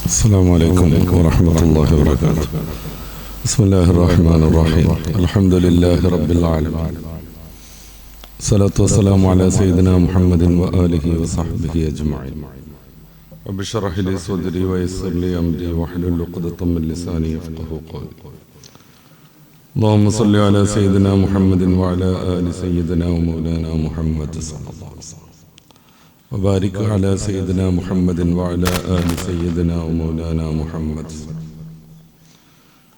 السلام عليكم ورحمة الله وبركاته. بسم الله الرحمن الرحيم. الحمد لله رب العالمين. الصلاة والسلام على سيدنا محمد وآله وصحبه أجمعين. رب اشرح لي صدري ويسر لي أمري واحلل عقدة من لساني يفقهوا قولي. اللهم صل على سيدنا محمد وعلى آل سيدنا ومولانا محمد صلى الله عليه وسلم. وبارك على سيدنا محمد وعلى آل سيدنا ومولانا محمد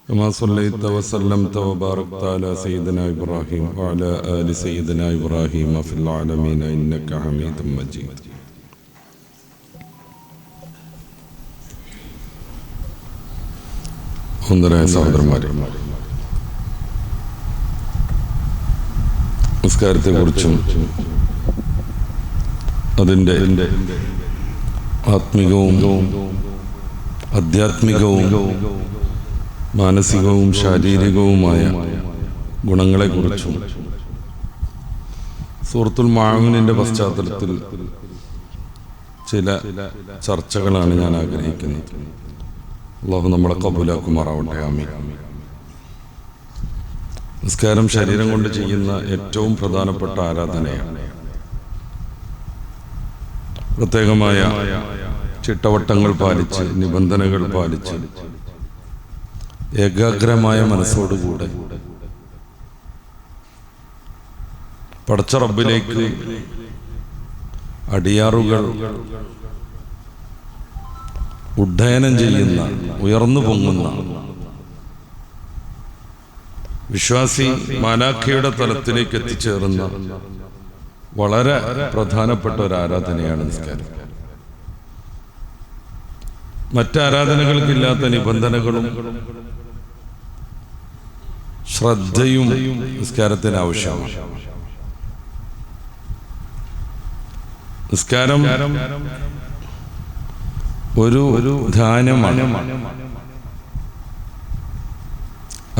كما صليت وسلمت وباركت على سيدنا إبراهيم وعلى آل سيدنا إبراهيم في العالمين إنك حميد مجيد. ഒന്നരായ സഹോദരന്മാരെ, നമസ്കാരത്തെക്കുറിച്ചും അതിൻ്റെ ആത്മികവും ആധ്യാത്മികവും മാനസികവും ശാരീരികവുമായ ഗുണങ്ങളെക്കുറിച്ചും സൂറത്തുൽ മുഅ്മിനീന്റെ പശ്ചാത്തലത്തിൽ ചില ചർച്ചകളാണ് ഞാൻ ആഗ്രഹിക്കുന്നത്. അല്ലാഹു നമ്മളെ കബൂലാക്കുമാറാവട്ടെ. ആമീൻ. നിസ്കാരം ശരീരം കൊണ്ട് ചെയ്യുന്ന ഏറ്റവും പ്രധാനപ്പെട്ട ആരാധനയാണ്. പ്രത്യേകമായ ചിട്ടവട്ടങ്ങൾ പാലിച്ച്, നിബന്ധനകൾ പാലിച്ച്, ഏകാഗ്രമായ മനസ്സോടുകൂടെ പടച്ച റബ്ബിലേക്ക് അടിയാറുകൾ ഉഡ്ഡയനം ചെയ്യുന്ന, ഉയർന്നു പൊങ്ങുന്ന വിശ്വാസി മാലാഖയുടെ തലത്തിലേക്ക് എത്തിച്ചേർന്ന വളരെ പ്രധാനപ്പെട്ട ഒരു ആരാധനയാണ് നിസ്കാരം. മറ്റാരാധനകൾക്കില്ലാത്ത നിബന്ധനകളും ശ്രദ്ധയും നിസ്കാരത്തിന് ആവശ്യമാണ്. നിസ്കാരം ഒരു ധ്യാനമാണ്.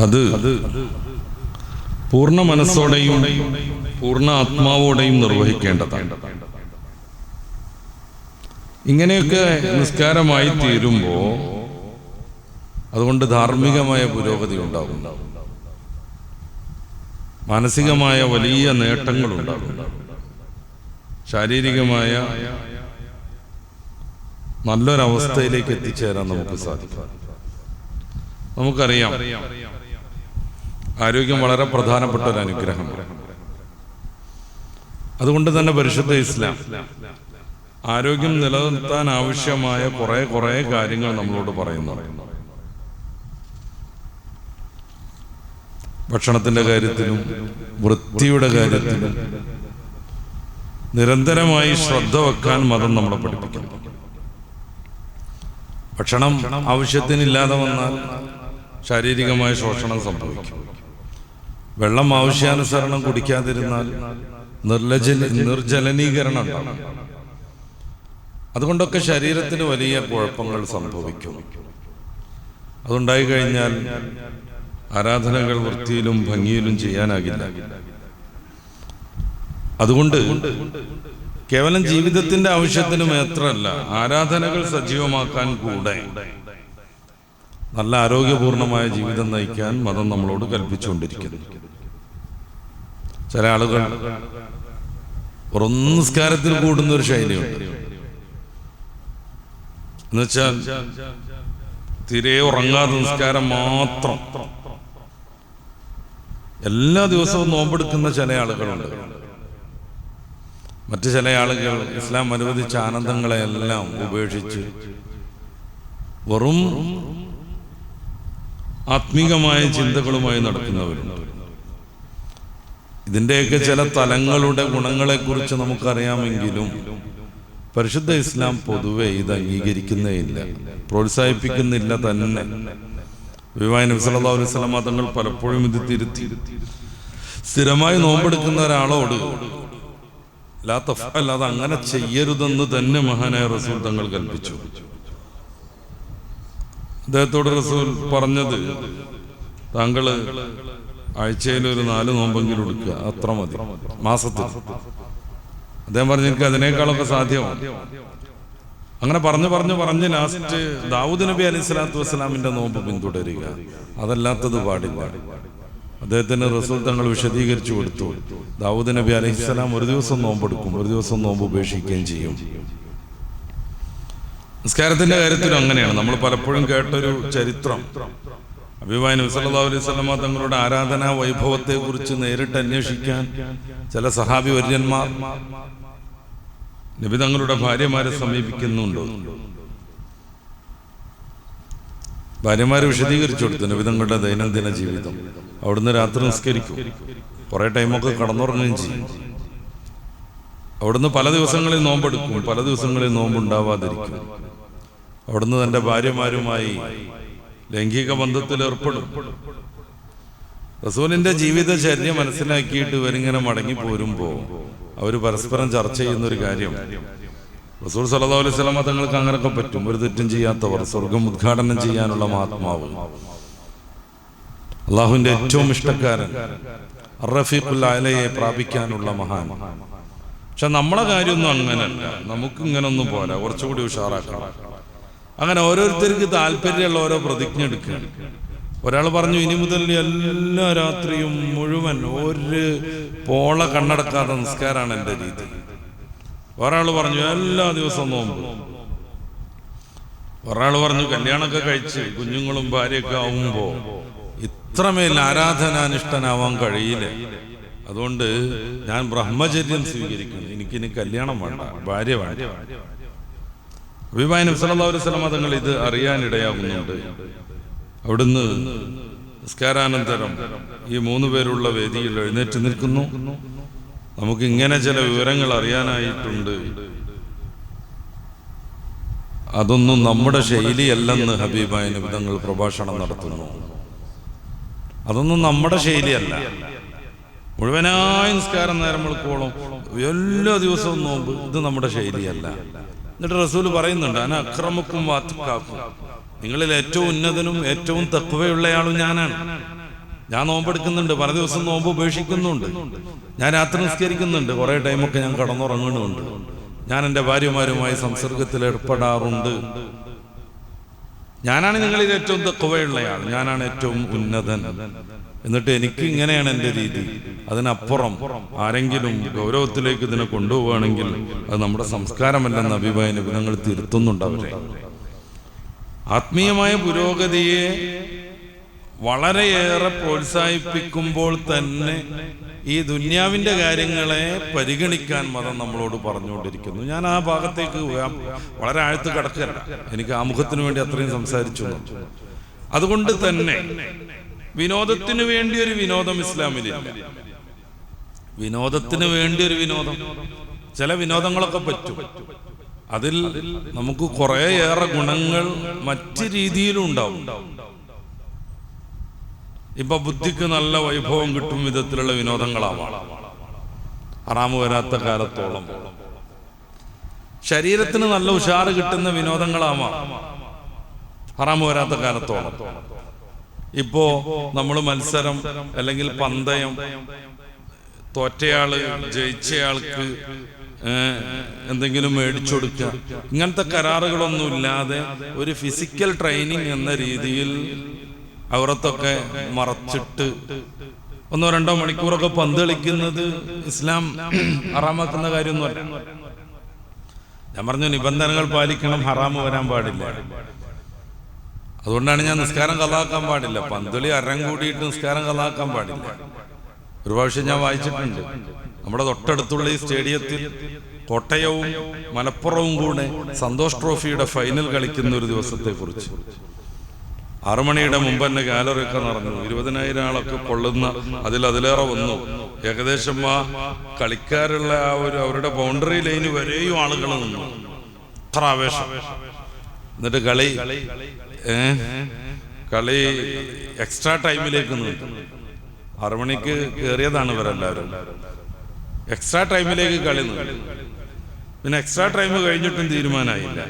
അത് പൂർണ്ണ മനസ്സോടെയും പൂർണ്ണ ആത്മാവോടെയും നിർവഹിക്കേണ്ടതാണ്. ഇങ്ങനെയൊക്കെ നിസ്കാരമായി തീരുമ്പോ അതുകൊണ്ട് ധാർമ്മികമായ പുരോഗതി ഉണ്ടാകും, മാനസികമായ വലിയ നേട്ടങ്ങളുണ്ടാകും, ശാരീരികമായ നല്ലൊരവസ്ഥയിലേക്ക് എത്തിച്ചേരാൻ നമുക്ക് സാധിക്കും. നമുക്കറിയാം, ആരോഗ്യം വളരെ പ്രധാനപ്പെട്ട ഒരു അനുഗ്രഹമാണ്. അതുകൊണ്ട് തന്നെ പരിശുദ്ധ ഇസ്ലാം ആരോഗ്യം നിലനിർത്താൻ ആവശ്യമായ കുറെ കാര്യങ്ങൾ നമ്മളോട് പറയുന്നു. ഭക്ഷണത്തിന്റെ കാര്യത്തിലും വൃത്തിയുടെ കാര്യത്തിലും നിരന്തരമായി ശ്രദ്ധ വെക്കാൻ മതം നമ്മളെ പഠിപ്പിക്കുന്നു. ഭക്ഷണം ആവശ്യത്തിനില്ലാതെ വന്നാൽ ശാരീരികമായ ശോഷണം സംഭവിക്കും. വെള്ളം ആവശ്യാനുസരണം കുടിക്കാതിരുന്നാൽ നിർജലനീകരണം ഉണ്ടാകും. അതുകൊണ്ടൊക്കെ ശരീരത്തിന് വലിയ കുഴപ്പങ്ങൾ സംഭവിക്കും. അതുണ്ടായി കഴിഞ്ഞാൽ ആരാധനകൾ വൃത്തിയിലും ഭംഗിയിലും ചെയ്യാനാകില്ല. അതുകൊണ്ട് കേവലം ജീവിതത്തിന്റെ ആവശ്യത്തിന് മാത്രമല്ല, ആരാധനകൾ സജീവമാക്കാൻ കൂടെ നല്ല ആരോഗ്യപൂർണമായ ജീവിതം നയിക്കാൻ മതം നമ്മളോട് കൽപ്പിച്ചുകൊണ്ടിരിക്കുന്നു. ചില ആളുകൾ നിസ്കാരത്തിൽ കൂടുന്ന ഒരു ശൈലിയുണ്ട്. എന്നുവെച്ചാൽ തീരെ ഉറങ്ങാതെ നിസ്കാരം മാത്രം. എല്ലാ ദിവസവും നോമ്പെടുക്കുന്ന ചില ആളുകളുണ്ട്. മറ്റു ചില ആളുകൾ ഇസ്ലാം അനുവദിച്ച ആനന്ദങ്ങളെല്ലാം ഉപേക്ഷിച്ച് വെറും ആത്മീകമായ ചിന്തകളുമായി നടക്കുന്നവരുണ്ട്. ഇതിൻ്റെയൊക്കെ ചില തലങ്ങളുടെ ഗുണങ്ങളെക്കുറിച്ച് നമുക്കറിയാമെങ്കിലും പരിശുദ്ധ ഇസ്ലാം പൊതുവെ ഇത് അംഗീകരിക്കുന്നേ ഇല്ല, പ്രോത്സാഹിപ്പിക്കുന്നില്ല തന്നെ. നബി സല്ലല്ലാഹു അലൈഹി വസല്ലം തങ്ങൾ പലപ്പോഴും ഇത് തിരുത്തി. സ്ഥിരമായി നോമ്പെടുക്കുന്ന ഒരാളോട് ലാ തഫ്അൽ, അത് അങ്ങനെ ചെയ്യരുതെന്ന് തന്നെ മഹാനായ റസൂൽ തങ്ങൾ കൽപ്പിച്ചു. അദ്ദേഹത്തോട് റസൂൽ പറഞ്ഞത്, താങ്കള് ആഴ്ചയിൽ ഒരു 4 നോമ്പെങ്കിലും എടുക്കുക, അത്ര മതി മാസത്തിൽ. അദ്ദേഹം പറഞ്ഞു, എനിക്ക് അതിനേക്കാളൊക്കെ സാധ്യമാണ്. അങ്ങനെ പറഞ്ഞ് ലാസ്റ്റ് ദാവൂദ് നബി അലൈഹി സ്വലാത്തു വസ്സലാമിന്റെ നോമ്പ് പിന്തുടരുക, അതല്ലാത്തത് പാടില്ല. അദ്ദേഹത്തിന് റസൂൽ തങ്ങൾ വിശദീകരിച്ചു കൊടുത്തു. ദാവൂദ് നബി അലൈഹിസ്സലാം ഒരു ദിവസം നോമ്പെടുക്കും, ഒരു ദിവസം നോമ്പ് ഉപേക്ഷിക്കുകയും ചെയ്യും. നിസ്കാരത്തിന്റെ കാര്യത്തിലും അങ്ങനെയാണ്. നമ്മൾ പലപ്പോഴും കേട്ടൊരു ചരിത്രം, ഹബീബായ നബി സല്ലല്ലാഹു അലൈഹി വസല്ലമ തങ്ങളുടെ ആരാധനാ വൈഭവത്തെ കുറിച്ച് നേരിട്ട് അന്വേഷിക്കാൻ ചില സഹാബി വര്യന്മാർ നബി തങ്ങളുടെ ഭാര്യമാരെ സമീപിക്കുന്നുണ്ടോ. ഭാര്യമാരെ വിശദീകരിച്ചു കൊടുത്തു നബി തങ്ങളുടെ ദൈനംദിന ജീവിതം. അവിടുന്ന് രാത്രി നിസ്കരിക്കും, കുറെ ടൈമൊക്കെ കടന്നുറങ്ങുകയും ചെയ്യും. അവിടുന്ന് പല ദിവസങ്ങളിൽ നോമ്പെടുക്കും, പല ദിവസങ്ങളിൽ നോമ്പുണ്ടാവാതിരിക്കും. അവിടുന്ന് തൻ്റെ ഭാര്യമാരുമായി ലൈംഗിക ബന്ധത്തിൽ ഏർപ്പെടും. റസൂലിന്റെ ജീവിതചര്യ മനസ്സിലാക്കിയിട്ട് ഇവരിങ്ങനെ മടങ്ങി പോരുമ്പോൾ അവർ പരസ്പരം ചർച്ച ചെയ്യുന്നൊരു കാര്യം, റസൂൽ സല്ലല്ലാഹു അലൈഹി വസല്ലമ തങ്ങൾക്ക് അങ്ങനെയൊക്കെ പറ്റും. ഒരു തെറ്റും ചെയ്യാത്തവർ, സ്വർഗം ഉദ്ഘാടനം ചെയ്യാനുള്ള മഹാത്മാവ്, അള്ളാഹുവിന്റെ ഏറ്റവും ഇഷ്ടക്കാരൻ, അർ-റഫീഖുൽ അലയെ പ്രാപിക്കാനുള്ള മഹാൻ. പക്ഷെ നമ്മളെ കാര്യമൊന്നും അങ്ങനല്ല, നമുക്ക് ഇങ്ങനൊന്നും പോരാ, കുറച്ചുകൂടി ഉഷാറാക്കണം. അങ്ങനെ ഓരോരുത്തർക്ക് താല്പര്യമുള്ള ഓരോ പ്രതിജ്ഞ എടുക്കുകയാണ്. ഒരാൾ പറഞ്ഞു, ഇനി മുതൽ എല്ലാ രാത്രിയും മുഴുവൻ ഒരു പോള കണ്ണടക്കാതെ നിസ്കാരമാണ് എൻ്റെ രീതി. ഒരാൾ പറഞ്ഞു എല്ലാ ദിവസവും നോമ്പ്. ഒരാൾ പറഞ്ഞു കല്യാണമൊക്കെ കഴിച്ച് കുഞ്ഞുങ്ങളും ഭാര്യയൊക്കെ ആവുമ്പോ ഇത്രമേൽ ആരാധനാനിഷ്ഠനാവാൻ കഴിയില്ല, അതുകൊണ്ട് ഞാൻ ബ്രഹ്മചര്യം സ്വീകരിക്കുന്നു, എനിക്കിനി കല്യാണം വേണ്ട, ഭാര്യ വേണ്ട. ഹബീബായ നബി സല്ലല്ലാഹു അലൈഹി വസല്ലം തങ്ങൾ ഇത് അറിയാനിടയാകുന്നുണ്ട്. അവിടുന്ന് നിസ്കാരാനന്തരം ഈ 3 പേരുള്ള വേദിയിൽ എഴുന്നേറ്റ് നിൽക്കുന്നു. നമുക്ക് ഇങ്ങനെ ചില വിവരങ്ങൾ അറിയാനായിട്ടുണ്ട്, അതൊന്നും നമ്മുടെ ശൈലിയല്ലെന്ന് ഹബീബായ നബി തങ്ങൾ പ്രഭാഷണം നടത്തുന്നു. അതൊന്നും നമ്മുടെ ശൈലിയല്ല. മുഴുവനായി നിസ്കാരം നേരം വെളുക്കോളം എല്ലാ ദിവസവും നോമ്പ്, ഇത് നമ്മുടെ ശൈലിയല്ല. എന്നിട്ട് റസൂൽ പറയുന്നുണ്ട്, അന അക്രമക്കും വാത്തുക്കാക്കും, നിങ്ങളിൽ ഏറ്റവും ഉന്നതനും ഏറ്റവും തഖ്വയുള്ളയാളും ഞാനാണ്. ഞാൻ നോമ്പെടുക്കുന്നുണ്ട്, പല ദിവസം നോമ്പ് ഉപേക്ഷിക്കുന്നുണ്ട്, ഞാൻ രാത്രി നിസ്കരിക്കുന്നുണ്ട്, കുറെ ടൈമൊക്കെ ഞാൻ കടന്നുറങ്ങുന്നുണ്ട്, ഞാൻ എൻ്റെ ഭാര്യമാരുമായി സംസർഗത്തിൽ ഏർപ്പെടാറുണ്ട്. ഞാനാണ് നിങ്ങളിൽ ഏറ്റവും തഖ്വയുള്ളയാൾ, ഞാനാണ് ഏറ്റവും ഉന്നതൻ. എന്നിട്ട് എനിക്ക് ഇങ്ങനെയാണ് എൻ്റെ രീതി. അതിനപ്പുറം ആരെങ്കിലും ഗൗരവത്തിലേക്ക് ഇതിനെ കൊണ്ടുപോവുകയാണെങ്കിൽ അത് നമ്മുടെ സംസ്കാരമല്ലെന്ന് ഹബീബായ നബി തങ്ങൾ തിരുത്തുന്നുണ്ട് അവരെ. ആത്മീയമായ പുരോഗതിയെ വളരെയേറെ പ്രോത്സാഹിപ്പിക്കുമ്പോൾ തന്നെ ഈ ദുന്യാവിന്റെ കാര്യങ്ങളെ പരിഗണിക്കാൻ മതം നമ്മളോട് പറഞ്ഞുകൊണ്ടിരിക്കുന്നു. ഞാൻ ആ ഭാഗത്തേക്ക് വളരെ ആഴത്ത് കടക്കല്ല, എനിക്ക് ആമുഖത്തിന് വേണ്ടി അത്രയും സംസാരിച്ചു. അതുകൊണ്ട് തന്നെ വിനോദത്തിന് വേണ്ടി ഒരു വിനോദം ഇസ്ലാമിലില്ല. വിനോദത്തിന് വേണ്ടി ഒരു വിനോദം, ചില വിനോദങ്ങളൊക്കെ പറ്റും, അതിൽ നമുക്ക് കുറേയേറെ ഗുണങ്ങൾ മറ്റ് രീതിയിലും ഉണ്ടാവും. ഇപ്പൊ ബുദ്ധിക്ക് നല്ല വൈഭവം കിട്ടും വിധത്തിലുള്ള വിനോദങ്ങളാവാം, ഹറാമ് വരാത്ത കാലത്തോളം. ശരീരത്തിന് നല്ല ഉഷാറ് കിട്ടുന്ന വിനോദങ്ങളാവാം, ഹറാമ് വരാത്ത കാലത്തോളം. ഇപ്പോ നമ്മൾ മത്സരം അല്ലെങ്കിൽ പന്തയം, തോറ്റയാള് ജയിച്ചയാൾക്ക് എന്തെങ്കിലും മേടിച്ചു കൊടുക്കുക, ഇങ്ങനത്തെ കരാറുകളൊന്നുമില്ലാതെ ഒരു ഫിസിക്കൽ ട്രെയിനിങ് എന്ന രീതിയിൽ അവരത്തൊക്കെ മറച്ചിട്ട് 1-2 മണിക്കൂറൊക്കെ പന്ത് കളിക്കുന്നത് ഇസ്ലാം ഹറാമാക്കുന്ന കാര്യമൊന്നുമല്ല. ഞാൻ പറഞ്ഞു, നിബന്ധനകൾ പാലിക്കണം, ഹറാമ് വരാൻ പാടില്ല. അതുകൊണ്ടാണ് ഞാൻ നിസ്കാരം കളാക്കാൻ പാടില്ല, പന്തളി അരം കൂടിയിട്ട് നിസ്കാരം കളാക്കാൻ പാടില്ല. ഒരു പ്രാവശ്യം ഞാൻ വായിച്ചിട്ടുണ്ട്, നമ്മുടെ തൊട്ടടുത്തുള്ള ഈ സ്റ്റേഡിയത്തിൽ കോട്ടയവും മലപ്പുറവും കൂടെ സന്തോഷ് ട്രോഫിയുടെ ഫൈനൽ കളിക്കുന്ന ഒരു ദിവസത്തെ കുറിച്ച്. 6 മണിയുടെ മുമ്പ് തന്നെ ഗാലറിയൊക്കെ നിറഞ്ഞു, 20,000 ആളൊക്കെ കൊള്ളുന്ന, അതിലേറെ വന്നു. ഏകദേശം ആ കളിക്കാരുള്ള ആ ഒരു അവരുടെ ബൗണ്ടറി ലൈന് വരെയും ആളുകൾ നിന്നു, അത്ര ആവേശം. എന്നിട്ട് കളി എക്സ്ട്രാ ടൈമിലേക്ക് നിന്നു. 6 മണിക്ക് കയറിയതാണ് ഇവരെല്ലാവരും, എക്സ്ട്രാ ടൈമിലേക്ക് കളി നിന്നു. പിന്നെ എക്സ്ട്രാ ടൈം കഴിഞ്ഞിട്ടും തീരുമാനമായില്ല.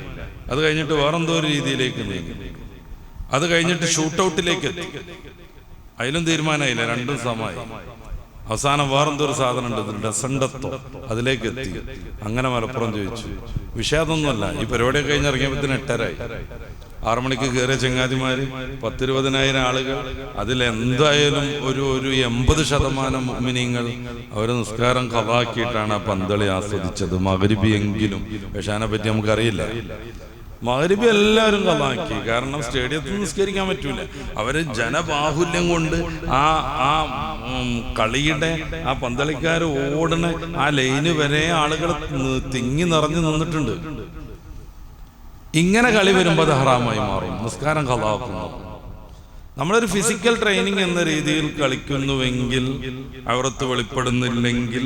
അത് കഴിഞ്ഞിട്ട് വേറെന്തോ ഒരു രീതിയിലേക്ക് നീങ്ങി. അത് കഴിഞ്ഞിട്ട് ഷൂട്ടൗട്ടിലേക്ക് എത്തി, അതിലും തീരുമാനമായില്ല, രണ്ടും സമമായി. അവസാനം വേറെന്തൊരു സാധനം ഉണ്ട്, ഡസണ്ടത്തോ, അതിലേക്ക് എത്തി. അങ്ങനെ മലപ്പുറം ചോദിച്ചു. വിഷയമൊന്നുമല്ല. ഈ പരിപാടിയൊക്കെ കഴിഞ്ഞിറങ്ങിയപ്പോഴത്തേന് 8:30 6 മണിക്ക് കയറിയ ചങ്ങാതിമാര് 10-20,000 ആളുകൾ. അതിലെന്തായാലും ഒരു 80% മുഅ്മിനീങ്ങൾ അവരെ നിസ്കാരം ഖളാക്കിയിട്ടാണ് ആ പന്തളി ആസ്വദിച്ചത്. മഗ്‌രിബിയെങ്കിലും. പക്ഷെ അതിനെ പറ്റി നമുക്കറിയില്ല. മഗ്‌രിബ് എല്ലാവരും ഖളാക്കി. കാരണം സ്റ്റേഡിയത്തിൽ നിസ്കരിക്കാൻ പറ്റൂല. അവര് ജനബാഹുല്യം കൊണ്ട് ആ കളിയുടെ ആ പന്തളിക്കാർ ഓടണ ആ ലൈന് വരെ ആളുകൾ തിങ്ങി നിറഞ്ഞു നിന്നിട്ടുണ്ട്. ഇങ്ങനെ കളി വരുമ്പോൾ അത് ഹറാമായി മാറും, നിസ്കാരം ഖളാക്കുന്നു. നമ്മളൊരു ഫിസിക്കൽ ട്രെയിനിങ് എന്ന രീതിയിൽ കളിക്കുന്നുവെങ്കിൽ, ഔറത്ത് വെളിപ്പെടുന്നില്ലെങ്കിൽ,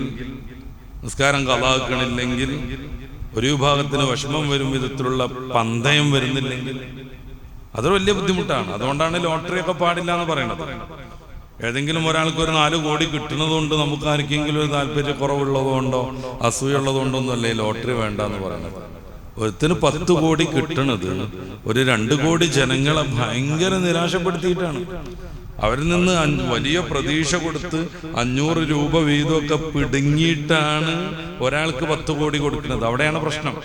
നിസ്കാരം ഖളാക്കണില്ലെങ്കിൽ, ഒരു വിഭാഗത്തിന് വിഷമം വരും വിധത്തിലുള്ള പന്തയം വരുന്നില്ലെങ്കിൽ അതൊരു വലിയ ബുദ്ധിമുട്ടാണ്. അതുകൊണ്ടാണ് ലോട്ടറി ഒക്കെ പാടില്ല എന്ന് പറയുന്നത്. ഏതെങ്കിലും ഒരാൾക്ക് ഒരു 4 കോടി കിട്ടുന്നതുകൊണ്ട് നമുക്ക് ആർക്കെങ്കിലും ഒരു താല്പര്യക്കുറവുള്ളതുകൊണ്ടോ അസൂയുള്ളതുകൊണ്ടോ ഒന്നുമല്ല ഈ ലോട്ടറി വേണ്ട എന്ന് പറയുന്നത്. ഒരുത്തിന് 10 കോടി കിട്ടണത് ഒരു 2 കോടി ജനങ്ങളെ ഭയങ്കര നിരാശപ്പെടുത്തിയിട്ടാണ്. അവരിൽ നിന്ന് വലിയ പ്രതീക്ഷ കൊടുത്ത് 500 രൂപ വീതമൊക്കെ പിടുങ്ങിയിട്ടാണ് ഒരാൾക്ക് 10 കോടി കൊടുക്കുന്നത്. അവിടെയാണ് പ്രശ്നം.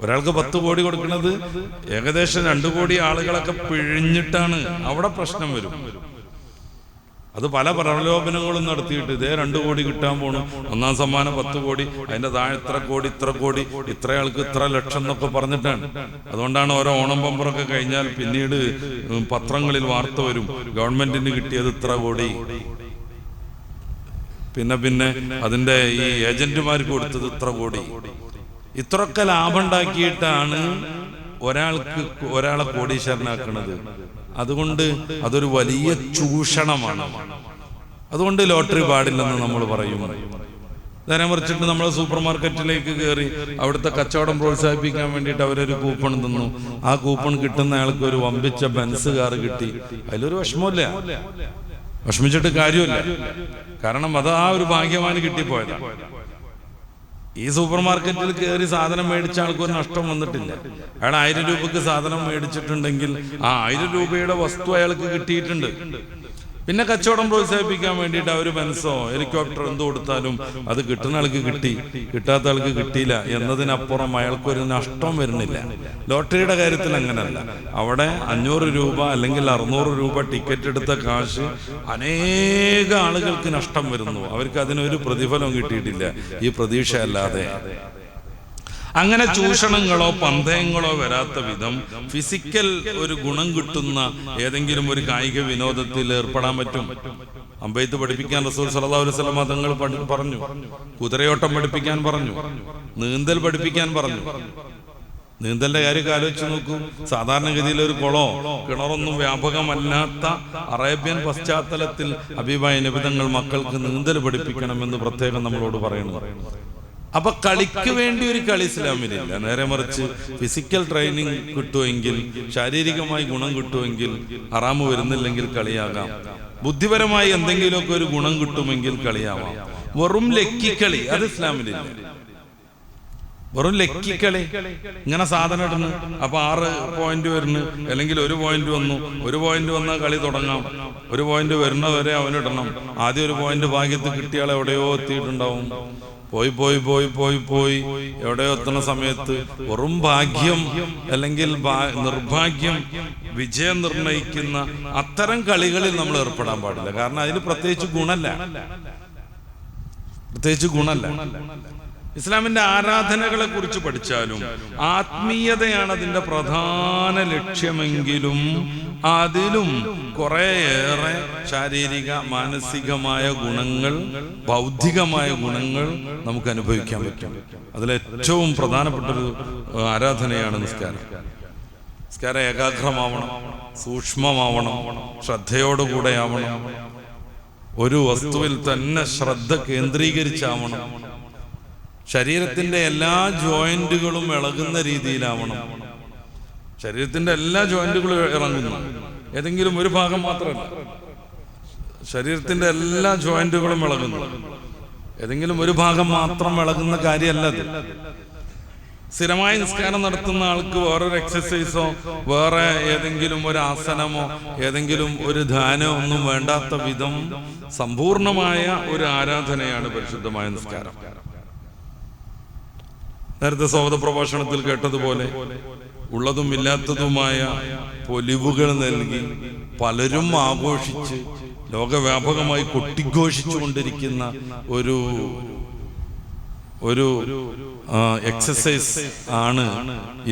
ഒരാൾക്ക് 10 കോടി കൊടുക്കുന്നത് ഏകദേശം 2 കോടി ആളുകളൊക്കെ പിഴിഞ്ഞിട്ടാണ്. അവിടെ പ്രശ്നം വരും. അത് പല പ്രലോഭനങ്ങളും നടത്തിയിട്ട് ഇതേ 2 കോടി കിട്ടാൻ പോണു, 1ാം സമ്മാനം 10 കോടി, അതിന്റെ താഴെ ഇത്ര കോടി, ഇത്രയാൾക്ക് ഇത്ര ലക്ഷം എന്നൊക്കെ പറഞ്ഞിട്ടാണ്. അതുകൊണ്ടാണ് ഓരോ ഓണം ബമ്പറൊക്കെ കഴിഞ്ഞാൽ പിന്നീട് പത്രങ്ങളിൽ വാർത്ത വരും, ഗവൺമെന്റിന് കിട്ടിയത് ഇത്ര കോടി, പിന്നെ അതിന്റെ ഈ ഏജന്റുമാർക്ക് കൊടുത്തത് ഇത്ര കോടി. ഇത്രയൊക്കെ ലാഭം ഉണ്ടാക്കിയിട്ടാണ് ഒരാളെ കോടീശ്വരനാക്കുന്നത്. അതുകൊണ്ട് അതൊരു വലിയ ചൂഷണമാണ്. അതുകൊണ്ട് ലോട്ടറി പാടില്ലെന്ന് നമ്മൾ പറയും. നേരെ മറിച്ചിട്ട് നമ്മൾ സൂപ്പർ മാർക്കറ്റിലേക്ക് കയറി അവിടുത്തെ കച്ചവടം പ്രോത്സാഹിപ്പിക്കാൻ വേണ്ടിയിട്ട് അവരൊരു കൂപ്പൺ തന്നു. ആ കൂപ്പൺ കിട്ടുന്ന ആൾക്ക് ഒരു വമ്പിച്ച ബെൻസ് കാർ കിട്ടി. അതിലൊരു വിഷമമില്ല, വിഷമിച്ചിട്ട് കാര്യമില്ല. കാരണം അത് ആ ഒരു ഭാഗ്യമാണ് കിട്ടിപ്പോയതാണ്. ഈ സൂപ്പർ മാർക്കറ്റിൽ കയറി സാധനം മേടിച്ച ആൾക്കൊരു നഷ്ടം വന്നിട്ടില്ല. അയാൾ 1000 രൂപക്ക് സാധനം മേടിച്ചിട്ടുണ്ടെങ്കിൽ ആ 1000 രൂപയുടെ വസ്തു അയാൾക്ക് കിട്ടിയിട്ടുണ്ട്. പിന്നെ കച്ചവടം പ്രോത്സാഹിപ്പിക്കാൻ വേണ്ടിയിട്ട് അവർ ബെൻസോ ഹെലികോപ്റ്റർ എന്ത് കൊടുത്താലും അത് കിട്ടുന്ന ആൾക്ക് കിട്ടി, കിട്ടാത്ത ആൾക്ക് കിട്ടിയില്ല എന്നതിനപ്പുറം അയാൾക്കൊരു നഷ്ടം വരുന്നില്ല. ലോട്ടറിയുടെ കാര്യത്തിൽ അങ്ങനെയല്ല. അവിടെ 500 രൂപ അല്ലെങ്കിൽ 600 രൂപ ടിക്കറ്റ് എടുത്ത കാശ് അനേക ആളുകൾക്ക് നഷ്ടം വരുന്നു. അവർക്ക് അതിനൊരു പ്രതിഫലം കിട്ടിയിട്ടില്ല ഈ പ്രതീക്ഷ അല്ലാതെ. അങ്ങനെ ചൂഷണങ്ങളോ പന്തയങ്ങളോ വരാത്ത വിധം ഫിസിക്കൽ ഒരു ഗുണം കിട്ടുന്ന ഏതെങ്കിലും ഒരു കായിക വിനോദത്തിൽ ഏർപ്പെടാൻ പറ്റും. അമ്പെയ്ത്ത് പഠിപ്പിക്കാൻ റസൂൽ സല്ലല്ലാഹു അലൈഹി വസല്ലം തങ്ങൾ പറഞ്ഞു, കുതിരയോട്ടം പഠിപ്പിക്കാൻ പറഞ്ഞു, നീന്തൽ പഠിപ്പിക്കാൻ പറഞ്ഞു. നീന്തലിന്റെ കാര്യമൊക്കെ ആലോചിച്ച് നോക്കൂ. സാധാരണഗതിയിൽ ഒരു കിണറൊന്നും വ്യാപകമല്ലാത്ത അറേബ്യൻ പശ്ചാത്തലത്തിൽ ഹബീബായ നബി തങ്ങൾ മക്കൾക്ക് നീന്തൽ പഠിപ്പിക്കണമെന്ന് പ്രത്യേകം നമ്മളോട് പറയുന്നു. അപ്പൊ കളിക്ക് വേണ്ടി ഒരു കളി ഇസ്ലാമിലില്ല. നേരെ മറിച്ച് ഫിസിക്കൽ ട്രെയിനിങ് കിട്ടുമെങ്കിൽ, ശാരീരികമായി ഗുണം കിട്ടുമെങ്കിൽ, ഹറാമ് വരുന്നില്ലെങ്കിൽ കളിയാകാം. ബുദ്ധിപരമായി എന്തെങ്കിലുമൊക്കെ ഒരു ഗുണം കിട്ടുമെങ്കിൽ കളിയാവാം. വെറും ലക്കിക്കളി അത് ഇസ്ലാമിലില്ല. വെറും ലക്കിക്കളി, ഇങ്ങനെ സാധനം ഇടുന്നു, അപ്പൊ 6 പോയിന്റ് വരുന്നു, അല്ലെങ്കിൽ 1 പോയിന്റ് വന്നു, 1 പോയിന്റ് വന്നാൽ കളി തുടങ്ങാം. 1 പോയിന്റ് വരുന്നവരെ അവനിടണം. ആദ്യം 1 പോയിന്റ് ഭാഗ്യത്തിൽ കിട്ടിയാൽ എവിടെയോ എത്തിയിട്ടുണ്ടാവും. പോയി എവിടെയോ എത്തുന്ന സമയത്ത് വെറും ഭാഗ്യം അല്ലെങ്കിൽ നിർഭാഗ്യം വിജയം നിർണയിക്കുന്ന അത്തരം കളികളിൽ നമ്മൾ ഏർപ്പെടാൻ പാടില്ല. കാരണം അതിന് പ്രത്യേകിച്ച് ഗുണല്ല. ഇസ്ലാമിന്റെ ആരാധനകളെ കുറിച്ച് പഠിച്ചാലും ആത്മീയതയാണ് അതിന്റെ പ്രധാന ലക്ഷ്യമെങ്കിലും അതിലും കുറേയേറെ ശാരീരിക മാനസികമായ ഗുണങ്ങൾ, ബൗദ്ധികമായ ഗുണങ്ങൾ നമുക്ക് അനുഭവിക്കാൻ പറ്റും. അതിലേറ്റവും പ്രധാനപ്പെട്ടൊരു ആരാധനയാണ് നിസ്കാരം. നിസ്കാരം ഏകാഗ്രമാവണം, സൂക്ഷ്മമാവണം, ശ്രദ്ധയോടുകൂടെ ആവണം, ഒരു വസ്തുവിൽ തന്നെ ശ്രദ്ധ കേന്ദ്രീകരിച്ചാവണം, ശരീരത്തിന്റെ എല്ലാ ജോയിന്റുകളും ഇളകുന്ന രീതിയിലാവണം. ശരീരത്തിന്റെ എല്ലാ ജോയിന്റുകളും ഇറങ്ങുന്നു, ഏതെങ്കിലും ഒരു ഭാഗം മാത്രമല്ല. ശരീരത്തിന്റെ എല്ലാ ജോയിന്റുകളും ഇളകുന്നു, ഏതെങ്കിലും ഒരു ഭാഗം മാത്രം ഇളകുന്ന കാര്യമല്ല അത്. സ്ഥിരമായി നിസ്കാരം നടത്തുന്ന ആൾക്ക് വേറൊരു എക്സസൈസോ വേറെ ഏതെങ്കിലും ഒരു ആസനമോ ഏതെങ്കിലും ഒരു ധ്യാനമോ ഒന്നും വേണ്ടാത്ത വിധം സമ്പൂർണമായ ഒരു ആരാധനയാണ് പരിശുദ്ധമായ നിസ്കാരം. നേരത്തെ സ്വാഗത പ്രഭാഷണത്തിൽ കേട്ടതുപോലെ ഉള്ളതും ഇല്ലാത്തതുമായ പൊലിവുകൾ നൽകി പലരും ആഘോഷിച്ച് ലോകവ്യാപകമായി കൊട്ടിഘോഷിച്ചുകൊണ്ടിരിക്കുന്ന ഒരു എക്സസൈസ് ആണ്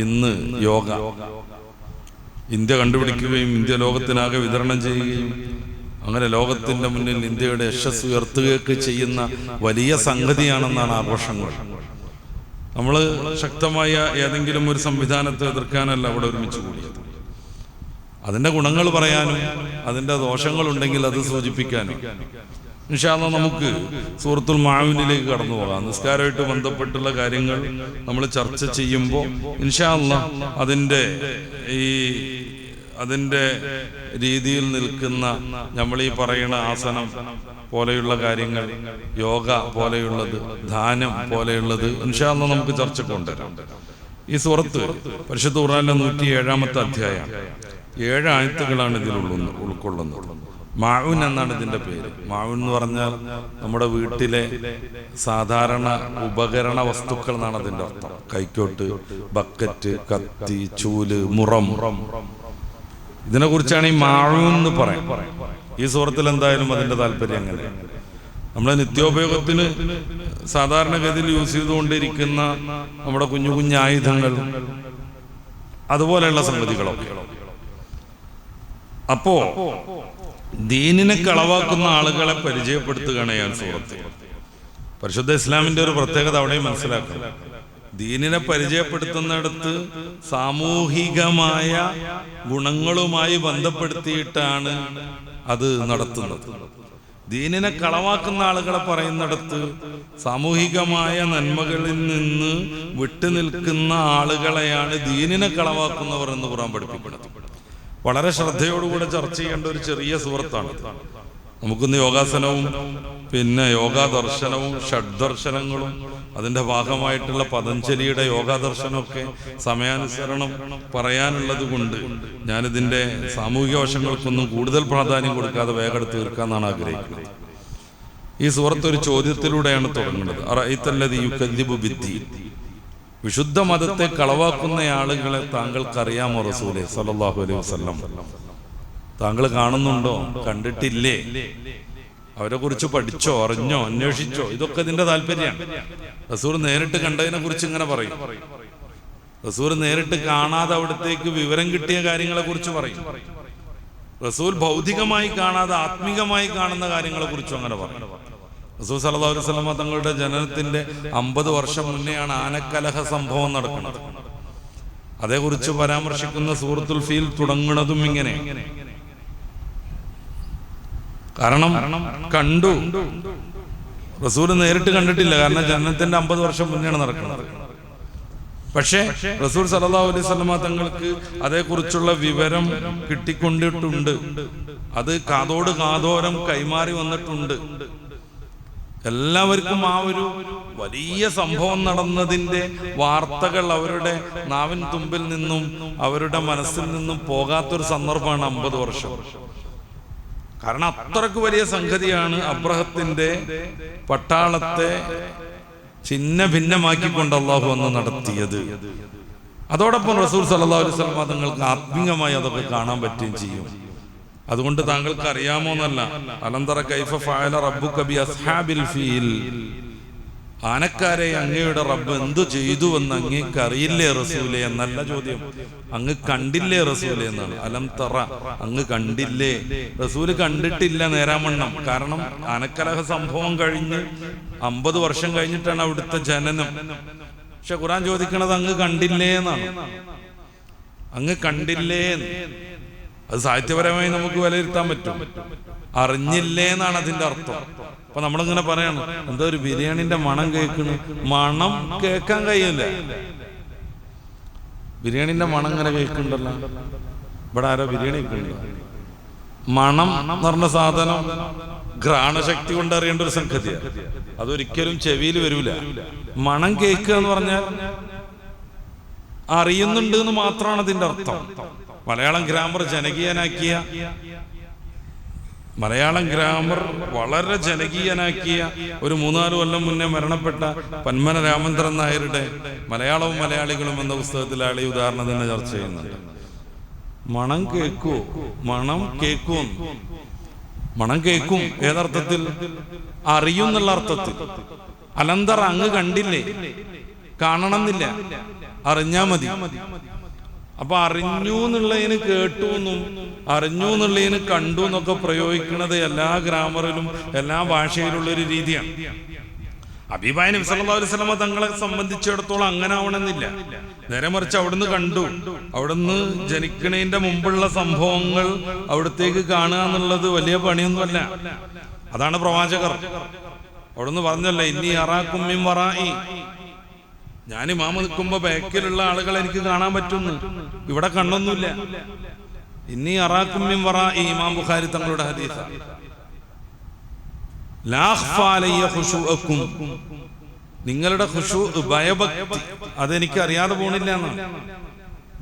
ഇന്ന് യോഗ. ഇന്ത്യ കണ്ടുപിടിക്കുകയും ഇന്ത്യ ലോകത്തിനാകെ വിതരണം ചെയ്യുകയും അങ്ങനെ ലോകത്തിന്റെ മുന്നിൽ ഇന്ത്യയുടെ യശസ് ഉയർത്തുകയൊക്കെ ചെയ്യുന്ന വലിയ സംഗതിയാണെന്നാണ് ആഘോഷങ്ങൾ. നമ്മൾ ശക്തമായ ഏതെങ്കിലും ഒരു സംവിധാനത്തെ എതിർക്കാനല്ല അവിടെ ഒരുമിച്ച് കൂടിയത്. അതിന്റെ ഗുണങ്ങൾ പറയാനും അതിന്റെ ദോഷങ്ങളുണ്ടെങ്കിൽ അത് സൂചിപ്പിക്കാനും. ഇൻഷാ അല്ലാഹ് നമുക്ക് സൂറത്തുൽ മാഊനിലേക്ക് കടന്നു പോകാം. നിസ്കാരമായിട്ട് ബന്ധപ്പെട്ടുള്ള കാര്യങ്ങൾ നമ്മൾ ചർച്ച ചെയ്യുമ്പോൾ ഇൻഷാ അല്ലാഹ് അതിന്റെ രീതിയിൽ നിൽക്കുന്ന നമ്മൾ ഈ പറയുന്ന ആസനം പോലെയുള്ള കാര്യങ്ങൾ, യോഗ പോലെയുള്ളത്, ധ്യാനം പോലെയുള്ളത് ഇൻഷാ അല്ലാഹ് നമുക്ക് ചർച്ചയ്ക്ക് കൊണ്ടുവരാം. ഈ സൂറത്ത് പരിശുദ്ധ ഖുർആനിലെ 107-ാമത്തെ അധ്യായം 7 ആയത്തുകളാണ് ഇതിൽ ഉൾക്കൊള്ളുന്നത്. മാഊൻ എന്നാണ് ഇതിന്റെ പേര്. മാഊൻ എന്ന് പറഞ്ഞാൽ നമ്മുടെ വീട്ടിലെ സാധാരണ ഉപകരണ വസ്തുക്കൾ എന്നാണ് അതിന്റെ അർത്ഥം. കൈക്കോട്ട്, ബക്കറ്റ്, കത്തി, ചൂല്, മുറം, ഇതിനെ കുറിച്ചാണ് ഈ മാഊൻ എന്ന് പറയാം. ഈ സൂറത്തിൽ എന്തായാലും അതിന്റെ താല്പര്യം അങ്ങനെ. നമ്മുടെ നിത്യോപയോഗത്തിന് സാധാരണഗതിയിൽ യൂസ് ചെയ്തുകൊണ്ടിരിക്കുന്ന നമ്മുടെ കുഞ്ഞു കുഞ്ഞായുധങ്ങൾ, അതുപോലെയുള്ള സംഗതികളൊക്കെ. അപ്പോ ദീനിനെ കളവാക്കുന്ന ആളുകളെ പരിചയപ്പെടുത്തുകയാണ് ഞാൻ സൂറത്ത്. പരിശുദ്ധ ഇസ്ലാമിന്റെ ഒരു പ്രത്യേകത അവിടെയും മനസ്സിലാക്കണം. ദീനിനെ പരിചയപ്പെടുത്തുന്നിടത്ത് സാമൂഹികമായ ഗുണങ്ങളുമായി ബന്ധപ്പെടുത്തിയിട്ടാണ് അത് നടത്തുന്നത്. ദീനിനെ കളവാക്കുന്ന ആളുകളെ പറയുന്നിടത്ത് സാമൂഹികമായ നന്മകളിൽ നിന്ന് വിട്ടുനിൽക്കുന്ന ആളുകളെയാണ് ദീനിനെ കളവാക്കുന്നവർ എന്ന് ഖുർആൻ പഠിപ്പിക്കുന്നത്. വളരെ ശ്രദ്ധയോടുകൂടെ ചർച്ച ചെയ്യേണ്ട ഒരു ചെറിയ സൂറത്താണ്. നമുക്കിന്ന് യോഗാസനവും പിന്നെ യോഗാദർശനവും ഷഡ്ദർശനങ്ങളും അതിൻ്റെ ഭാഗമായിട്ടുള്ള പതഞ്ജലിയുടെ യോഗാദർശനമൊക്കെ സമയാനുസരണം പറയാനുള്ളത് കൊണ്ട് ഞാനിതിൻ്റെ സാമൂഹിക വശങ്ങൾക്കൊന്നും കൂടുതൽ പ്രാധാന്യം കൊടുക്കാതെ വേഗം തീർക്കാമെന്നാണ് ആഗ്രഹിക്കുന്നത്. ഈ സൂറത്ത് ഒരു ചോദ്യത്തിലൂടെയാണ് തുടങ്ങുന്നത്. അറഅയ്തല്ലദീ യുകദ്ദിബു ബിദ്ദീൻ, വിശുദ്ധ മതത്തെ കളവാക്കുന്ന ആളുകളെ താങ്കൾക്കറിയാമോ റസൂലേ സല്ലല്ലാഹു അലൈഹി വസല്ലം? താങ്കൾ കാണുന്നുണ്ടോ? കണ്ടിട്ടില്ലേ? അവരെ കുറിച്ച് പഠിച്ചോ, അറിഞ്ഞോ, അന്വേഷിച്ചോ? ഇതൊക്കെ ഇതിന്റെ താല്പര്യമാണ്. റസൂൽ നേരിട്ട് കണ്ടതിനെ കുറിച്ച് ഇങ്ങനെ പറയും. റസൂൽ നേരിട്ട് കാണാതെ അവിടത്തേക്ക് വിവരം കിട്ടിയ കാര്യങ്ങളെ കുറിച്ച് പറയും. റസൂൽ ഭൗതികമായി കാണാതെ ആത്മീകമായി കാണുന്ന കാര്യങ്ങളെ കുറിച്ചും അങ്ങനെ പറയും. റസൂൽ സല്ലല്ലാഹു അലൈഹി വസല്ലം തങ്ങളുടെ ജനനത്തിന്റെ 50 വർഷം മുന്നെയാണ് ആനക്കലഹ സംഭവം നടക്കുന്നത്. അതേക്കുറിച്ച് പരാമർശിക്കുന്ന സൂറത്തുൽ ഫീൽ തുടങ്ങുന്നതും ഇങ്ങനെ. കാരണം കണ്ടു, റസൂൽ നേരിട്ട് കണ്ടിട്ടില്ല, കാരണം ജനനത്തിന്റെ 50 വർഷം മുന്നെയാണ് നടക്കുന്നത്. പക്ഷേ റസൂൽ സല്ലല്ലാഹു അലൈഹി വസല്ലം തങ്ങൾക്ക് അതേക്കുറിച്ചുള്ള വിവരം കിട്ടിക്കൊണ്ടിട്ടുണ്ട്. അത് കാതോട് കാതോരം കൈമാറി വന്നിട്ടുണ്ട്. എല്ലാവർക്കും ആ ഒരു വലിയ സംഭവം നടന്നതിന്റെ വാർത്തകൾ അവരുടെ നാവിൻ തുമ്പിൽ നിന്നും അവരുടെ മനസ്സിൽ നിന്നും പോകാത്തൊരു സന്ദർഭമാണ് 50 വർഷം. കാരണം അത്രക്ക് വലിയ സംഗതിയാണ് അബ്രഹത്തിന്റെ പട്ടാളത്തെ ചിന്ന ഭിന്നമാക്കിക്കൊണ്ട് അള്ളാഹു അന്ന് നടത്തിയത്. അതോടൊപ്പം റസൂൽ സല്ലല്ലാഹു അലൈഹി വസല്ലം തങ്ങൾക്ക് ആത്മീയമായി അതൊക്കെ കാണാൻ പറ്റുകയും ചെയ്യും. അതുകൊണ്ട് താങ്കൾക്ക് അറിയാമോ എന്നല്ല, അലം തറ കൈഫ ഫഅല റബ്ബുക ബി അസ്ഹാബിൽ ഫീൽ, ആനക്കാരെ അങ്ങയുടെ റബ്ബ് എന്തു ചെയ്തു എന്ന് അങ്ങേക്ക് അറിയില്ലേ റസൂലേ എന്നല്ല ചോദ്യം, അങ്ങ് കണ്ടില്ലേ റസൂലേ എന്നാണ്. അലം തറ, അങ്ങ് കണ്ടില്ലേ? റസൂല് കണ്ടിട്ടില്ല നേരാമണ്ണം. കാരണം ആനക്കലഹ സംഭവം കഴിഞ്ഞ് 50 വർഷം കഴിഞ്ഞിട്ടാണ് അവിടുത്തെ ജനനം. പക്ഷെ ഖുർആൻ ചോദിക്കണത് അങ്ങ് കണ്ടില്ലേ എന്നാണ്. അങ്ങ് കണ്ടില്ലേ? അത് സാഹിത്യപരമായി നമുക്ക് വിലയിരുത്താൻ പറ്റും. അറിഞ്ഞില്ലേ എന്നാണ് അതിന്റെ അർത്ഥം. അപ്പൊ നമ്മളിങ്ങനെ പറയണം, എന്താ ഒരു ബിരിയാണിന്റെ മണം കേൾക്കുന്നു. മണം കേൾക്കാൻ കഴിയില്ല. ബിരിയാണിന്റെ മണം ഇങ്ങനെ കേൾക്കുന്നുണ്ടല്ലോ. ഇവിടെ ആരോ ബിരിയാണി കേൾക്കുന്നുണ്ടോ? മണം എന്ന് പറഞ്ഞ സാധനം ഘ്രാണശക്തി കൊണ്ട് അറിയേണ്ട ഒരു സംഗതിയാണ്. അതൊരിക്കലും ചെവിയിൽ വരൂല. മണം കേൾക്കുക എന്ന് പറഞ്ഞാൽ അറിയുന്നുണ്ട് എന്ന് മാത്രമാണ് അതിന്റെ അർത്ഥം. മലയാളം ഗ്രാമർ ജനകീയനാക്കിയ, മലയാളം ഗ്രാമർ വളരെ ജനകീയനാക്കിയ ഒരു 3-4 കൊല്ലം മുന്നേ മരണപ്പെട്ട പന്മന രാമചന്ദ്രൻ നായരുടെ മലയാളവും മലയാളികളും എന്ന പുസ്തകത്തിൽ ആളെ ഉദാഹരണം തന്നെ ചർച്ച ചെയ്യുന്നുണ്ട്. മണം കേൾക്കൂ, മണം കേൾക്കും. മണം കേൾക്കും ഏതർത്ഥത്തിൽ? അറിയും എന്നുള്ള അർത്ഥത്തിൽ. അലന്തർ അങ്ങ് കണ്ടില്ലേ, കാണണമെന്നില്ല, അറിഞ്ഞാ മതി. അപ്പൊ അറിഞ്ഞു എന്നുള്ളതിന് കേട്ടു എന്നും അറിഞ്ഞു എന്നുള്ളതിന് കണ്ടു എന്നൊക്കെ പ്രയോഗിക്കുന്നത് എല്ലാ ഗ്രാമറിലും എല്ലാ ഭാഷയിലുള്ള ഒരു രീതിയാണ്. ഹബീബായ നബി സല്ലല്ലാഹു അലൈഹി വസല്ലം തങ്ങളെ സംബന്ധിച്ചിടത്തോളം അങ്ങനെ ആവണമെന്നില്ല. നേരെ മറിച്ച് അവിടുന്ന് കണ്ടു, അവിടുന്ന് ജനിക്കണേന്റെ മുമ്പുള്ള സംഭവങ്ങൾ അവിടത്തേക്ക് കാണുക എന്നുള്ളത് വലിയ പണിയൊന്നുമല്ല. അതാണ് പ്രവാചകർ. അവിടുന്ന് പറഞ്ഞല്ലേ, ഇന്നി അറാക്കും മിൻ വറാഇ, ഞാൻ ഇമാമ നിൽക്കുമ്പോ ബാക്കിലുള്ള ആളുകളെ എനിക്ക് കാണാൻ പറ്റുന്നു, ഇവിടെ കണ്ണൊന്നുമില്ല. ഇന്നി അറാക്കും മിൻ വറാഇ, ഇമാം ബുഖാരി തങ്ങളുടെ ഹദീസാണ്. ലാ ഖഫാ അലയ്യ ഖുശൂഅക്കും, നിങ്ങളുടെ ഖുശൂ, ഭയഭക്തി, അതെനിക്ക് അറിയാതെ പോണില്ല എന്നാണ്.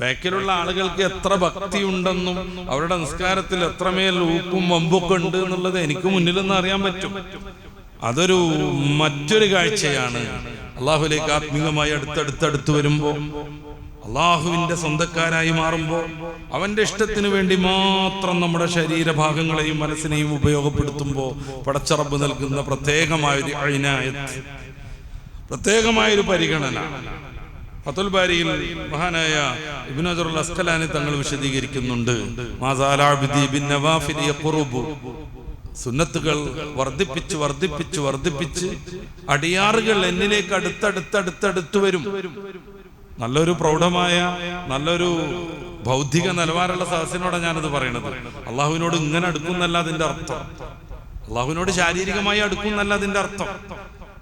ബാക്കിലുള്ള ആളുകൾക്ക് എത്ര ഭക്തി ഉണ്ടെന്നും അവരുടെ നിസ്കാരത്തിൽ എത്രമേൽ ഊപ്പും വമ്പൊക്കെ ഉണ്ട് എന്നുള്ളത് എനിക്ക് മുന്നിൽ നിന്ന് അറിയാൻ പറ്റും. അതൊരു മറ്റൊരു കാഴ്ചയാണ്. അള്ളാഹുലേക്ക് ആത്മീയമായി അടുത്തടുത്തടുത്ത് വരുമ്പോ, അള്ളാഹുവിന്റെ സ്വന്തക്കാരായി മാറുമ്പോ, അവന്റെ ഇഷ്ടത്തിന് വേണ്ടി മാത്രം നമ്മുടെ ശരീരഭാഗങ്ങളെയും മനസ്സിനെയും ഉപയോഗപ്പെടുത്തുമ്പോ പടച്ച റബ്ബ് നൽകുന്ന പ്രത്യേകമായൊരു ഇനായത്ത്, പ്രത്യേകമായൊരു പരിഗണന. ഫതുൽ ബാരിയിൽ മഹാനായ ഇബ്നു ഹജറുൽ അസ്ഖലാനി തങ്ങൾ വിശദീകരിക്കുന്നുണ്ട്. സുന്നത്തുകൾ വർദ്ധിപ്പിച്ച് വർദ്ധിപ്പിച്ച് വർദ്ധിപ്പിച്ച് അടിയാറുകൾ എന്നിലേക്ക് അടുത്തടുത്തടുത്തടുത്ത് വരും. നല്ലൊരു പ്രൗഢമായ, നല്ലൊരു ബൗദ്ധിക നിലവാരമുള്ള സദസ്സിനോടാണ് ഞാനത് പറയണത്. അള്ളാഹുവിനോട് ഇങ്ങനെ അടുക്കുന്നല്ല അതിന്റെ അർത്ഥം, അള്ളാഹുവിനോട് ശാരീരികമായി അടുക്കുന്നല്ല അതിന്റെ അർത്ഥം.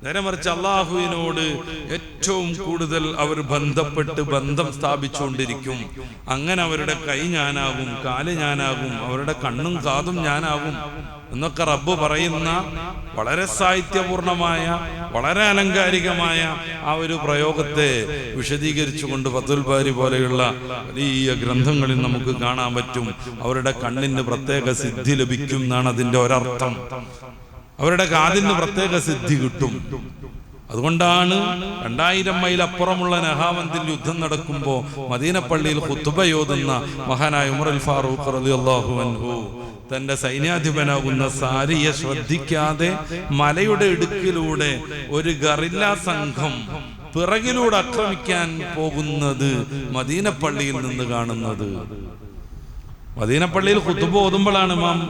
നേരെ മറിച്ച് അള്ളാഹുവിനോട് ഏറ്റവും കൂടുതൽ അവർ ബന്ധപ്പെട്ട് ബന്ധം സ്ഥാപിച്ചുകൊണ്ടിരിക്കും. അങ്ങനെ അവരുടെ കൈ ഞാനാകും, കാല് ഞാനാകും, അവരുടെ കണ്ണും കാതും ഞാനാകും എന്നൊക്കെ റബ്ബ് പറയുന്ന വളരെ സാഹിത്യപൂർണമായ, വളരെ അലങ്കാരികമായ ആ ഒരു പ്രയോഗത്തെ വിശദീകരിച്ചുകൊണ്ട് ഫതുൽ ബാരി പോലെയുള്ള വലിയ ഗ്രന്ഥങ്ങളിൽ നമുക്ക് കാണാൻ പറ്റും. അവരുടെ കണ്ണിന് പ്രത്യേക സിദ്ധി ലഭിക്കും എന്നാണ് അതിന്റെ ഒരർത്ഥം. അവരുടെ കാതിന് പ്രത്യേക സിദ്ധി കിട്ടും. അതുകൊണ്ടാണ് 2000 മൈൽ അപ്പുറമുള്ള നഹാവന്തിൽ യുദ്ധം നടക്കുമ്പോൾ മദീന പള്ളിയിൽ ഖുത്ബയോതുന്ന മഹാനായ ഉമർ അൽ ഫാറൂഖ് റളിയല്ലാഹു അൻഹു തന്റെ സൈന്യാധിപനാകുന്ന സാരിയെ ശ്രദ്ധിക്കാതെ മലയുടെ ഇടുക്കിലൂടെ ഒരു ഗറില്ല സംഘം പിറകിലൂടെ ആക്രമിക്കാൻ പോകുന്നത് മദീന പള്ളിയിൽ നിന്ന് കാണുന്നത്. മദീന പള്ളിയിൽ ഖുത്ബ ഓതുമ്പോഴാണ് ഇമാം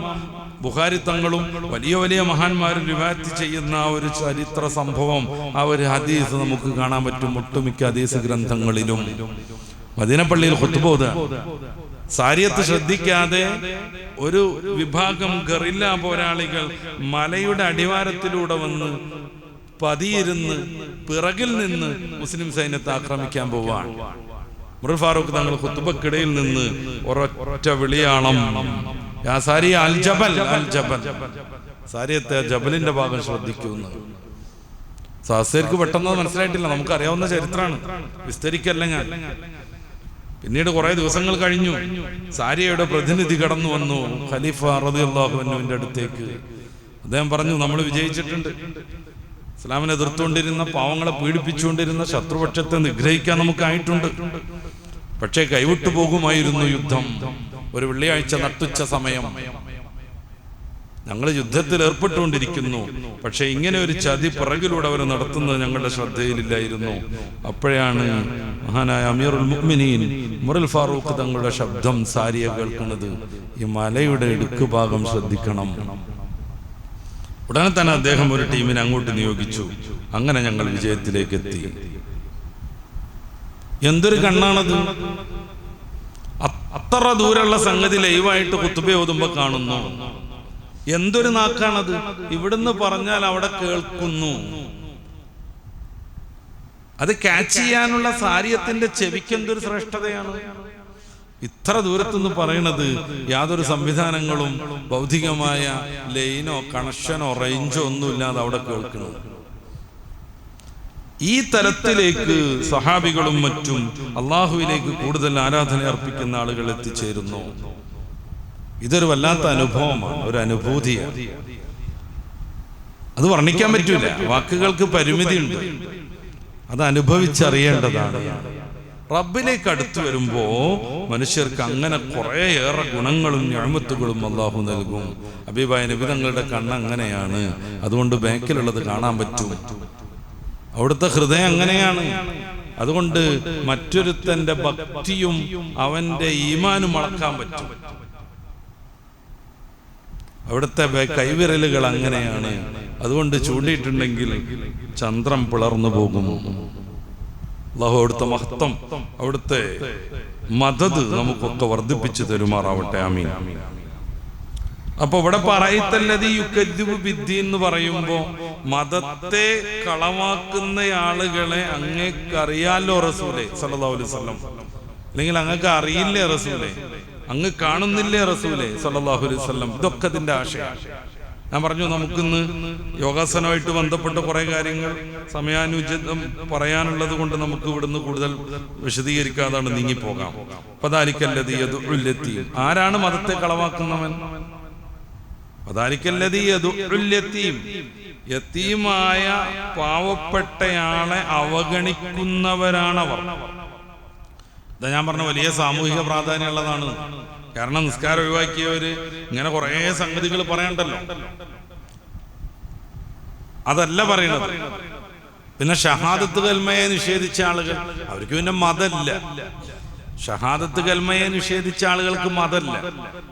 ബുഖാരി തങ്ങളും വലിയ വലിയ മഹാന്മാരും റിവായത്ത് ചെയ്യുന്ന ആ ഒരു ചരിത്ര സംഭവം, ആ ഒരു ഹദീസ് നമുക്ക് കാണാൻ പറ്റും ഒട്ടുമിക്ക ഹദീസ് ഗ്രന്ഥങ്ങളിലും. മദീന പള്ളിയിൽ ഖുത്ബ ഓതുക, സാരിയത്ത് ശ്രദ്ധിക്കാതെ ഒരു വിഭാഗം ഗറില്ല പോരാളികൾ മലയുടെ അടിവാരത്തിലൂടെ വന്ന് പതിയിരുന്ന് പിറകിൽ നിന്ന് മുസ്ലിം സൈന്യത്തെ ആക്രമിക്കാൻ പോവാണ്. ഉമർ ഫാറൂഖ് തങ്ങൾ ഖുത്ബക്കിടയിൽ നിന്ന് ഒരൊറ്റ വിളിയാളം, യാ സാരിയ അൽ ജബൽ, അൽ ജബൽ, സാരിയത്തെ ജബലിന്റെ ഭാഗം ശ്രദ്ധിക്കുന്നു. സാസ്യർക്ക് പെട്ടെന്ന് മനസ്സിലായിട്ടില്ല, നമുക്കറിയാവുന്ന ചരിത്രമാണ്, വിസ്തരിക്കല്ല ഞാൻ. പിന്നീട് കുറെ ദിവസങ്ങൾ കഴിഞ്ഞു, സാരിയയുടെ പ്രതിനിധി കടന്നു വന്നു ഖലീഫ റളിയല്ലാഹു അൻഹുവിന്റെ അടുത്തേക്ക്. അദ്ദേഹം പറഞ്ഞു, നമ്മൾ വിജയിച്ചിട്ടുണ്ട്, ഇസ്ലാമിനെ എതിർത്തുകൊണ്ടിരുന്ന, പാവങ്ങളെ പീഡിപ്പിച്ചുകൊണ്ടിരുന്ന ശത്രുപക്ഷത്തെ നിഗ്രഹിക്കാൻ നമുക്കായിട്ടുണ്ട്. പക്ഷേ കൈവിട്ടു പോകുമായിരുന്നു യുദ്ധം. ഒരു വെള്ളിയാഴ്ച നട്ടുച്ച സമയം ഞങ്ങൾ യുദ്ധത്തിൽ ഏർപ്പെട്ടുകൊണ്ടിരിക്കുന്നു, പക്ഷെ ഇങ്ങനെ ഒരു ചതി പിറകിലൂടെ അവർ നടത്തുന്നത് ഞങ്ങളുടെ ശ്രദ്ധയിലില്ലായിരുന്നു. അപ്പോഴാണ് മഹാനായ അമീറുൽ മുഅ്മിനീൻ ഉമർ അൽ ഫാറൂഖ് തങ്ങളുടെ ശബ്ദം സാരിയ കേൾക്കുന്നത്, ഈ മലയുടെ ഇടുക്ക് ഭാഗം ശ്രദ്ധിക്കണം. ഉടനെ തന്നെ അദ്ദേഹം ഒരു ടീമിനെ അങ്ങോട്ട് നിയോഗിച്ചു. അങ്ങനെ ഞങ്ങൾ വിജയത്തിലേക്ക് എത്തി. എന്തൊരു കണ്ണാണത്! അത്ര ദൂരമുള്ള സംഗതി ലൈവായിട്ട് ഖുത്ബ ഓതുമ്പോ കാണുന്നു. എന്തൊരു നാക്കാണത്! ഇവിടുന്ന് പറഞ്ഞാൽ അവിടെ കേൾക്കുന്നു. അത് ക്യാച്ച് ചെയ്യാനുള്ള സാരിയത്തിന്റെ ചെവിക്ക് എന്തൊരു ശ്രേഷ്ഠതയാണ്! ഇത്ര ദൂരത്തുനിന്ന് പറയണത് യാതൊരു സംവിധാനങ്ങളും ഭൗതികമായ ലൈനോ കണക്ഷനോ റേഞ്ചോ ഒന്നുമില്ലാതെ അവിടെ കേൾക്കുന്നത്. ഈ തലത്തിലേക്ക് സഹാബികളും മറ്റും അള്ളാഹുവിലേക്ക് കൂടുതൽ ആരാധന അർപ്പിക്കുന്ന ആളുകൾ എത്തിച്ചേരുന്നു. ഇതൊരു വല്ലാത്ത അനുഭവമാണ്, ഒരു അനുഭൂതിയാണ്. അത് വർണ്ണിക്കാൻ പറ്റൂല, വാക്കുകൾക്ക് പരിമിതിയുണ്ട്. അത് അനുഭവിച്ചറിയേണ്ടതാണ്. റബ്ബിലേക്ക് അടുത്തു വരുമ്പോ മനുഷ്യർക്ക് അങ്ങനെ കുറേയേറെ ഗുണങ്ങളും നിഅമത്തുകളും അള്ളാഹു നൽകും. ഹബീബായ നബി തങ്ങളുടെ കണ്ണ് അങ്ങനെയാണ്, അതുകൊണ്ട് ബാക്കിലുള്ളത് കാണാൻ പറ്റും. അവിടുത്തെ ഹൃദയം അങ്ങനെയാണ്, അതുകൊണ്ട് മറ്റൊരുത്തന്റെ ഭക്തിയും അവന്റെ ഈമാനും അളക്കാൻ പറ്റും. അവിടുത്തെ കൈവിരലുകൾ അങ്ങനെയാണ്, അതുകൊണ്ട് ചൂണ്ടിയിട്ടുണ്ടെങ്കിൽ ചന്ദ്രൻ പിളർന്നു പോകും. അല്ലാഹു അവിടുത്തെ മഹത്വം, അവിടുത്തെ മദദ് നമുക്കൊക്കെ വർദ്ധിപ്പിച്ചു തരുമാറാവട്ടെ. ആമീൻ. അപ്പൊ ഇവിടെ പറയത്തല്ലത് യുക്കദ്ദിബു ബിദ്ദീൻ എന്ന് പറയുമ്പോ മതത്തെ കളവാക്കുന്ന ആളുകളെ അങ്ങേക്കറിയാലോ റസൂലേ സല്ലല്ലാഹു അലൈഹി വസല്ലം, അല്ലെങ്കിൽ അങ്ങക്ക് അറിയില്ലേ റസൂലേ, അങ്ങ് കാണുന്നില്ലേ റസൂലേ സല്ലല്ലാഹു അലൈഹി വസല്ലം. ഇതൊക്കെ ഇതിന്റെ ആശയമാണ്. ഞാൻ പറഞ്ഞു, നമുക്കിന്ന് യോഗാസനമായിട്ട് ബന്ധപ്പെട്ട കുറെ കാര്യങ്ങൾ സമയാനുചിതം പറയാനുള്ളത് കൊണ്ട് നമുക്ക് ഇവിടുന്ന് കൂടുതൽ വിശദീകരിക്കാതാണ് നീങ്ങിപ്പോകാം. ഫദാലിക്കല്ലദീ യദ്ഉൽ യതീം. ആരാണ് മതത്തെ കളവാക്കുന്നവൻ? ഫദാലിക്കല്ലദീ യദ്ഉൽ യതീം. യതീമായ പാവപ്പെട്ടയാളെ അവഗണിക്കുന്നവരാണവർ. ഇതാ ഞാൻ പറഞ്ഞ വലിയ സാമൂഹിക പ്രാധാന്യമുള്ളതാണ്. കാരണം നിസ്കാരം ഒഴിവാക്കിയവര് ഇങ്ങനെ കുറെ സംഗതികൾ പറയണ്ടല്ലോ, അതല്ല പറയണത്. പിന്നെ ഷഹാദത്ത് കൽമയെ നിഷേധിച്ച ആളുകൾ, അവർക്ക് പിന്നെ മതമില്ല. ഷഹാദത്ത് കൽമയെ നിഷേധിച്ച ആളുകൾക്ക് മതമില്ല.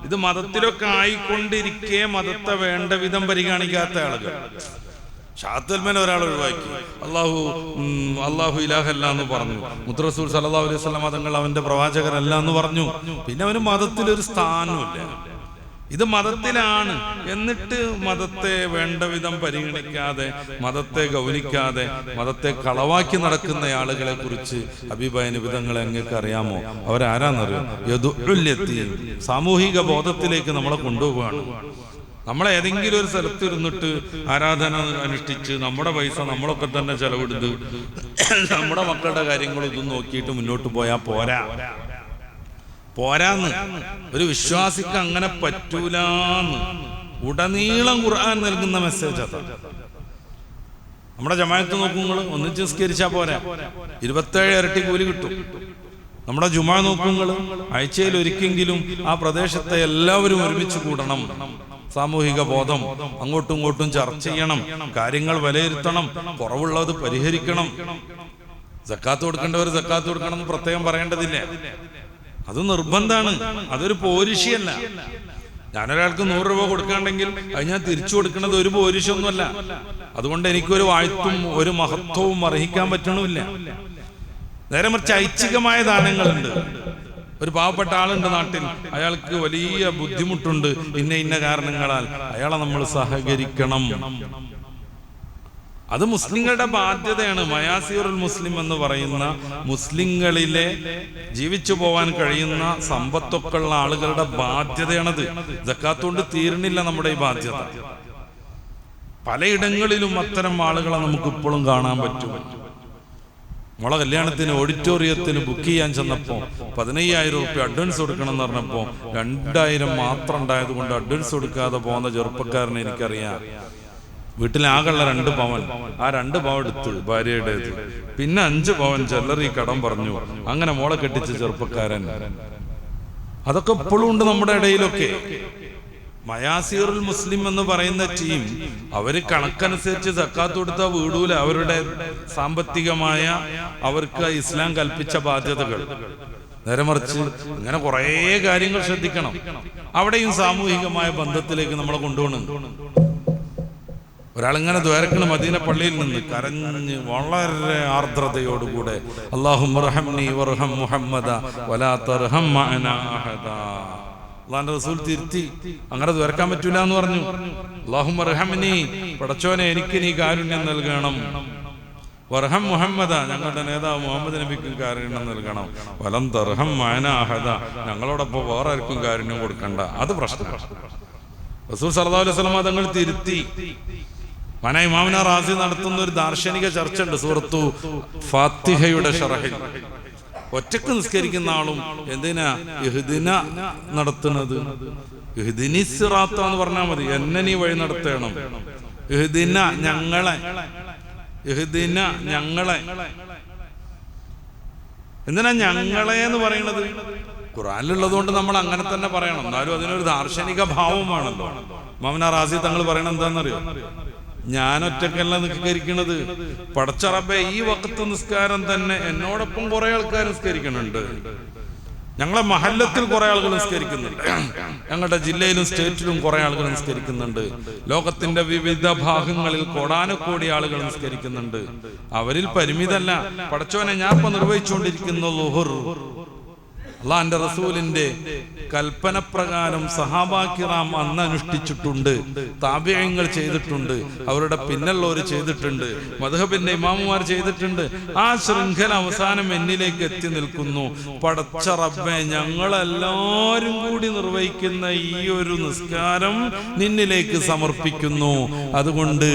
ഇത് മതത്തിലൊക്കെ ആയിക്കൊണ്ടിരിക്കെ മതത്തെ വേണ്ട വിധം പരിഗണിക്കാത്ത ആളുകൾ. ഷഹാദത്തുൽമേനെ ഒരാൾ ഒഴിവാക്കി, അള്ളാഹു ഇലാഹല്ല എന്ന് പറഞ്ഞു, മുത്ത് റസൂൽ സല്ലല്ലാഹു അലൈഹി വസല്ലം തങ്ങൾ അവന്റെ പ്രവാചകരല്ല എന്ന് പറഞ്ഞു. പിന്നെ അവന് മതത്തിലൊരു സ്ഥാനമില്ല. ഇത് മതത്തിലാണ്, എന്നിട്ട് മതത്തെ വേണ്ട വിധം പരിഗണിക്കാതെ, മതത്തെ ഗൗനിക്കാതെ, മതത്തെ കളവാക്കി നടക്കുന്ന ആളുകളെ കുറിച്ച് ഹബീബായ നബി തങ്ങളെ അങ്ങേക്ക് അറിയാമോ? അവരാരാന്നറിയോ? യദ്ഉൽ യതീം. സാമൂഹിക ബോധത്തിലേക്ക് നമ്മളെ കൊണ്ടുപോവുകയാണ്. നമ്മളെ ഏതെങ്കിലും ഒരു സ്ഥലത്ത് ഇരുന്നിട്ട് ആരാധന അനുഷ്ഠിച്ച് നമ്മുടെ പൈസ നമ്മളൊക്കെ തന്നെ ചെലവെടുത്ത് നമ്മുടെ മക്കളുടെ കാര്യങ്ങൾ ഇതും നോക്കിയിട്ട് മുന്നോട്ട് പോയാൽ പോരാന്ന് ഒരു വിശ്വാസിക്ക് അങ്ങനെ പറ്റൂലാന്ന് ഉടനീളം ഖുർആൻ നൽകുന്ന മെസ്സേജ് അതാണ്. നമ്മുടെ ജമാഅത്ത് നോക്കുമ്പോൾ ഒന്നിച്ച് നിസ്കരിച്ചാൽ പോരാ, 27 ഇരട്ടി കൂലി കിട്ടും. നമ്മുടെ ജുമാ നോക്കുമ്പോൾ ആഴ്ചയിൽ ഒരിക്കെങ്കിലും ആ പ്രദേശത്തെ എല്ലാവരും ഒരുമിച്ച് കൂടണം. സാമൂഹിക ബോധം, അങ്ങോട്ടും ഇങ്ങോട്ടും ചർച്ച ചെയ്യണം, കാര്യങ്ങൾ വിലയിരുത്തണം, കുറവുള്ളത് പരിഹരിക്കണം. സക്കാത്ത് കൊടുക്കേണ്ടവർ സക്കാത്ത് കൊടുക്കണം എന്ന് പ്രത്യേകം പറയേണ്ടതില്ല, അത് നിർബന്ധമാണ്. അതൊരു പോരിശിയല്ല. ഞാനൊരാൾക്ക് 100 രൂപ കൊടുക്കാണ്ടെങ്കിൽ അത് ഞാൻ തിരിച്ചു കൊടുക്കുന്നത് ഒരു പോരിശൊന്നുമല്ല. അതുകൊണ്ട് എനിക്കൊരു വാഴ്ത്തും ഒരു മഹത്വവും അർഹിക്കാൻ പറ്റണമില്ല. നേരെ മറിച്ച് ഐച്ഛികമായ ദാനങ്ങളുണ്ട്. ഒരു പാവപ്പെട്ട ആളുണ്ട് നാട്ടിൽ, അയാൾക്ക് വലിയ ബുദ്ധിമുട്ടുണ്ട് ഇന്ന കാരണങ്ങളാൽ, അയാളെ നമ്മൾ സഹകരിക്കണം. അത് മുസ്ലിങ്ങളുടെ ബാധ്യതയാണ്. മയാസിറുൽ മുസ്ലിം എന്ന് പറയുന്ന മുസ്ലിങ്ങളിലെ ജീവിച്ചു പോവാൻ കഴിയുന്ന സമ്പത്തൊക്കെ ഉള്ള ആളുകളുടെ ബാധ്യതയാണത്. സക്കാത്ത് കൊണ്ട് തീർന്നില്ല നമ്മുടെ ഈ ബാധ്യത. പലയിടങ്ങളിലും അത്തരം ആളുകളെ നമുക്ക് ഇപ്പോഴും കാണാൻ പറ്റും. നമ്മളെ കല്യാണത്തിന് ഓഡിറ്റോറിയത്തിന് ബുക്ക് ചെയ്യാൻ ചെന്നപ്പോ 15,000 റുപ്യ അഡ്വാൻസ് കൊടുക്കണം എന്ന് പറഞ്ഞപ്പോ 2,000 മാത്രം ഉണ്ടായത് കൊണ്ട് അഡ്വാൻസ് കൊടുക്കാതെ പോകുന്ന ചെറുപ്പക്കാരനെ എനിക്കറിയാം. വീട്ടിലാകെയുള്ള 2 പവൻ, ആ 2 പവൻ എടുത്ത് ഭാര്യയുടേത്, പിന്നെ 5 പവൻ ജ്വല്ലറി കടം പറഞ്ഞു. അങ്ങനെ മോളെ കെട്ടിച്ച ചെറുപ്പക്കാരൻ. അതൊക്കെ ഇപ്പോഴും ഉണ്ട് നമ്മുടെ ഇടയിലൊക്കെ. മയാസിറുൽ മുസ്ലിം എന്ന് പറയുന്ന ടീം, അവര് കണക്കനുസരിച്ച് സക്കാത്ത് കൊടുത്താൽ വീടൂല. അവരുടെ സാമ്പത്തികമായ അവർക്ക് ഇസ്ലാം കൽപ്പിച്ച ബാധ്യതകൾ. നേരെ മറിച്ച് ഇങ്ങനെ കുറേ കാര്യങ്ങൾ ശ്രദ്ധിക്കണം. അവിടെയും സാമൂഹികമായ ബന്ധത്തിലേക്ക് നമ്മളെ കൊണ്ടുപോകണം. ഒരാളിങ്ങനെ ദ്വാരക്കണ മദീന പള്ളിയിൽ നിന്ന് കരഞ്ഞ് വളരെ ആർദ്രതയോടുകൂടെ അല്ലാഹുമ്മ റഹംനി വർഹം മുഹമ്മദ വലാ തർഹം മഅനാ അഹദാ. അല്ലാഹുവിന്റെ റസൂൽ തിരുത്തി, അങ്ങനെ ദ്വാരക്കാൻ പറ്റൂല എന്ന് പറഞ്ഞു. അല്ലാഹുമ്മ റഹംനി, പടച്ചോനെ എനിക്ക് നീ കാരുണ്യം നൽകണം. വർഹം മുഹമ്മദ, ഞങ്ങളുടെ നേതാവ് മുഹമ്മദ് നബിക്കും കാരുണ്യം നൽകണം. വലം തർഹം മഅനാ അഹദാ, ഞങ്ങളോടൊപ്പം വേറെ ആർക്കും കാരുണ്യം കൊടുക്കണ്ട. അത് പ്രശ്നം. റസൂൽ സല്ലല്ലാഹു അലൈഹി വസല്ലം തങ്ങൾ തിരുത്തി. ഇമാമുന റാസി നടത്തുന്ന ഒരു ദാർശനിക ചർച്ച ഉണ്ട് സൂറത്തു ഫാത്തിഹയുടെ ഷറഹിൽ. ഒറ്റക്ക് നിസ്കരിക്കുന്ന ആളും എന്തിനാ ഇഹ്ദിന നടത്തുന്നത്? ഇഹ്ദിനി സിറാത്ത എന്ന് പറഞ്ഞാൽ മതി, എന്നെ നീ വഴി നടത്തണം. ഇഹ്ദിന ഞങ്ങളെ, ഇഹ്ദിന ഞങ്ങളെ. എന്തിനാ ഞങ്ങളെ എന്ന് പറയുന്നത്? ഖുർആനിലുള്ളത് കൊണ്ട് നമ്മൾ അങ്ങനെ തന്നെ പറയണം. എന്നാലും അതിനൊരു ദാർശനിക ഭാവമാണല്ലോ. ഇമാമുന റാസി തങ്ങൾ പറയണത് എന്താണെന്നറിയോ? ഞാൻ ഒറ്റക്കല്ല നിസ്കരിക്കണത്, പടച്ച റബ്ബേ ഈ വഖത്ത് നിസ്കാരം തന്നെ എന്നോടൊപ്പം കുറെ ആൾക്കാർ നിസ്കരിക്കുന്നുണ്ട്. ഞങ്ങളെ മഹല്ലത്തിൽ കുറെ ആളുകൾ നിസ്കരിക്കുന്നുണ്ട്, ഞങ്ങളുടെ ജില്ലയിലും സ്റ്റേറ്റിലും കുറെ ആളുകൾ നിസ്കരിക്കുന്നുണ്ട്, ലോകത്തിന്റെ വിവിധ ഭാഗങ്ങളിൽ കോടാനുകോടി ആളുകൾ നിസ്കരിക്കുന്നുണ്ട്. അവരിൽ പരിമിതല്ല പടച്ചോനെ ഞാൻ ഇപ്പൊ നിർവഹിച്ചുകൊണ്ടിരിക്കുന്ന ളുഹുർ അള്ളാന്റെ റസൂലിന്റെ കൽപ്പന പ്രകാരം സഹാബാക്കിറാം അന്ന് അനുഷ്ഠിച്ചിട്ടുണ്ട്, താബിഈങ്ങൾ ചെയ്തിട്ടുണ്ട്, അവരുടെ പിന്നുള്ളവർ ചെയ്തിട്ടുണ്ട്, മദ്ഹബിന്റെ ഇമാമുമാർ ചെയ്തിട്ടുണ്ട്. ആ ശൃംഖല അവസാനം എന്നിലേക്ക് എത്തി നിൽക്കുന്നു. പടച്ച റബ്ബേ ഞങ്ങളെല്ലാവരും കൂടി നിർവഹിക്കുന്ന ഈ ഒരു നിസ്കാരം നിന്നിലേക്ക് സമർപ്പിക്കുന്നു. അതുകൊണ്ട്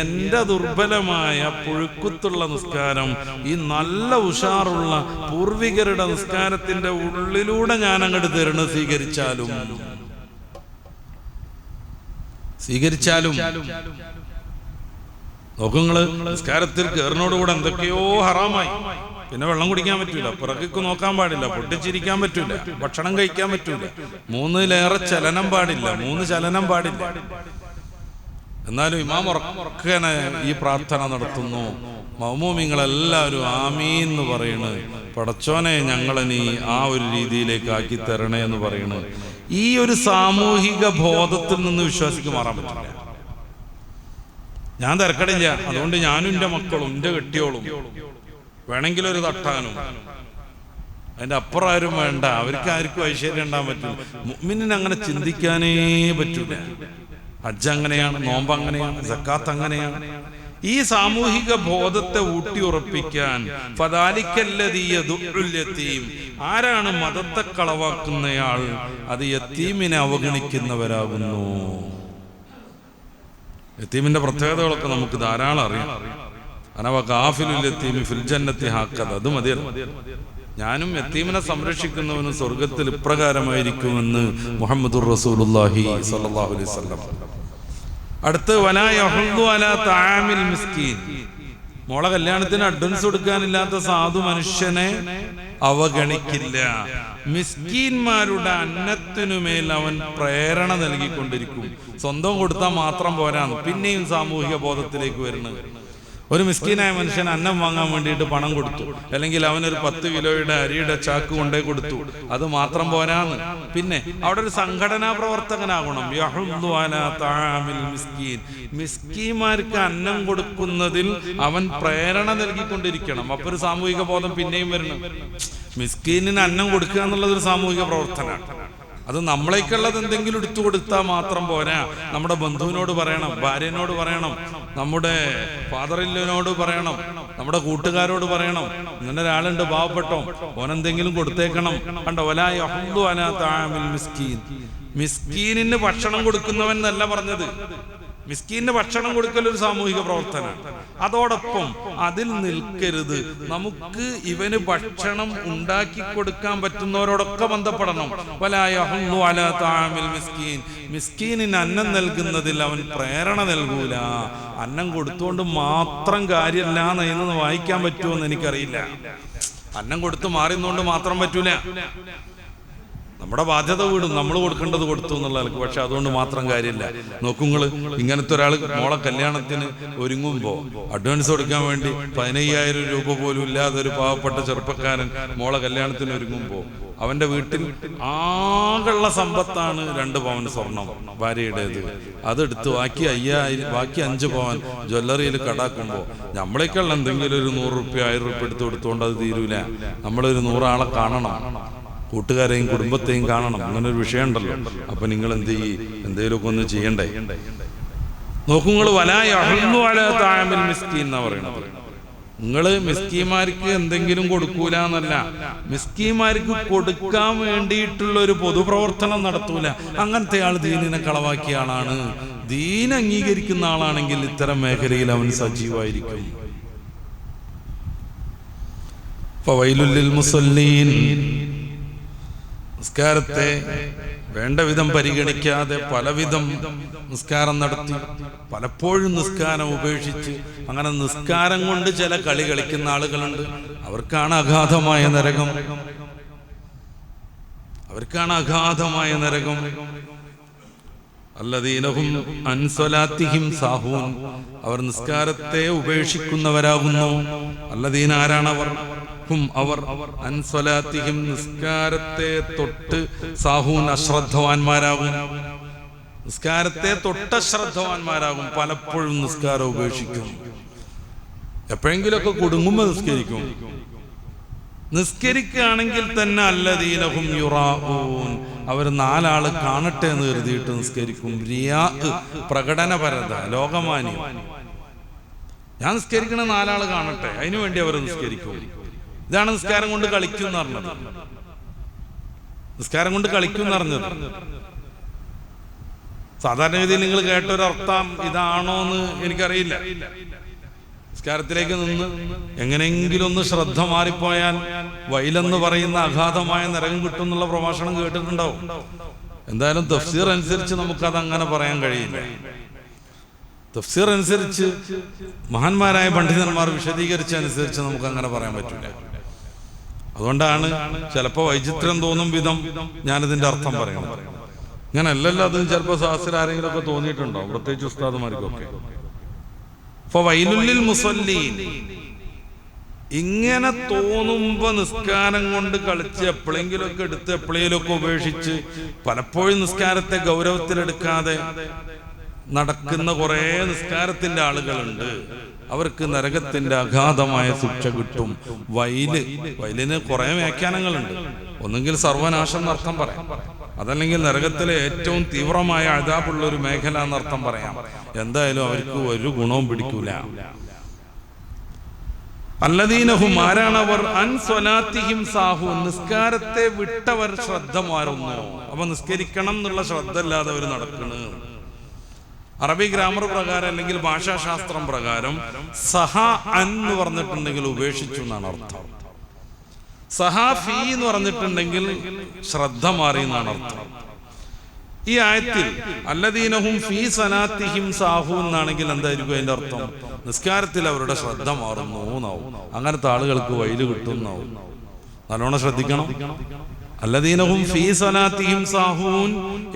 എൻ്റെ ദുർബലമായ പുഴുക്കുത്തുള്ള നിസ്കാരം ഈ നല്ല ഉഷാറുള്ള പൂർവികരുടെ നിസ്കാരത്തിന്റെ ഉള്ളിലൂടെ ഞാൻ അങ്ങോട്ട് തരുന്നത് സ്വീകരിച്ചാലും നോക്കുങ്ങള് നിസ്കാരത്തിൽ കയറിനോടുകൂടെ എന്തൊക്കെയോ ഹറാമായി. പിന്നെ വെള്ളം കുടിക്കാൻ പറ്റൂല, പിറകിക്ക് നോക്കാൻ പാടില്ല, പൊട്ടിച്ചിരിക്കാൻ പറ്റൂല, ഭക്ഷണം കഴിക്കാൻ പറ്റൂല, 3-ലേറെ ചലനം പാടില്ല, 3 ചലനം പാടില്ല. എന്നാലും ഇമാം ഉറക്കനെ ഈ പ്രാർത്ഥന നടത്തുന്നു. മൗമൂമിങ്ങളെല്ലാവരും ആമീൻ എന്ന് പറയണ്. പടച്ചോനെ ഞങ്ങളെ നീ ആ ഒരു രീതിയിലേക്ക് ആക്കി തരണേ എന്ന് പറയണ്. ഈ ഒരു സാമൂഹിക ബോധത്തിൽ നിന്ന് വിശ്വാസിക്ക് മാറാൻ പറ്റില്ല. ഞാൻ തിരക്കടില്ല, അതുകൊണ്ട് ഞാനും എൻ്റെ മക്കളും എൻ്റെ കെട്ടിയോളും വേണമെങ്കിലൊരു തട്ടാനും അതിൻ്റെ അപ്പുറം ആരും വേണ്ട, അവർക്ക് ആർക്കും ഐശ്വര്യം ഉണ്ടാകാൻ പറ്റില്ല. മുഅ്മിനിന് അങ്ങനെ ചിന്തിക്കാനേ പറ്റൂല. ഹജ്ജ് അങ്ങനെയാണ്, നോമ്പ് അങ്ങനെയാണ്, സക്കാത്ത് അങ്ങനെയാണ്. ഈ സാമൂഹിക ബോധത്തെ ഊട്ടിയുറപ്പിക്കാൻ ആരാണ് മതത്തെ കളവാക്കുന്നയാൾ? അത് യത്തീമിനെ അവഗണിക്കുന്നവരാകുന്നു. യത്തീമിന്റെ പ്രത്യേകതകളൊക്കെ നമുക്ക് ധാരാളം അറിയാം. അത് മതിയല്ലോ. ഞാനും യത്തീമിനെ സംരക്ഷിക്കുന്നവനും സ്വർഗത്തിൽ ഇപ്രകാരമായിരിക്കുമെന്ന് മുഹമ്മദുർ റസൂലുള്ളാഹി സ്വല്ലല്ലാഹു അലൈഹി വസല്ലം. അടുത്ത് വലാ യഹുദ്ദു അലാ തആമിൽ മിസ്കീൻ. മോളെ കല്യാണത്തിന് അഡ്വാൻസ് കൊടുക്കാനില്ലാത്ത സാധു മനുഷ്യനെ അവഗണിക്കില്ല. മിസ്കീന്മാരുടെ അന്നത്തിനുമേൽ അവൻ പ്രേരണ നൽകിക്കൊണ്ടിരിക്കും. സ്വന്തം കൊടുത്താൽ മാത്രം പോരാന്ന് പിന്നെയും സാമൂഹിക ബോധത്തിലേക്ക് വരുന്നത്. ഒരു മിസ്കീനായ മനുഷ്യൻ അന്നം വാങ്ങാൻ വേണ്ടിയിട്ട് പണം കൊടുത്തു, അല്ലെങ്കിൽ അവനൊരു 10 കിലോയുടെ അരിയുടെ ചാക്ക് കൊണ്ടേ കൊടുത്തു, അത് മാത്രം പോരാന്ന്. പിന്നെ അവിടെ ഒരു സംഘടനാ പ്രവർത്തകനാകണം. യഹുദ്ദു അലാ തആമിൽ മിസ്കീൻ. മിസ്കീന്മാർക്ക് അന്നം കൊടുക്കുന്നതിൽ അവൻ പ്രേരണ നൽകിക്കൊണ്ടിരിക്കണം. അപ്പൊ ഒരു സാമൂഹിക ബോധം പിന്നെയും വരണം. മിസ്കീനിന് അന്നം കൊടുക്കുക എന്നുള്ളതൊരു സാമൂഹിക പ്രവർത്തനമാണ്. അത് നമ്മളേക്കുള്ളത് എന്തെങ്കിലും എടുത്തു കൊടുത്താൽ മാത്രം പോരാ. നമ്മുടെ ബന്ധുവിനോട് പറയണം, ഭാര്യനോട് പറയണം, നമ്മുടെ ഫാദറിനോട് പറയണം, നമ്മുടെ കൂട്ടുകാരോട് പറയണം, ഇങ്ങനെ ഒരാളുണ്ട് പാവപ്പെട്ടോ, ഓനെന്തെങ്കിലും കൊടുത്തേക്കണം. കണ്ടോ, വലാ യഹുദ്ദു അലാ തആമിൽ മിസ്കീൻ. മിസ്കീനിന് ഭക്ഷണം കൊടുക്കുന്നവൻ എന്നല്ല പറഞ്ഞത്. മിസ്കീന് ഭക്ഷണം കൊടുക്കൽ ഒരു സാമൂഹിക പ്രവർത്തനമാണ്. അതോടൊപ്പം അതിൽ നിൽക്കരുത്. നമുക്ക് ഇവന് ഭക്ഷണം ഉണ്ടാക്കി കൊടുക്കാൻ പറ്റുന്നവരോടൊക്കെ ബന്ധപ്പെടണം. വലാ യഹുദ്ദു അലാ തആമിൽ മിസ്കീൻ. മിസ്കീനിന് അന്നം നൽകുന്നതിൽ അവൻ പ്രേരണ നൽകൂല. അന്നം കൊടുത്തുകൊണ്ട് മാത്രം കാര്യമില്ല എന്ന് വായിക്കാൻ പറ്റുമോ എന്ന് എനിക്കറിയില്ല. അന്നം കൊടുത്ത് മാറുന്നതുകൊണ്ട് മാത്രം പറ്റൂല. നമ്മുടെ ബാധ്യത വീടും, നമ്മൾ കൊടുക്കേണ്ടത് കൊടുത്തു എന്നുള്ള. പക്ഷെ അതുകൊണ്ട് മാത്രം കാര്യമില്ല. നോക്കുങ്ങള്, ഇങ്ങനത്തെ ഒരാൾ മോളെ കല്യാണത്തിന് ഒരുങ്ങുമ്പോ അഡ്വാൻസ് കൊടുക്കാൻ വേണ്ടി 15,000 രൂപ പോലും ഇല്ലാതെ ഒരു പാവപ്പെട്ട ചെറുപ്പക്കാരൻ മോളെ കല്യാണത്തിന് ഒരുങ്ങുമ്പോ അവന്റെ വീട്ടിൽ ആകെയുള്ള സമ്പത്താണ് 2 പവൻ സ്വർണം ഭാര്യയുടേത്. അതെടുത്ത് ബാക്കി 5 പവൻ ജ്വല്ലറിയിൽ കടാക്കുമ്പോ നമ്മളേക്കുള്ള എന്തെങ്കിലും ഒരു 100 റുപ്യ 1000 റുപ്യ എടുത്ത് കൊടുത്തുകൊണ്ട് അത് തീരൂല. നമ്മളൊരു 100 ആളെ കാണണം, കൂട്ടുകാരെയും കുടുംബത്തെയും കാണണം. അങ്ങനെ ഒരു വിഷയം ഉണ്ടല്ലോ. അപ്പൊ നിങ്ങൾ എന്തെങ്കിലുമൊക്കെ ഒന്ന് ചെയ്യണ്ടേ? നോക്കുങ്ങള്, വലാ യഹുദ്ദു അലാ തആമിൽ മിസ്കീൻ എന്നാ പറയണത്. നിങ്ങള് മിസ്കീന്മാർക്ക് എന്തെങ്കിലും കൊടുക്കൂല എന്നല്ല, മിസ്കീന്മാർക്ക് കൊടുക്കാൻ വേണ്ടിയിട്ടുള്ള ഒരു പൊതുപ്രവർത്തനം നടത്തൂല. അങ്ങനത്തെ ആൾ ദീനിനെ കളവാക്കിയ ആളാണ്. ദീൻ അംഗീകരിക്കുന്ന ആളാണെങ്കിൽ ഇത്തരം മേഖലയിൽ അവൻ സജീവായിരിക്കും. ഫവൈലുൽ ലിൽ മുസല്ലീൻ, നിസ്കാരത്തെ വേണ്ട വിധം പരിഗണിക്കാതെ പലവിധം നിസ്കാരം നടത്തി പലപ്പോഴും നിസ്കാരം ഉപേക്ഷിച്ച് അങ്ങനെ നിസ്കാരം കൊണ്ട് ചില കളി കളിക്കുന്ന ആളുകളുണ്ട്. അവർക്കാണ് അഗാധമായ നരകം, അവർക്കാണ് അഗാധമായ നരകം. അല്ലദീനഹും അൻ സ്വലാത്തിഹിം സാഹൂൻ, അവർ നിസ്കാരത്തെ ഉപേക്ഷിക്കുന്നവരാകുന്നു. അല്ലദീന, ആരാണവർ? ഹും, അവർ അൻ സ്വലാത്തിഹിം, നിസ്കാരത്തെ തൊട്ട് സാഹൂൻ, അശ്രദ്ധവാന്മാരാകും. നിസ്കാരത്തെ തൊട്ട് അശ്രദ്ധവാന്മാരാകും. പലപ്പോഴും നിസ്കാരം ഉപേക്ഷിക്കും. എപ്പോഴെങ്കിലുമൊക്കെ കുടുങ്ങുമ്പോൾ നിസ്കരിക്കും. നിസ്കരിക്കുകയാണെങ്കിൽ തന്നെ അല്ലദീനഹും യുറാഊൻ, അവർ നാലാള് കാണട്ടെ എന്ന് കരുതിയിട്ട് നിസ്കരിക്കും. റിയാ, പ്രകടനപരത, ലോകമാന്യം. ഞാൻ നിസ്കരിക്കണ നാലാള് കാണട്ടെ, അതിനുവേണ്ടി അവർ നിസ്കരിക്കും. ഇതാണ് നിസ്കാരം കൊണ്ട് കളിക്കും എന്ന് പറഞ്ഞത്. നിസ്കാരം കൊണ്ട് കളിക്കും എന്ന് പറഞ്ഞത് സാധാരണഗതിയിൽ നിങ്ങൾ കേട്ടൊരർത്ഥം ഇതാണോ എന്ന് എനിക്കറിയില്ല. നിസ്കാരത്തിലേക്ക് നിന്ന് എങ്ങനെയെങ്കിലും ഒന്ന് ശ്രദ്ധ മാറിപ്പോയാൽ വൈലെന്ന് പറയുന്ന അഗാധമായ നരകം കിട്ടും എന്നുള്ള പ്രഭാഷണം കേട്ടിട്ടുണ്ടാവും. എന്തായാലും തഫ്സീർ അനുസരിച്ച് നമുക്കത് അങ്ങനെ പറയാൻ കഴിയില്ല. തഫ്സീർ അനുസരിച്ച് മഹാന്മാരായ പണ്ഡിതന്മാർ വിശദീകരിച്ചനുസരിച്ച് നമുക്ക് അങ്ങനെ പറയാൻ പറ്റില്ല. അതുകൊണ്ടാണ് ചിലപ്പോൾ വൈചിത്രം തോന്നും വിധം ഞാനിതിന്റെ അർത്ഥം പറയണം. ഇങ്ങനെ അല്ലല്ലോ, അതിന് ചിലപ്പോൾ സഹസ്ര ആരെങ്കിലും ഒക്കെ തോന്നിയിട്ടുണ്ടോ, പ്രത്യേകിച്ച് ഉസ്താദുമാർക്കൊക്കെ. ഫവൈലുൽ ലിൽ മുസല്ലീൻ, ഇങ്ങനെ തോന്നുമ്പോ നിസ്കാരം കൊണ്ട് കളിച്ച് എപ്പോഴെങ്കിലുമൊക്കെ എടുത്ത് എപ്പോഴെങ്കിലുമൊക്കെ ഉപേക്ഷിച്ച് പലപ്പോഴും നിസ്കാരത്തെ ഗൗരവത്തിലെടുക്കാതെ നടക്കുന്ന കുറെ നിസ്കാരത്തിന്റെ ആളുകളുണ്ട്. അവർക്ക് നരകത്തിന്റെ അഗാധമായ ശിക്ഷ കിട്ടും. വൈലിന് കുറെ വ്യാഖ്യാനങ്ങളുണ്ട്. ഒന്നുകിൽ സർവനാശം എന്നർത്ഥം പറയാം, അതല്ലെങ്കിൽ നരകത്തിലെ ഏറ്റവും തീവ്രമായ അദാബുള്ള ഒരു മേഖല എന്നർത്ഥം പറയാം. എന്തായാലും അവർക്ക് ഒരു ഗുണവും പിടിക്കൂല. അല്ലദീനഹും, ആരാണവർ? അൻ സ്വലാത്തിഹിം സാഹൂൻ, നിസ്കാരത്തെ വിട്ടവർ ശ്രദ്ധ മാറുന്നു. അപ്പൊ നിസ്കരിക്കണം എന്നുള്ള ശ്രദ്ധ ഇല്ലാതെ അവർ നടക്കുന്നു. അറബി ഗ്രാമർ പ്രകാരം അല്ലെങ്കിൽ ഭാഷാശാസ്ത്രം പ്രകാരം സഹ അൻ എന്ന് പറഞ്ഞിട്ടുണ്ടെങ്കിൽ ഉപേക്ഷിച്ചു എന്നാണ് അർത്ഥം. സഹാ ഫീ എന്ന് പറഞ്ഞിട്ടുണ്ടെങ്കിൽ ശ്രദ്ധ മാറി എന്നാണ് അർത്ഥം. ഈ ആയത്തിൽ അല്ലദീനഹും ഫീ സലാത്തിഹിം സാഹൂൻ എന്നാണെങ്കിൽ എന്തായിരിക്കും അതിന്റെ അർത്ഥം? നിസ്കാരത്തിൽ അവരുടെ ശ്രദ്ധ മാറുന്നു എന്നാവും. അങ്ങനത്തെ ആളുകൾക്ക് വൈല് കിട്ടുന്നാവും. നല്ലോണം ശ്രദ്ധിക്കണം. അല്ലദീനഹും ഫീ സലാത്തിഹിം സാഹൂൻ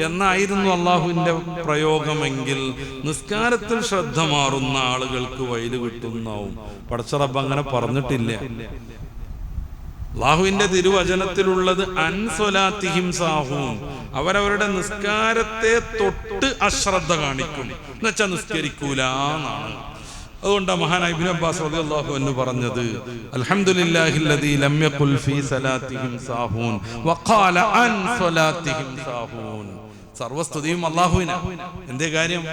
എന്നായിരുന്നു അള്ളാഹുവിന്റെ പ്രയോഗമെങ്കിൽ നിസ്കാരത്തിൽ ശ്രദ്ധ മാറുന്ന ആളുകൾക്ക് വൈല് കിട്ടുന്നാവും. പടച്ച റബ്ബ് അങ്ങനെ പറഞ്ഞിട്ടില്ല. അല്ലാഹുവിന്റെ തിരുവചനത്തിലുള്ളത് അൻ സ്വലാത്തിഹിം സാഹൂൻ, അവരവരുടെ നിസ്കാരത്തെ തൊട്ട് അശ്രദ്ധ കാണിക്കും, എന്നുവെച്ചാൽ നിസ്കരിക്കൂല എന്നാണ്. അതുകൊണ്ടാണ് മഹാനായ ഇബ്നു അബ്ബാസ് റളിയല്ലാഹു അൻഹു പറഞ്ഞത് അൽഹംദുലില്ലാഹില്ലദീ ലം യഖുൽ ഫീ സലാത്തിഹിം സാഹൂൻ വഖാല അൻ സ്വലാത്തിഹിം സാഹൂൻ. സർവസ്തുതിയും അല്ലാഹുവിനാണ്. എന്തേ കാര്യം?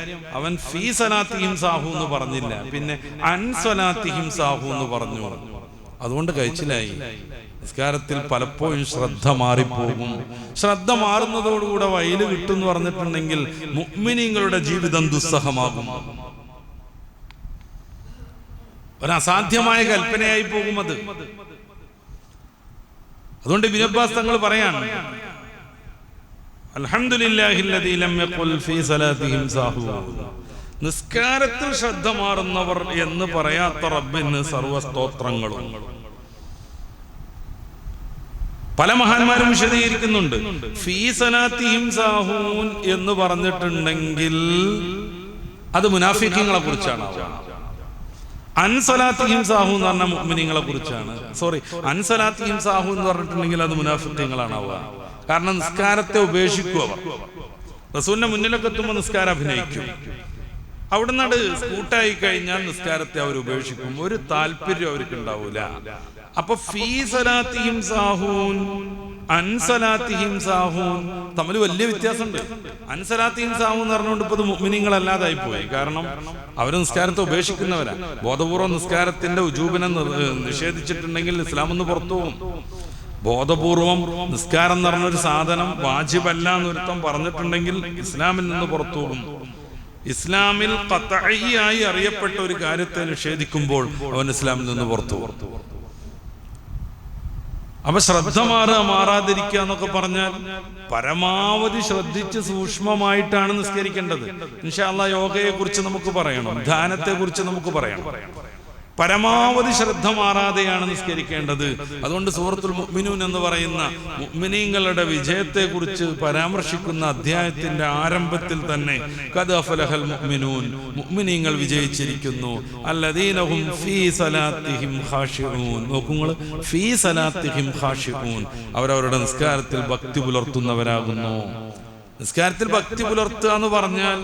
അവൻ ഫീ സലാത്തിഹിം സാഹൂൻ എന്ന് പറഞ്ഞില്ല, പിന്നെ അൻ സ്വലാത്തിഹിം സാഹൂൻ എന്ന് പറഞ്ഞു. അതുകൊണ്ട് കഴിച്ചിലായി. നിസ്കാരത്തിൽ പലപ്പോഴും ശ്രദ്ധ മാറിപ്പോകും. ശ്രദ്ധ മാറുന്നതോടുകൂടെ വൈല് കിട്ടും എന്ന് പറഞ്ഞിട്ടുണ്ടെങ്കിൽ മുഅ്മിനീങ്ങളുടെ ജീവിതം ദുസ്സഹമാകും. ഒരസാധ്യമായ കൽപ്പനയായി പോകും അത്. അതുകൊണ്ട് ഇബ്നു അബ്ബാസ് തങ്ങൾ പറയാണ് അൽഹംദുലില്ലാഹില്ലദീ ലം യഖുൽ ഫീ സലാത്തിഹിം സാഹൂൻ, നിസ്കാരത്തിൽ ശ്രദ്ധ മാറുന്നവർ എന്ന് പറയാത്ത റബ്ബിന് സർവസ്തോത്രങ്ങളും. പല മഹാന്മാരും വിശദീകരിക്കുന്നുണ്ട്. ഫീ സലാത്തിഹിം സാഹൂൻ എന്ന് പറഞ്ഞിട്ടുണ്ടെങ്കിൽ അത് മുനാഫിഖീങ്ങളെ കുറിച്ചാണ്. അൻസലാത്തിഹിം സാഹു എന്ന് പറഞ്ഞ മുഅ്മിനീങ്ങളെ കുറിച്ചാണ്. അൻസലാത്തിഹിം സാഹു എന്ന് പറഞ്ഞിട്ടുണ്ടെങ്കിൽ അത് മുനാഫിഖീങ്ങളാണ് ആവുക. കാരണം നിസ്കാരത്തെ ഉപേക്ഷിക്കും അവർ. റസൂലിന്റെ മുന്നിലൊക്കെ എത്തുമ്പോൾ നിസ്കാരം അഭിനയിക്കും. അവിടുന്ന് സ്കൂട്ടായി കഴിഞ്ഞാൽ നിസ്കാരത്തെ അവർ ഉപേക്ഷിക്കും. ഒരു താല്പര്യം അവർക്ക് ഉണ്ടാവൂല. അപ്പൊ ഫീ സലാത്തിഹിം സാഹൂൻ അൻസലാത്തിഹിം സാഹൂൻ തമ്മിൽ വലിയ വ്യത്യാസമുണ്ട്. അൻസലാത്തിഹിം സാഹൂൻ എന്ന് പറഞ്ഞുകൊണ്ട് ഇപ്പൊ മുഅ്മിനീങ്ങളല്ലാതായി പോയി. കാരണം അവർ നിസ്കാരത്തെ ഉപേക്ഷിക്കുന്നവരാ. ബോധപൂർവ്വം നിസ്കാരത്തിന്റെ ഉജൂബിനെ നിഷേധിച്ചിട്ടുണ്ടെങ്കിൽ ഇസ്ലാം ഒന്ന് പുറത്തു പോകും. ബോധപൂർവം നിസ്കാരം എന്ന് പറഞ്ഞൊരു സാധനം വാജിബല്ല എന്നൊരുത്തം പറഞ്ഞിട്ടുണ്ടെങ്കിൽ ഇസ്ലാമിൽ നിന്ന് പുറത്തു പോകും. ഇസ്ലാമിൽ ഖത്ഈയായി അറിയപ്പെട്ട ഒരു കാര്യത്തെ നിഷേധിക്കുമ്പോൾ അവൻ ഇസ്ലാമിൽ നിന്ന് പുറത്തു. അപ്പൊ ശ്രദ്ധ മാറാതിരിക്കുക എന്നൊക്കെ പറഞ്ഞാൽ പരമാവധി ശ്രദ്ധിച്ച് സൂക്ഷ്മമായിട്ടാണ് നിസ്കരിക്കേണ്ടത്. ഇൻഷാ അല്ലാഹ് യോഗയെ കുറിച്ച് നമുക്ക് പറയണം, ധ്യാനത്തെ കുറിച്ച് നമുക്ക് പറയണം. പരമാവധി ശ്രദ്ധ മാറാതെയാണ് നിസ്കരിക്കേണ്ടത്. അതുകൊണ്ട് സൂറത്തുൽ മുഅ്മിനൂൻ എന്ന് പറയുന്ന മുഅ്മിനീങ്ങളുടെ വിജയത്തെ കുറിച്ച് പരാമർശിക്കുന്ന അധ്യായത്തിന്റെ ആരംഭത്തിൽ തന്നെ ഖദ് അഫലഹൽ മുഅ്മിനൂൻ, മുഅ്മിനീങ്ങൾ വിജയിച്ചിരിക്കുന്നു, അല്ലദീന ഹും ഫീ സലാത്തിഹിം ഖാശിഊൻ. നോക്കുങ്ങൾ, ഫീ സലാത്തിഹിം ഖാശിഊൻ, അവരവരുടെ നിസ്കാരത്തിൽ ഭക്തി പുലർത്തുന്നവരാകുന്നു. നിസ്കാരത്തിൽ ഭക്തി പുലർത്തുക എന്ന് പറഞ്ഞാൽ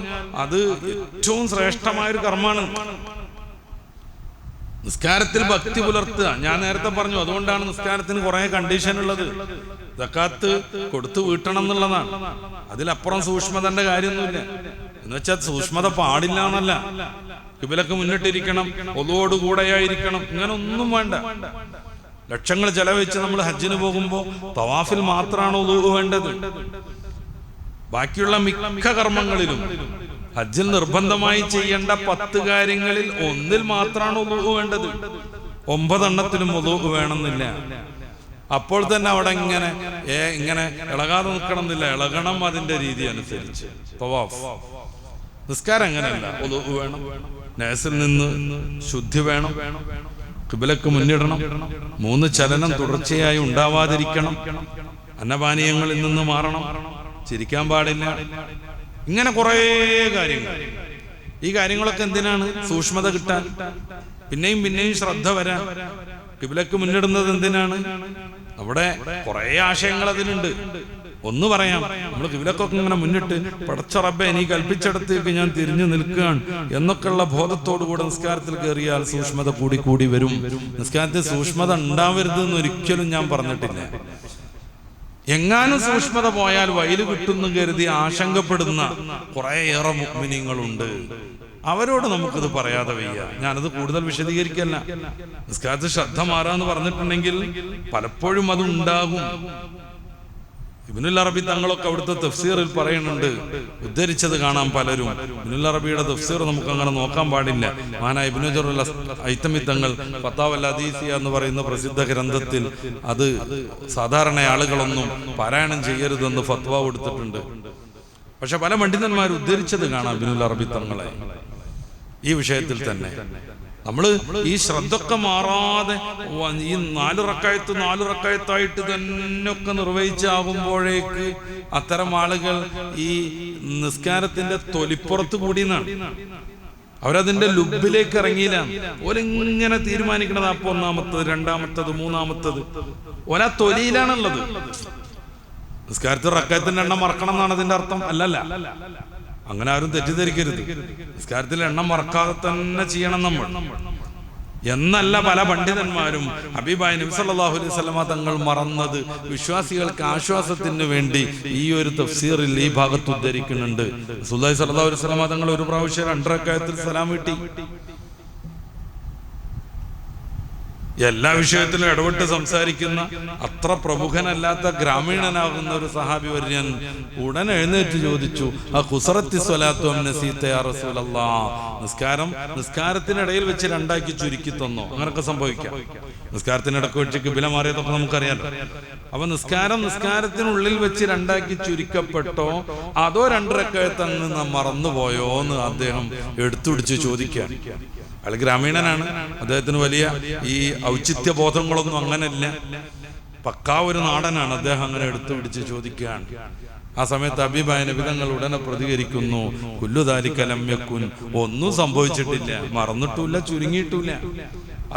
അത് ഏറ്റവും ശ്രേഷ്ഠമായൊരു കർമ്മമാണ്. നിസ്കാരത്തിൽ ഭക്തി പുലർത്തുക, ഞാൻ നേരത്തെ പറഞ്ഞു, അതുകൊണ്ടാണ് നിസ്കാരത്തിന് കുറെ കണ്ടീഷൻ ഉള്ളത്. സക്കാത്ത് കൊടുത്തു വീട്ടണം എന്നുള്ളതാണ്. അതിലപ്പുറം സൂക്ഷ്മതന്റെ കാര്യമൊന്നുമില്ല. എന്ന് വെച്ചാൽ സൂക്ഷ്മത പാടില്ല എന്നല്ല. ഖിബലക്ക് മുന്നിട്ടിരിക്കണം, ഒതുവോടുകൂടെയായിരിക്കണം, ഇങ്ങനെ ഒന്നും വേണ്ട. ലക്ഷങ്ങൾ ചെലവഴിച്ച് നമ്മൾ ഹജ്ജിന് പോകുമ്പോൾ തവാഫിൽ മാത്രമാണ് ഒതു വേണ്ടത്. ബാക്കിയുള്ള മിക്ക കർമ്മങ്ങളിലും ഹജ്ജിൽ നിർബന്ധമായി ചെയ്യേണ്ട 10 കാര്യങ്ങളിൽ ഒന്നിൽ മാത്രമാണ് ഉളൂ വേണ്ടത്. 9 എണ്ണത്തിലും ഉളൂ വേണമെന്നില്ല. അപ്പോൾ തന്നെ അവിടെ ഇങ്ങനെ ഇളകാതെ നിൽക്കണം എന്നില്ല, ഇളകണം അതിന്റെ രീതി അനുസരിച്ച്. നിസ്കാരം അങ്ങനെയല്ല, ഉളൂ വേണം, നേസിൽ നിന്ന് ശുദ്ധി വേണം, ഖിബലക്ക് മുന്നിടണം, 3 ചലനം തുടർച്ചയായി ഉണ്ടാവാതിരിക്കണം, അന്നപാനീയങ്ങളിൽ നിന്ന് മാറണം, ചിരിക്കാൻ പാടില്ല, ഇങ്ങനെ കുറേ കാര്യങ്ങൾ. ഈ കാര്യങ്ങളൊക്കെ എന്തിനാണ്? സൂക്ഷ്മത കിട്ടാൻ, പിന്നെയും പിന്നെയും ശ്രദ്ധ വരാൻ. ഖിബലക്ക് മുന്നിടുന്നത് എന്തിനാണ്? അവിടെ കുറെ ആശയങ്ങൾ അതിലുണ്ട്. ഒന്ന് പറയാം, നമ്മൾ ഖിബലക്കൊക്കെ ഇങ്ങനെ മുന്നിട്ട് പടച്ച റബ്ബേ നീ കൽപ്പിച്ചെടുത്തേക്ക് ഞാൻ തിരിഞ്ഞു നിൽക്കുകയാണ് എന്നൊക്കെയുള്ള ബോധത്തോടുകൂടെ നിസ്കാരത്തിൽ കയറിയാൽ സൂക്ഷ്മത കൂടി കൂടി വരും. നിസ്കാരത്തിൽ സൂക്ഷ്മത ഉണ്ടാവരുത് എന്ന് ഒരിക്കലും ഞാൻ പറഞ്ഞിട്ടില്ല. എങ്ങാനും സൂക്ഷ്മത പോയാൽ വയല് കിട്ടുന്നു കരുതി ആശങ്കപ്പെടുന്ന കുറേയേറെ മുഅ്മിനീങ്ങളുണ്ട്. അവരോട് നമുക്കിത് പറയാതെ വയ്യ. ഞാനത് കൂടുതൽ വിശദീകരിക്കല്ല. നിസ്കാരത്തിൽ ശ്രദ്ധ മാറാന്ന് പറഞ്ഞിട്ടുണ്ടെങ്കിൽ പലപ്പോഴും അത് ഉണ്ടാകും. ഇബ്നുൽ അറബി തങ്ങളൊക്കെ അവിടുത്തെ തഫ്സീറിൽ പറയുന്നുണ്ട്, ഉദ്ധരിച്ചത് കാണാം പലരും. ഇബ്നുൽ അറബിയുടെ തഫ്സീർ നമുക്ക് അങ്ങനെ നോക്കാൻ പാടില്ല. മഹാനായ ഇബ്നു ജറീർ ഹൈതമി തങ്ങൾ ഫത്താവൽ ഹദീസിയ എന്ന് പറയുന്ന പ്രസിദ്ധ ഗ്രന്ഥത്തിൽ അത് സാധാരണ ആളുകളൊന്നും പാരായണം ചെയ്യരുതെന്ന് ഫത്വ കൊടുത്തിട്ടുണ്ട്. പക്ഷെ പല പണ്ഡിതന്മാർ ഉദ്ധരിച്ചത് കാണാം ഇബ്നുൽ അറബി തങ്ങളെ ഈ വിഷയത്തിൽ തന്നെ. നമ്മള് ഈ ശ്രദ്ധൊക്കെ മാറാതെ ഈ 4 റക്അത്തായിട്ട് തന്നെ ഒക്കെ നിർവഹിച്ചാകുമ്പോഴേക്ക് അത്തരം ആളുകൾ ഈ നിസ്കാരത്തിന്റെ തൊലിപ്പുറത്ത് കൂടിയെന്നാണ്. അവരതിന്റെ ലുബിലേക്ക് ഇറങ്ങിയില്ല. ഓരിങ്ങനെ തീരുമാനിക്കണത് അപ്പൊ 1-ാമത്തത് 2-ാമത്തത് 3-ാമത്തത് ഓരാ തൊലിയിലാണുള്ളത്. നിസ്കാരത്തിൽ റക്അത്തിന്റെ എണ്ണം മറക്കണം എന്നാണ് അതിന്റെ അർത്ഥം. അല്ലല്ല, അങ്ങനെ ആരും തെറ്റിദ്ധരിക്കരുത്. നിസ്കാരത്തിൽ എണ്ണം മറക്കാതെ തന്നെ ചെയ്യണം നമ്മൾ എന്നല്ല പല പണ്ഡിതന്മാരും. ഹബീബായ നബി സല്ലല്ലാഹു അലൈഹി വസല്ലമ തങ്ങൾ മറന്നത് വിശ്വാസികൾക്ക് ആശ്വാസത്തിന് വേണ്ടി ഈ ഒരു തഫ്സീറിൽ ഈ ഭാഗത്ത് ഉദ്ധരിക്കുന്നുണ്ട്. റസൂലുള്ളാഹി സ്വല്ലല്ലാഹു അലൈഹി വസല്ലമ തങ്ങൾ ഒരു പ്രാവശ്യം 2 റക്അത്തിൽ സലാം വീട്ടി. എല്ലാ വിഷയത്തിലും ഇടപെട്ട് സംസാരിക്കുന്ന അത്ര പ്രമുഖനല്ലാത്ത ഗ്രാമീണനാകുന്ന ഒരു സഹാബി വര്യൻ ഉടൻ എഴുന്നേറ്റ് ചോദിച്ചു, ആ ഖുസറത്തി സ്വലാത്തു അം നസീത യാ റസൂലല്ലാഹ്, നിസ്കാരത്തിനിടയിൽ വെച്ച് 2ആക്കി ചുരുക്കി തന്നോ? അങ്ങനൊക്കെ സംഭവിക്കാം. നിസ്കാരത്തിനിടക്ക് വെച്ച് ഖിബല മാറിയതൊക്കെ നമുക്കറിയാലോ. അപ്പൊ നിസ്കാരത്തിനുള്ളിൽ വെച്ച് 2ആക്കി ചുരുക്കപ്പെട്ടോ അതോ 2 റക്അത്ത് നാം മറന്നുപോയോ എന്ന് അദ്ദേഹം എടുത്തുപിടിച്ച് ചോദിക്കാൻ. അയാൾ ഗ്രാമീണനാണ്, അദ്ദേഹത്തിന് വലിയ ഈ ഔചിത്യ ബോധങ്ങളൊന്നും അങ്ങനെയല്ല, പക്കാ ഒരു നാടനാണ്. അദ്ദേഹം അങ്ങനെ എടുത്തു പിടിച്ച് ചോദിക്കുകയാണ്. ആ സമയത്ത് ഹബീബായ നബി തങ്ങൾ ഉടനെ പ്രതികരിക്കുന്നു, കുല്ലു ദാലിക ലം യകുൻ, ഒന്നും സംഭവിച്ചിട്ടില്ല, മറന്നിട്ടില്ല, ചുരുങ്ങിയിട്ടില്ല.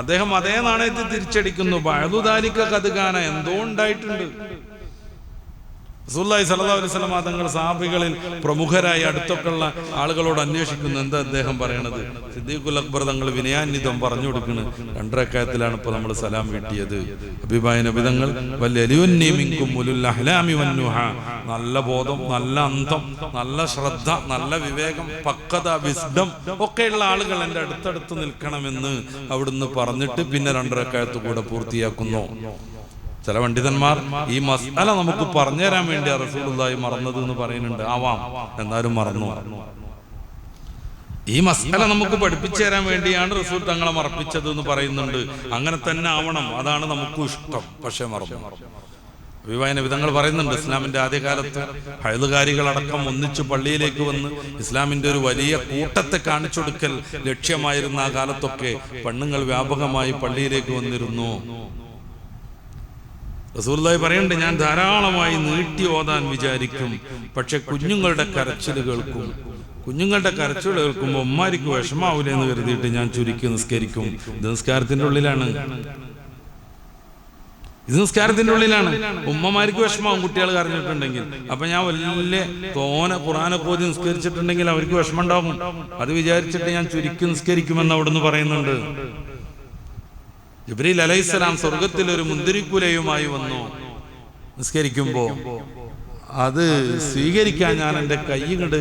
അദ്ദേഹം അതേ നാണയത്തിൽ തിരിച്ചടിക്കുന്നു, ബഅദു ദാലിക ഖദ് കാന, എന്തോ ഉണ്ടായിട്ടുണ്ട്. റസൂലുള്ളാഹി സ്വല്ലല്ലാഹു അലൈഹി വസല്ലം തങ്ങൾ സഹാബികളിൽ പ്രമുഖരായ അടുത്തൊക്കെയുള്ള ആളുകളോട് അന്വേഷിക്കുന്നു, എന്താ അദ്ദേഹം പറയണത്? സിദ്ദീഖുൽ അക്ബർ തങ്ങൾ വിനയാന്വിതം പറഞ്ഞു കൊടുക്കുന്നു, 2 റക്അത്തിലാണ് ഇപ്പൊ നമ്മൾ സലാം വീട്ടിയത്. ഹബീബായ നബി തങ്ങൾ വല്ലലിയുന്നി മിൻകും ഉലുൽ അഹ്ലാമി വന്നുഹ, നല്ല ബോധം, നല്ല അന്തം, നല്ല ശ്രദ്ധ, നല്ല വിവേകം, പക്വത, വിസ്ഡം ഒക്കെയുള്ള ആളുകൾ എൻ്റെ അടുത്തടുത്ത് നിൽക്കണമെന്ന് അവിടുന്ന് പറഞ്ഞിട്ട് പിന്നെ 2 റക്അത്ത് കൂടെ പൂർത്തിയാക്കുന്നു. ചില പണ്ഡിതന്മാർ ഈ മസ്അല നമുക്ക് പറഞ്ഞുതരാൻ വേണ്ടി റസൂലുള്ളാഹി മറന്നത് എന്ന് പറയുന്നുണ്ട്. ആവാം, എന്നാലും മറന്നു. ഈ മസ്അല നമുക്ക് പഠിപ്പിച്ചു തരാൻ വേണ്ടിയാണ് റസൂൽ തങ്ങളെ മറപ്പിച്ചത് എന്ന് പറയുന്നുണ്ട്. അങ്ങനെ തന്നെ ആവണം, അതാണ് നമുക്കും ഇഷ്ടം. പക്ഷെ മറന്നു. അഭിവായന വിധങ്ങൾ പറയുന്നുണ്ട്, ഇസ്ലാമിന്റെ ആദ്യകാലത്ത് ഹൈലുകാരികളടക്കം ഒന്നിച്ചു പള്ളിയിലേക്ക് വന്ന് ഇസ്ലാമിന്റെ ഒരു വലിയ കൂട്ടത്തെ കാണിച്ചു കൊടുക്കൽ ലക്ഷ്യമായിരുന്ന ആ കാലത്തൊക്കെ പെണ്ണുങ്ങൾ വ്യാപകമായി പള്ളിയിലേക്ക് വന്നിരുന്നു. റസൂലുള്ളാഹി പറയുന്നുണ്ട്, ഞാൻ ധാരാളമായി നീട്ടി ഓതാൻ വിചാരിക്കും, പക്ഷെ കുഞ്ഞുങ്ങളുടെ കരച്ചിൽ കേൾക്കും. കുഞ്ഞുങ്ങളുടെ കരച്ചിൽ കേൾക്കുമ്പോൾ ഉമ്മാരിക്ക് വിഷമാവൂലേ എന്ന് കരുതിയിട്ട് ഞാൻ ചുരുക്കി നിസ്കരിക്കും. ഇത് നിസ്കാരത്തിന്റെ ഉള്ളിലാണ്. ഉമ്മമാർക്ക് വിഷമാവും കുട്ടികൾ കരഞ്ഞിട്ടുണ്ടെങ്കിൽ. അപ്പൊ ഞാൻ വലിയ തോനെ ഖുർആനൊക്കെ ഓതി നിസ്കരിച്ചിട്ടുണ്ടെങ്കിൽ അവർക്ക് വിഷമം ഉണ്ടാകും. അത് വിചാരിച്ചിട്ട് ഞാൻ ചുരുക്കി നിസ്കരിക്കുമെന്ന് അവിടുന്ന് പറയുന്നുണ്ട്. ജിബ്രീൽ അലൈഹിസ്സലാം സ്വർഗത്തിൽ ഒരു മുന്തിരിക്കുലയുമായി വന്നു. നിസ്കരിക്കുമ്പോ അത് സ്വീകരിക്കാൻ ഞാൻ എൻ്റെ കൈ കൊണ്ട്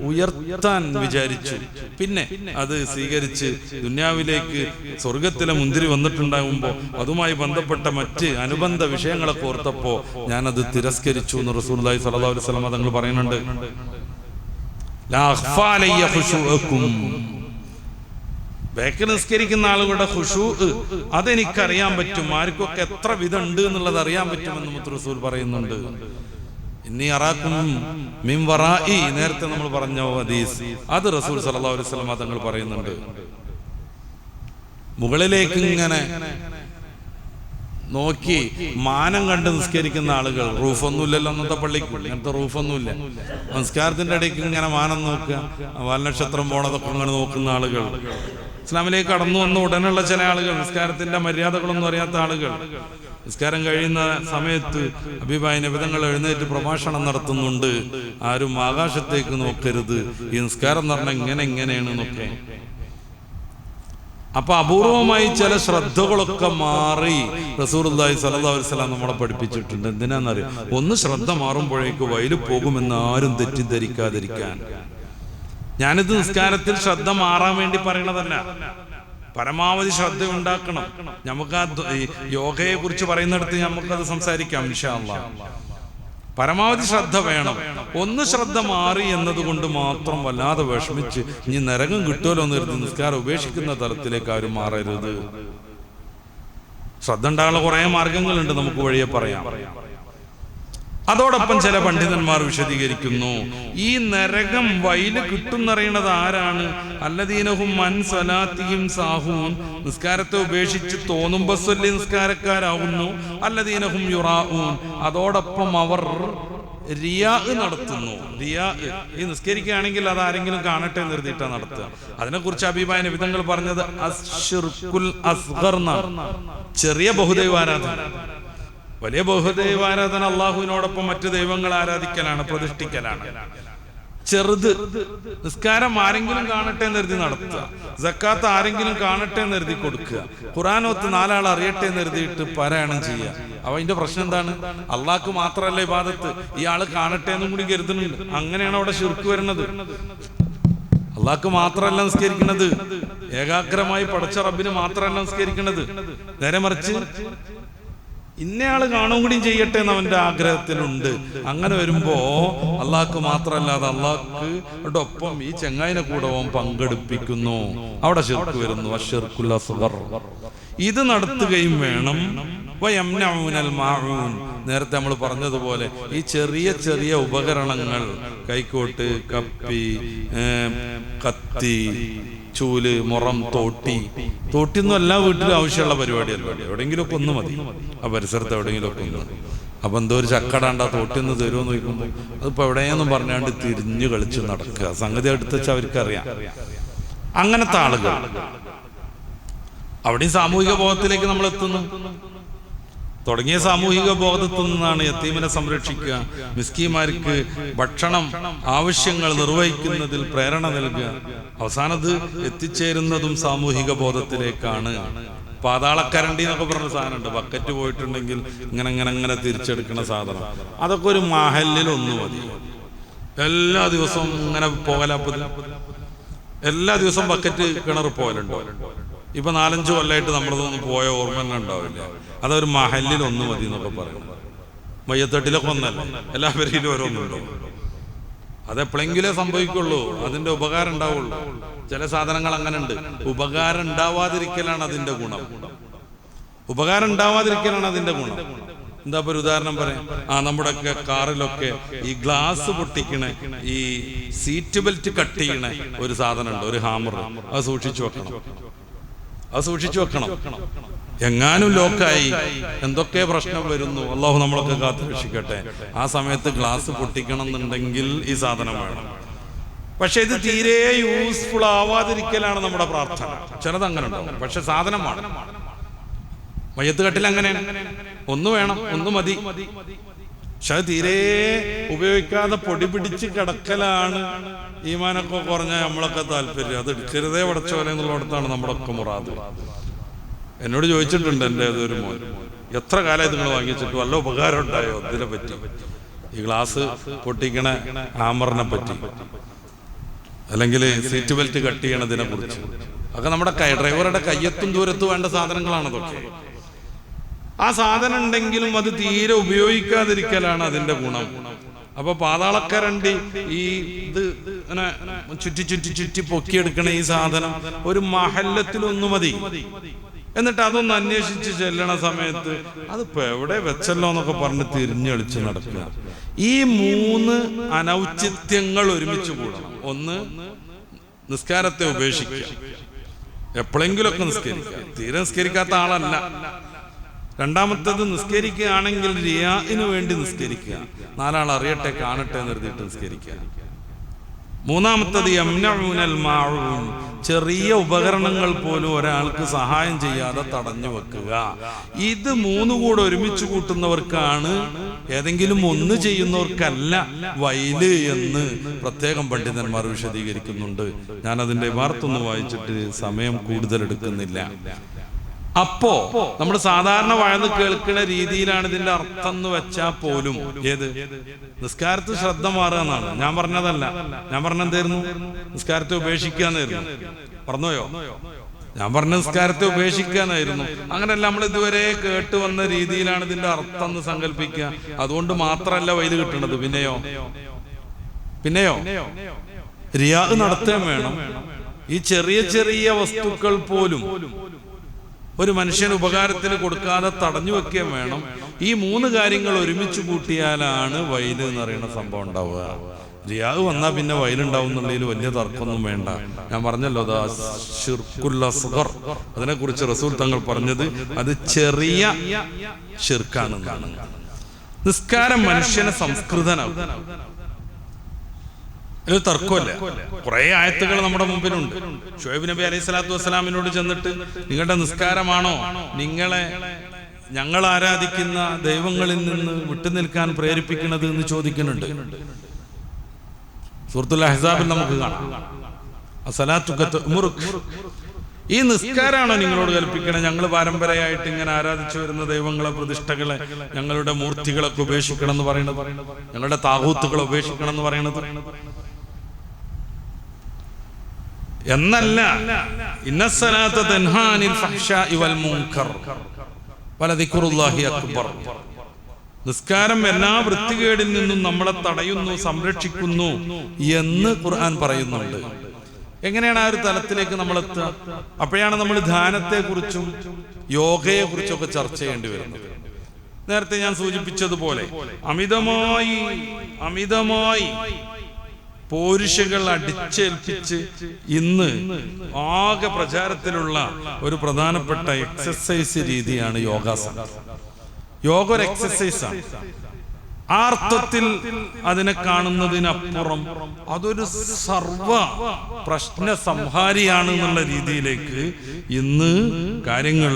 ഉയർത്താൻ വിചാരിച്ചു. പിന്നെ അത് സ്വീകരിച്ച് ദുന്യാവിലേക്ക് സ്വർഗത്തിലെ മുന്തിരി വന്നിട്ടുണ്ടാകുമ്പോൾ അതുമായി ബന്ധപ്പെട്ട മറ്റ് അനുബന്ധ വിഷയങ്ങളൊക്കെ ഓർത്തപ്പോ ഞാനത് തിരസ്കരിച്ചു എന്ന് റസൂലുള്ളാഹി സ്വല്ലല്ലാഹു അലൈഹി വസല്ലം തങ്ങൾ പറയുന്നുണ്ട്. ലാ അഖ്ഫാ അലയ്യ ഖുശൂഅക്കും, ബേക്കൽ നിസ്കരിക്കുന്ന ആളുകളുടെ ഖുശൂ അതെനിക്കറിയാൻ പറ്റും. ആർക്കൊക്കെ എത്ര വിധം ഉണ്ട് എന്നുള്ളത് അറിയാൻ പറ്റുമെന്ന് മുത്ത് റസൂൽ പറയുന്നുണ്ട്. ഇന്നി അറാക്കും മിൻ വറാഇ, നേരത്തെ നമ്മൾ പറഞ്ഞ ഹദീസ്, അത് റസൂൽ സല്ലല്ലാഹു അലൈഹി വസല്ലം തങ്ങൾ പറയുന്നുണ്ട്. മുകളിലേക്ക് ഇങ്ങനെ നോക്കി മാനം കണ്ട് നിസ്കരിക്കുന്ന ആളുകൾ, റൂഫൊന്നുമില്ലല്ലോ അന്നത്തെ പള്ളിക്ക്, അങ്ങനത്തെ റൂഫൊന്നുമില്ല. നിസ്കാരത്തിന്റെ ഇടയ്ക്ക് ഇങ്ങനെ മാനം നോക്കുക, വാൽനക്ഷത്രം പോണതൊക്കെ ഇങ്ങനെ നോക്കുന്ന ആളുകൾ, ഇസ്ലാമിലേക്ക് കടന്നു വന്ന ഉടനെയുള്ള ചില ആളുകൾ, നിസ്കാരത്തിന്റെ മര്യാദകളൊന്നും അറിയാത്ത ആളുകൾ, നിസ്കാരം കഴിയുന്ന സമയത്ത് ഹബീബായ നബിതങ്ങൾ എഴുന്നേറ്റ് പ്രഭാഷണം നടത്തുന്നുണ്ട്, ആരും ആകാശത്തേക്ക് നോക്കരുത്, ഈ നിസ്കാരം എന്ന് പറഞ്ഞാൽ ഇങ്ങനെയാണെന്നൊക്കെ. അപ്പൊ അപൂർവമായി ചില ശ്രദ്ധകളൊക്കെ മാറി റസൂലുള്ളാഹി സ്വല്ലല്ലാഹു അലൈഹി വസല്ലം നമ്മളെ പഠിപ്പിച്ചിട്ടുണ്ട്. എന്തിനാന്നറിയാം? ഒന്ന് ശ്രദ്ധ മാറുമ്പോഴേക്ക് വയലിൽ പോകുമെന്ന് ആരും തെറ്റിദ്ധരിക്കാതിരിക്കാൻ. ഞാനിത് നിസ്കാരത്തിൽ ശ്രദ്ധ മാറാൻ വേണ്ടി പറയണതല്ല, പരമാവധി ശ്രദ്ധ ഉണ്ടാക്കണം. നമുക്ക് ആ യോഗയെ കുറിച്ച് പറയുന്നിടത്ത് നമുക്കത് സംസാരിക്കാം ഇൻഷാ അല്ലാഹ്. പരമാവധി ശ്രദ്ധ വേണം. ഒന്ന് ശ്രദ്ധ മാറി എന്നതുകൊണ്ട് മാത്രം വല്ലാതെ വിഷമിച്ച് ഇനി നരകം കിട്ടുമല്ലോ എന്ന് കരുതി നിസ്കാരം ഉപേക്ഷിക്കുന്ന തലത്തിലേക്ക് ആരും മാറരുത്. ശ്രദ്ധ ഉണ്ടാകാനുള്ള കുറെ മാർഗങ്ങളുണ്ട്, നമുക്ക് വഴിയെ പറയാം. അതോടൊപ്പം ചില പണ്ഡിതന്മാർ വിശദീകരിക്കുന്നു, ഈ നരകം വയല് കിട്ടുന്നറിയണത് ആരാണ്? അല്ലദീനഹും അൻ സലാത്തിഹിം സാഹൂൻ, നിസ്കാരത്തെ ഉപേക്ഷിച്ച് തോന്നുമ്പോ സ്വല്ലി നിസ്കാരക്കാരാവുന്നു. അല്ലദീനഹും യുറാഊൻ, അതോടൊപ്പം അവർ റിയാ നടത്തുന്നു. റിയാ, ഈ നിസ്കരിക്കുകയാണെങ്കിൽ അത് ആരെങ്കിലും കാണട്ടെ എന്ന് കരുതിയിട്ടാണ് നടത്തുക. അതിനെക്കുറിച്ച് ഹബീബായ നബിതങ്ങൾ പറഞ്ഞത് അശ്ശിർകുൽ അസ്ഗർ എന്നാണ്, ചെറിയ ബഹുദൈവാരാധന. വലിയ ബഹുദൈവാരാധന അള്ളാഹുവിനോടൊപ്പം മറ്റു ദൈവങ്ങൾ ആരാധിക്കലാണ്, പ്രതിഷ്ഠിക്കലാണ്. ചെറുത് നിസ്കാരം ആരെങ്കിലും കാണട്ടെ എന്ന് കരുതി നടത്തുക, സക്കാത്ത് ആരെങ്കിലും കാണട്ടെ എന്ന് കരുതി കൊടുക്കുക, ഖുർആനോത്ത് നാലാൾ അറിയട്ടെ എന്ന് കരുതിയിട്ട് പാരായണം ചെയ്യുക. അപ്പൊ അതിന്റെ പ്രശ്നം എന്താണ്? അള്ളാഹ്ക്ക് മാത്രമല്ല ഇബാദത്ത്, ഇയാള് കാണട്ടെ എന്നും കൂടി കരുതുന്നുണ്ട്. അങ്ങനെയാണ് അവിടെ ശിർക്ക് വരുന്നത്. അള്ളാഹ്ക്ക് മാത്രമല്ല നിസ്കരിക്കുന്നത്, ഏകാഗ്രമായി പടച്ച റബ്ബിന് മാത്രമല്ല നിസ്കരിക്കുന്നത്. നേരെ മറിച്ച് ഇന്നയാള് കാണും കൂടിയും ചെയ്യട്ടെ എന്ന് അവന്റെ ആഗ്രഹത്തിലുണ്ട്. അങ്ങനെ വരുമ്പോ അള്ളാഹ്ക്ക് മാത്രമല്ലാതെ അള്ളാഹ്ക്ക് ഒപ്പം ഈ ചെങ്ങായിനെ കൂടെ പങ്കെടുപ്പിക്കുന്നു. അവിടെ ശിർക്ക് വരുന്നു, അശ്ശിർകുൽ അസ്ഗർ. ഇത് നടത്തുകയും വേണം. വയംനഊനൽ മാഊൻ, നേരത്തെ നമ്മൾ പറഞ്ഞതുപോലെ ഈ ചെറിയ ചെറിയ ഉപകരണങ്ങൾ, കൈക്കോട്ട്, കപ്പി, കത്തി, ചൂല്, മുറം, തോട്ടിയൊന്നും എല്ലാ വീട്ടിലും ആവശ്യമുള്ള പരിപാടിയല്ല. എവിടെയെങ്കിലുമൊക്കെ ഒന്ന് മതി, ആ പരിസരത്ത് എവിടെയെങ്കിലുമൊക്കെ ഒന്ന്. അപ്പൊ എന്തോ ഒരു ചക്കടാണ്ട് ആ തോട്ടിയൊന്ന് തരുമെന്ന് നോക്കുമ്പോൾ അതിപ്പോ എവിടെയെന്നും പറഞ്ഞാണ്ട് തിരിഞ്ഞു കളിച്ച് നടക്കുക. സംഗതി എടുത്ത് വെച്ചാൽ അവർക്കറിയാം. അങ്ങനത്തെ ആളുകൾ അവിടെയും സാമൂഹിക ബോധത്തിലേക്ക് നമ്മൾ എത്തുന്നു. തുടങ്ങിയ സാമൂഹിക ബോധത്തിൽ നിന്നാണ് യതീമിനെ സംരക്ഷിക്കുക, മിസ്കീന്മാർക്ക് ഭക്ഷണം ആവശ്യങ്ങൾ നിർവഹിക്കുന്നതിൽ പ്രേരണ നൽകുക. അവസാനത് എത്തിച്ചേരുന്നതും സാമൂഹിക ബോധത്തിലേക്കാണ്. പാതാളക്കരണ്ടി എന്നൊക്കെ പറഞ്ഞ സാധനമുണ്ട്, ബക്കറ്റ് പോയിട്ടുണ്ടെങ്കിൽ ഇങ്ങനെ ഇങ്ങനെ ഇങ്ങനെ തിരിച്ചെടുക്കുന്ന സാധനം. അതൊക്കെ ഒരു മഹല്ലിൽ ഒന്ന് മതി. എല്ലാ ദിവസവും ഇങ്ങനെ പോകലാപ്പത്, എല്ലാ ദിവസവും ബക്കറ്റ് കിണർ പോകലുണ്ടോ? ഇപ്പൊ 4-5 കൊല്ലമായിട്ട് നമ്മളതൊന്നും പോയ ഓർമ്മ തന്നെ ഉണ്ടാവില്ല. അതൊരു മഹല്ലിൽ ഒന്ന് മതി എന്നൊക്കെ പറയും. മയ്യത്തട്ടിലൊക്കെ ഒന്നല്ല, എല്ലാ പേരിലും ഓരോന്നുണ്ടോ. അതെപ്പോഴെങ്കിലേ സംഭവിക്കുള്ളൂ, അതിന്റെ ഉപകാരം ഉണ്ടാവുള്ളൂ. ചില സാധനങ്ങൾ അങ്ങനെ ഉണ്ട്, ഉപകാരം ഉണ്ടാവാതിരിക്കലാണ് അതിന്റെ ഗുണം. ഉപകാരം ഉണ്ടാവാതിരിക്കലാണ് അതിന്റെ ഗുണം. എന്താ ഒരു ഉദാഹരണം പറയാം. നമ്മുടെ ഒക്കെ കാറിലൊക്കെ ഈ ഗ്ലാസ് പൊട്ടിക്കണ, ഈ സീറ്റ് ബെൽറ്റ് കട്ട് ചെയ്യണ ഒരു സാധനം ഉണ്ട്, ഒരു ഹാമർ. അത് സൂക്ഷിച്ചു വെക്കണം. എങ്ങാനും ലോക്കായി എന്തൊക്കെ പ്രശ്നം വരുന്നു, അള്ളാഹു നമ്മളൊക്കെ കാത്തു രക്ഷിക്കട്ടെ. ആ സമയത്ത് ഗ്ലാസ് പൊട്ടിക്കണം എന്നുണ്ടെങ്കിൽ ഈ സാധനം വേണം. പക്ഷെ ഇത് തീരെ യൂസ്ഫുൾ ആവാതിരിക്കലാണ് നമ്മുടെ പ്രാർത്ഥന. ചിലത് അങ്ങനെ ഉണ്ടാവും, പക്ഷെ സാധനമാണ്. മയ്യത്ത് കട്ടിൽ അങ്ങനെയാണ്, ഒന്ന് വേണം, ഒന്ന് മതി. പക്ഷെ അത് തീരെ ഉപയോഗിക്കാതെ പൊടി പിടിച്ച് കിടക്കലാണ് ഈമാനൊക്കെ കുറഞ്ഞ നമ്മളൊക്കെ താല്പര്യം. അത് എടുക്കരുതേ പടച്ചോലെ എന്നുള്ളിടത്താണ് നമ്മളൊക്കെ മുറാദ്. എന്നോട് ചോദിച്ചിട്ടുണ്ട് എൻ്റെ അതൊരു മോൻ, എത്ര കാലമായി നിങ്ങൾ വാങ്ങിച്ചിട്ട് വല്ല ഉപകാരം ഉണ്ടായോ ഇതിനെ പറ്റി, ഈ ഗ്ലാസ് പൊട്ടിക്കണ ഹാമറിനെ പറ്റി, അല്ലെങ്കിൽ സീറ്റ് ബെൽറ്റ് കട്ട് ചെയ്യണതിനെ കുറിച്ച്. അതൊക്കെ നമ്മുടെ ഡ്രൈവറുടെ കയ്യെത്തും ദൂരത്തും വേണ്ട സാധനങ്ങളാണ് അതൊക്കെ. ആ സാധനം ഉണ്ടെങ്കിലും അത് തീരെ ഉപയോഗിക്കാതിരിക്കലാണ് അതിന്റെ ഗുണം. അപ്പൊ പാതാളക്കരണ്ടി ഈ ഇത് ഇങ്ങനെ ചുറ്റി പൊക്കിയെടുക്കണ ഈ സാധനം ഒരു മഹല്ലത്തിലൊന്നു മതി. എന്നിട്ട് അതൊന്ന് അന്വേഷിച്ച് ചെല്ലണ സമയത്ത് അതിപ്പോ എവിടെ വെച്ചല്ലോ എന്നൊക്കെ പറഞ്ഞ് തിരിഞ്ഞളിച്ച് നടക്കുക. ഈ 3 അനൗചിത്യങ്ങൾ ഒരുമിച്ച് കൂടണം. ഒന്ന്, നിസ്കാരത്തെ ഉപേക്ഷിക്കുക, എപ്പോഴെങ്കിലുമൊക്കെ നിസ്കരിക്കുക, തീരെ നിസ്കരിക്കാത്ത ആളല്ല. രണ്ടാമത്തേത്, നിസ്കരിക്കുകയാണെങ്കിൽ റിയാഇന് വേണ്ടി നിസ്കരിക്കുക, 4 അറിയട്ടെ കാണട്ടെ എന്ന് കരുതിയിട്ട് നിസ്കരിക്കുക. മൂന്നാമത്തത് യംനഉനൽ മാഊൻ, ചെറിയ ഉപകരണങ്ങൾ പോലും ഒരാൾക്ക് സഹായം ചെയ്യാതെ തടഞ്ഞു വെക്കുക. ഇത് 3 കൂടെ ഒരുമിച്ച് കൂട്ടുന്നവർക്കാണ്, ഏതെങ്കിലും ഒന്ന് ചെയ്യുന്നവർക്കല്ല വൈല് എന്ന് പ്രത്യേകം പണ്ഡിതന്മാർ വിശദീകരിക്കുന്നുണ്ട്. ഞാനതിന്റെ വാർത്തൊന്നും വായിച്ചിട്ട് സമയം കൂടുതൽ എടുക്കുന്നില്ല. അപ്പോ നമ്മൾ സാധാരണ വഴന്ന് കേൾക്കുന്ന രീതിയിലാണ് ഇതിന്റെ അർത്ഥം എന്ന് വെച്ചാൽ പോലും, ഏത് നിസ്കാരത്തിൽ ശ്രദ്ധ മാറുക എന്നാണ്. ഞാൻ പറഞ്ഞതല്ല, ഞാൻ പറഞ്ഞെന്തായിരുന്നു, നിസ്കാരത്തെ ഉപേക്ഷിക്കാന്നായിരുന്നു. പറഞ്ഞോയോ? ഞാൻ പറഞ്ഞ നിസ്കാരത്തെ ഉപേക്ഷിക്കാന്നായിരുന്നു. അങ്ങനെയല്ല, നമ്മൾ ഇതുവരെ കേട്ട് വന്ന രീതിയിലാണ് ഇതിന്റെ അർത്ഥം എന്ന് സങ്കല്പിക്കുക. അതുകൊണ്ട് മാത്രമല്ല വൈദ്യ കിട്ടുന്നത്. പിന്നെയോ റിയാ നടത്താൻ വേണം. ഈ ചെറിയ ചെറിയ വസ്തുക്കൾ പോലും ഒരു മനുഷ്യന് ഉപകാരത്തിന് കൊടുക്കാതെ തടഞ്ഞു വെക്കുകയും വേണം. ഈ 3 കാര്യങ്ങൾ ഒരുമിച്ച് കൂട്ടിയാലാണ് വൈല് എന്ന് പറയുന്ന സംഭവം ഉണ്ടാവുക. റിയാ വന്നാൽ പിന്നെ വൈലുണ്ടാവും എന്നുള്ളതിൽ വലിയ തർക്കമൊന്നും വേണ്ട. ഞാൻ പറഞ്ഞല്ലോ, ശിർക്കുൽ അസ്ഗർ, അതിനെ കുറിച്ച് റസൂൽ തങ്ങൾ പറഞ്ഞത് അത് ചെറിയ ശിർക്കാണെന്നാണ്. നിസ്കാരം മനുഷ്യനെ സംസ്കൃതനാവും, ഒരു തർക്കമല്ല. കുറെ ആയത്തുകൾ നമ്മുടെ മുമ്പിലുണ്ട്. ഷുഐബ് നബി അലൈഹി സ്വലാത്തു വസ്സലാമിനോട് ചെന്നിട്ട്, നിങ്ങളുടെ നിസ്കാരമാണോ ഞങ്ങൾ ആരാധിക്കുന്ന ദൈവങ്ങളിൽ നിന്ന് വിട്ടുനിൽക്കാൻ പ്രേരിപ്പിക്കുന്നത് എന്ന് ചോദിക്കുന്നുണ്ട്. സൂറത്തുൽ അഹ്സാബിൽ നമുക്ക് കാണാം, അസ്സലാത്തുക തഅ്മുറുക, ഈ നിസ്കാരമാണോ നിങ്ങളോട് കൽപ്പിക്കണം ഞങ്ങൾ പാരമ്പര്യമായിട്ട് ഇങ്ങനെ ആരാധിച്ചു വരുന്ന ദൈവങ്ങളെ, പ്രതിഷ്ഠകളെ, ഞങ്ങളുടെ മൂർത്തികളൊക്കെ ഉപേക്ഷിക്കണം എന്ന് പറയുന്നത്, ഞങ്ങളുടെ താഹൂത്തുകളെ ഉപേക്ഷിക്കണം എന്ന് പറയുന്നത് എന്നല്ല. ഇന്നസ്സലാത്ത തൻഹാ അനിൽ ഫഹ്ശാഇ വൽ മുൻകർ വലദിക്റുല്ലാഹി അക്ബർ. നിസ്കാരം എല്ലാ വൃത്തികേടിൽ നിന്നും നമ്മളെ തടയുന്നു, സംരക്ഷിക്കുന്നു എന്ന് ഖുർആൻ പറയുന്നുണ്ട്. എങ്ങനെയാണ് ആ ഒരു തലത്തിലേക്ക് നമ്മൾ എത്തുക? അപ്പോഴാണ് നമ്മൾ ധ്യാനത്തെ കുറിച്ചും യോഗയെ കുറിച്ചൊക്കെ ചർച്ച ചെയ്യേണ്ടി വരുന്നത്. നേരത്തെ ഞാൻ സൂചിപ്പിച്ചതുപോലെ അമിതമായി പോരുഷകൾ അടിച്ചേൽപ്പിച്ച് ഇന്ന് ആകെ പ്രചാരത്തിലുള്ള ഒരു പ്രധാനപ്പെട്ട എക്സസൈസ് രീതിയാണ് യോഗാസനം. യോഗ ഒരു എക്സസൈസാണ്. ആ അർത്ഥത്തിൽ അതിനെ കാണുന്നതിനപ്പുറം അതൊരു സർവ പ്രശ്ന സംഹാരിയാണ് എന്നുള്ള രീതിയിലേക്ക് ഇന്ന് കാര്യങ്ങൾ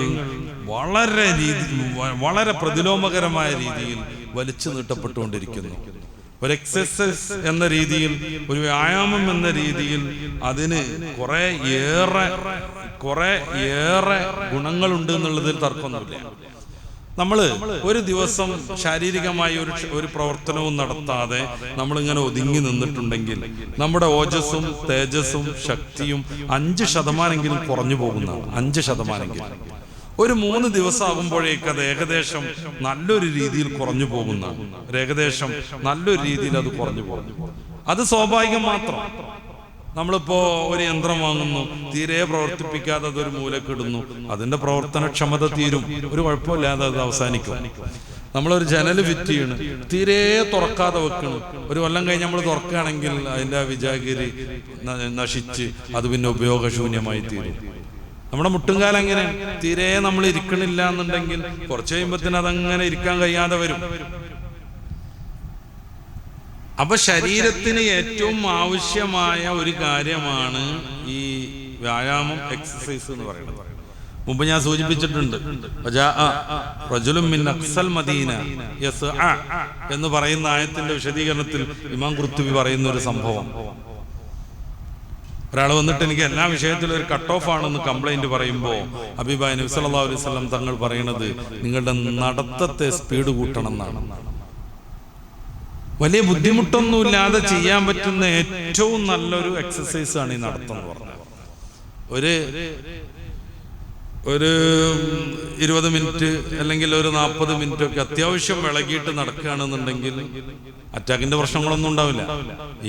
വളരെ പ്രതിലോമകരമായ രീതിയിൽ വലിച്ചു നീട്ടപ്പെട്ടുകൊണ്ടിരിക്കുന്നു. ഒരു എക്സസൈസ് എന്ന രീതിയിൽ, ഒരു വ്യായാമം എന്ന രീതിയിൽ അതിന് കുറെ ഏറെ ഗുണങ്ങളുണ്ട് എന്നുള്ളതിൽ തർക്കമൊന്നുമില്ല. നമ്മള് ഒരു ദിവസം ശാരീരികമായി ഒരു പ്രവർത്തനവും നടത്താതെ നമ്മളിങ്ങനെ ഒതുങ്ങി നിന്നിട്ടുണ്ടെങ്കിൽ നമ്മുടെ ഓജസ്സും തേജസ്സും ശക്തിയും 5% കുറഞ്ഞു പോകുന്നതാണ്. 5%. ഒരു 3 ദിവസം ആകുമ്പോഴേക്ക് അത് ഏകദേശം നല്ലൊരു രീതിയിൽ കുറഞ്ഞു പോകുന്നതാണ്. ഏകദേശം നല്ലൊരു രീതിയിൽ അത് കുറഞ്ഞു പോകുന്നു. അത് സ്വാഭാവികം മാത്രം. നമ്മളിപ്പോ ഒരു യന്ത്രം വാങ്ങുന്നു, തീരെ പ്രവർത്തിപ്പിക്കാതെ അതൊരു മൂലക്കിടുന്നു, അതിന്റെ പ്രവർത്തനക്ഷമത തീരും, ഒരു കുഴപ്പമില്ലാതെ അത് അവസാനിക്കും. നമ്മളൊരു ജനൽ ഫിറ്റ് ചെയ്യണം, തീരെ തുറക്കാതെ വെക്കണം, ഒരു കൊല്ലം കഴിഞ്ഞ് നമ്മൾ തുറക്കുകയാണെങ്കിൽ അതിന്റെ വിജാഗിരി നശിച്ച് അത് പിന്നെ ഉപയോഗശൂന്യമായി തീരും. നമ്മുടെ മുട്ടുംകാലം എങ്ങനെ, തീരെ നമ്മൾ ഇരിക്കണില്ല എന്നുണ്ടെങ്കിൽ കുറച്ച് കഴിയുമ്പത്തിന് അതങ്ങനെ ഇരിക്കാൻ കഴിയാതെ വരും. അപ്പൊ ശരീരത്തിന് ഏറ്റവും ആവശ്യമായ ഒരു കാര്യമാണ് ഈ വ്യായാമം, എക്സസൈസ് എന്ന് പറയുന്നത്. മുമ്പ് ഞാൻ സൂചിപ്പിച്ചിട്ടുണ്ട്, എന്ന് പറയുന്ന ആയത്തിന്റെ വിശദീകരണത്തിൽ ഇമാം ഖുർത്തുബി പറയുന്ന ഒരു സംഭവം. ഒരാൾ വന്നിട്ട് എനിക്ക് എല്ലാ വിഷയത്തിലും ഒരു കട്ട് ഓഫ് ആണെന്ന് കംപ്ലൈന്റ് പറയുമ്പോൾ ഹബീബായ നബി സല്ലല്ലാഹു അലൈഹി വസല്ലം തങ്ങൾ പറയുന്നത് നിങ്ങളുടെ നടത്തത്തെ സ്പീഡ് കൂട്ടണം എന്നാണ്. വലിയ ബുദ്ധിമുട്ടൊന്നുമില്ലാതെ ചെയ്യാൻ പറ്റുന്ന ഏറ്റവും നല്ലൊരു എക്സസൈസ് ആണ് ഈ നടത്തം എന്ന് പറഞ്ഞത്. ഒരു 20 മിനിറ്റ് അല്ലെങ്കിൽ ഒരു 40 മിനിറ്റ് ഒക്കെ അത്യാവശ്യം വിളകിയിട്ട് നടക്കുകയാണെന്നുണ്ടെങ്കിൽ അറ്റാക്കിന്റെ പ്രശ്നങ്ങളൊന്നും ഉണ്ടാവില്ല.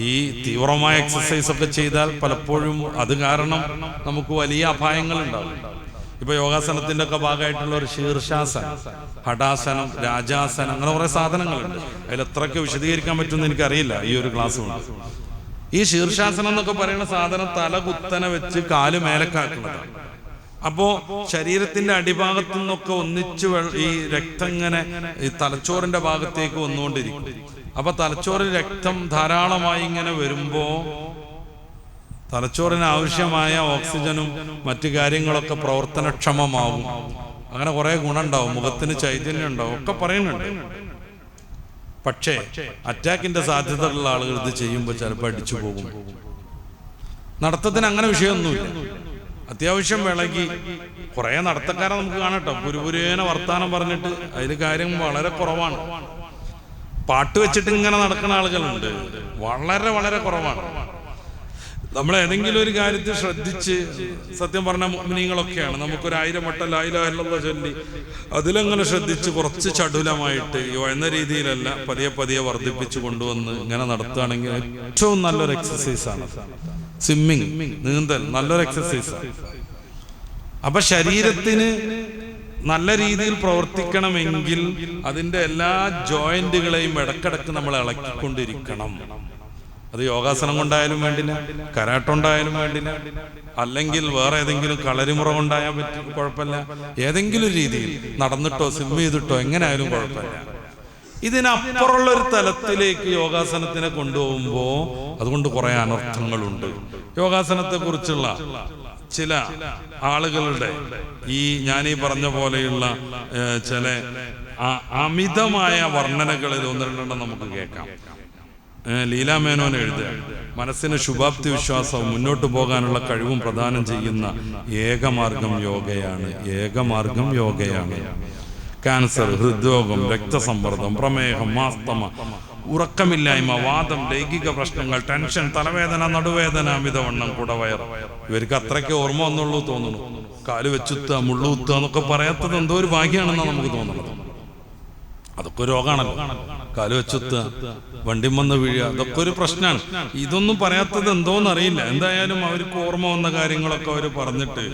ഈ തീവ്രമായ എക്സസൈസ് ഒക്കെ ചെയ്താൽ പലപ്പോഴും അത് കാരണം നമുക്ക് വലിയ അപായങ്ങൾ ഉണ്ടാവും. ഇപ്പൊ യോഗാസനത്തിന്റെ ഒക്കെ ഭാഗമായിട്ടുള്ള ഒരു ശീർഷാസനം, ഹഠാസനം, രാജാസനം, അങ്ങനെ കുറെ സാധനങ്ങളുണ്ട്. അതിൽ എത്രയൊക്കെ വിശദീകരിക്കാൻ പറ്റുമെന്ന് എനിക്കറിയില്ല ഈ ഒരു ക്ലാസ് കൊണ്ട്. ഈ ശീർഷാസനം എന്നൊക്കെ പറയുന്ന സാധനം തല കുത്തനെ വെച്ച് കാല് മേലക്കാക്കുന്നതാണ്. അപ്പോ ശരീരത്തിന്റെ അടിഭാഗത്തു നിന്നൊക്കെ ഒന്നിച്ച് ഈ രക്തം ഇങ്ങനെ ഈ തലച്ചോറിന്റെ ഭാഗത്തേക്ക് വന്നുകൊണ്ടിരിക്കും. അപ്പൊ തലച്ചോറിൽ രക്തം ധാരാളമായി ഇങ്ങനെ വരുമ്പോ തലച്ചോറിന് ആവശ്യമായ ഓക്സിജനും മറ്റു കാര്യങ്ങളൊക്കെ പ്രവർത്തനക്ഷമമാവും. അങ്ങനെ കുറെ ഗുണമുണ്ടാവും, മുഖത്തിന് ചൈതന്യം ഉണ്ടാവും, ഒക്കെ പറയുന്നുണ്ട്. പക്ഷേ അറ്റാക്കിന്റെ സാധ്യതയുള്ള ആളുകൾ ഇത് ചെയ്യുമ്പോൾ ചിലപ്പോൾ അടിച്ചു പോകും. നടത്തത്തിന് അങ്ങനെ വിഷയമൊന്നുമില്ല. അത്യാവശ്യം വിളകി കുറെ നടത്തക്കാരെ നമുക്ക് കാണട്ടോ, പുരുപുരേന വർത്താനം പറഞ്ഞിട്ട് അതിൽ കാര്യം വളരെ കുറവാണ്. പാട്ട് വെച്ചിട്ട് ഇങ്ങനെ നടക്കുന്ന ആളുകളുണ്ട്, വളരെ വളരെ കുറവാണ്. നമ്മൾ ഏതെങ്കിലും ഒരു കാര്യത്തിൽ ശ്രദ്ധിച്ച്, സത്യം പറഞ്ഞ മുഅ്മിനീങ്ങളൊക്കെയാണ്, നമുക്കൊരു 1000 വട്ടം ലാ ഇലാഹ ഇല്ലല്ലാഹ് ചൊല്ലി അതിലങ്ങനെ ശ്രദ്ധിച്ച് കുറച്ച് ചടുലമായിട്ട് എന്ന രീതിയിലല്ല, പതിയെ പതിയെ വർദ്ധിപ്പിച്ചു കൊണ്ടുവന്ന് ഇങ്ങനെ നടത്തുകയാണെങ്കിൽ ഏറ്റവും നല്ലൊരു എക്സസൈസ് ആണ് സ്വിമ്മിങ്, നീന്തൽ. നല്ലൊരു എക്സസൈസ്. അപ്പൊ ശരീരത്തിന് നല്ല രീതിയിൽ പ്രവർത്തിക്കണമെങ്കിൽ അതിന്റെ എല്ലാ ജോയിന്റുകളെയും ഇടക്കിടക്ക് നമ്മൾ ഇളക്കിക്കൊണ്ടിരിക്കണം. അത് യോഗാസനം കൊണ്ടായാലും വേണ്ടില്ല, കരാട്ടുണ്ടായാലും വേണ്ടില്ല, അല്ലെങ്കിൽ വേറെ ഏതെങ്കിലും കളരിമുറ കൊണ്ടായാൽ കുഴപ്പമില്ല, ഏതെങ്കിലും രീതിയിൽ നടന്നിട്ടോ സ്വിം ചെയ്തിട്ടോ എങ്ങനെ ആയാലും കുഴപ്പമില്ല. ഇതിനപ്പുറമുള്ള ഒരു തലത്തിലേക്ക് യോഗാസനത്തിനെ കൊണ്ടുപോകുമ്പോ അതുകൊണ്ട് കുറെ അനർത്ഥങ്ങളുണ്ട്. യോഗാസനത്തെ കുറിച്ചുള്ള ചില ആളുകളുടെ ഞാനീ പറഞ്ഞ പോലെയുള്ള ചില അമിതമായ വർണ്ണനകളിൽ 1-2 നമുക്ക് കേൾക്കാം. ലീലാ മേനോൻ എഴുതുക, മനസ്സിന് ശുഭാപ്തി വിശ്വാസവും മുന്നോട്ട് പോകാനുള്ള കഴിവും പ്രദാനം ചെയ്യുന്ന ഏകമാർഗം യോഗയാണ്. ഏകമാർഗം യോഗയാണ്. ക്യാൻസർ, ഹൃദ്രോഗം, രക്തസമ്മർദ്ദം, പ്രമേഹം, മാസ്തമ, ഉറക്കമില്ലായ്മ, വാദം, ലൈംഗിക പ്രശ്നങ്ങൾ, ടെൻഷൻ, തലവേദന, നടുവേദന, അമിതവണ്ണം, കുടവയർ. ഇവർക്ക് അത്രയ്ക്ക് ഓർമ്മ വന്നുള്ളൂ തോന്നുന്നു. കാല് വെച്ചുത്തുക, മുള്ളുത്തുക എന്നൊക്കെ പറയാത്തത് എന്തോ ഒരു ഭാഗ്യമാണെന്നാണ് നമുക്ക് തോന്നുന്നത്. അതൊക്കെ ഒരു രോഗമാണല്ലോ. കാല് വെച്ചുത്തുക, വണ്ടി വന്ന് വീഴുക, അതൊക്കെ ഒരു പ്രശ്നമാണ്. ഇതൊന്നും പറയാത്തത് എന്തോന്നറിയില്ല. എന്തായാലും അവർക്ക് ഓർമ്മ വന്ന കാര്യങ്ങളൊക്കെ അവർ പറഞ്ഞിട്ട്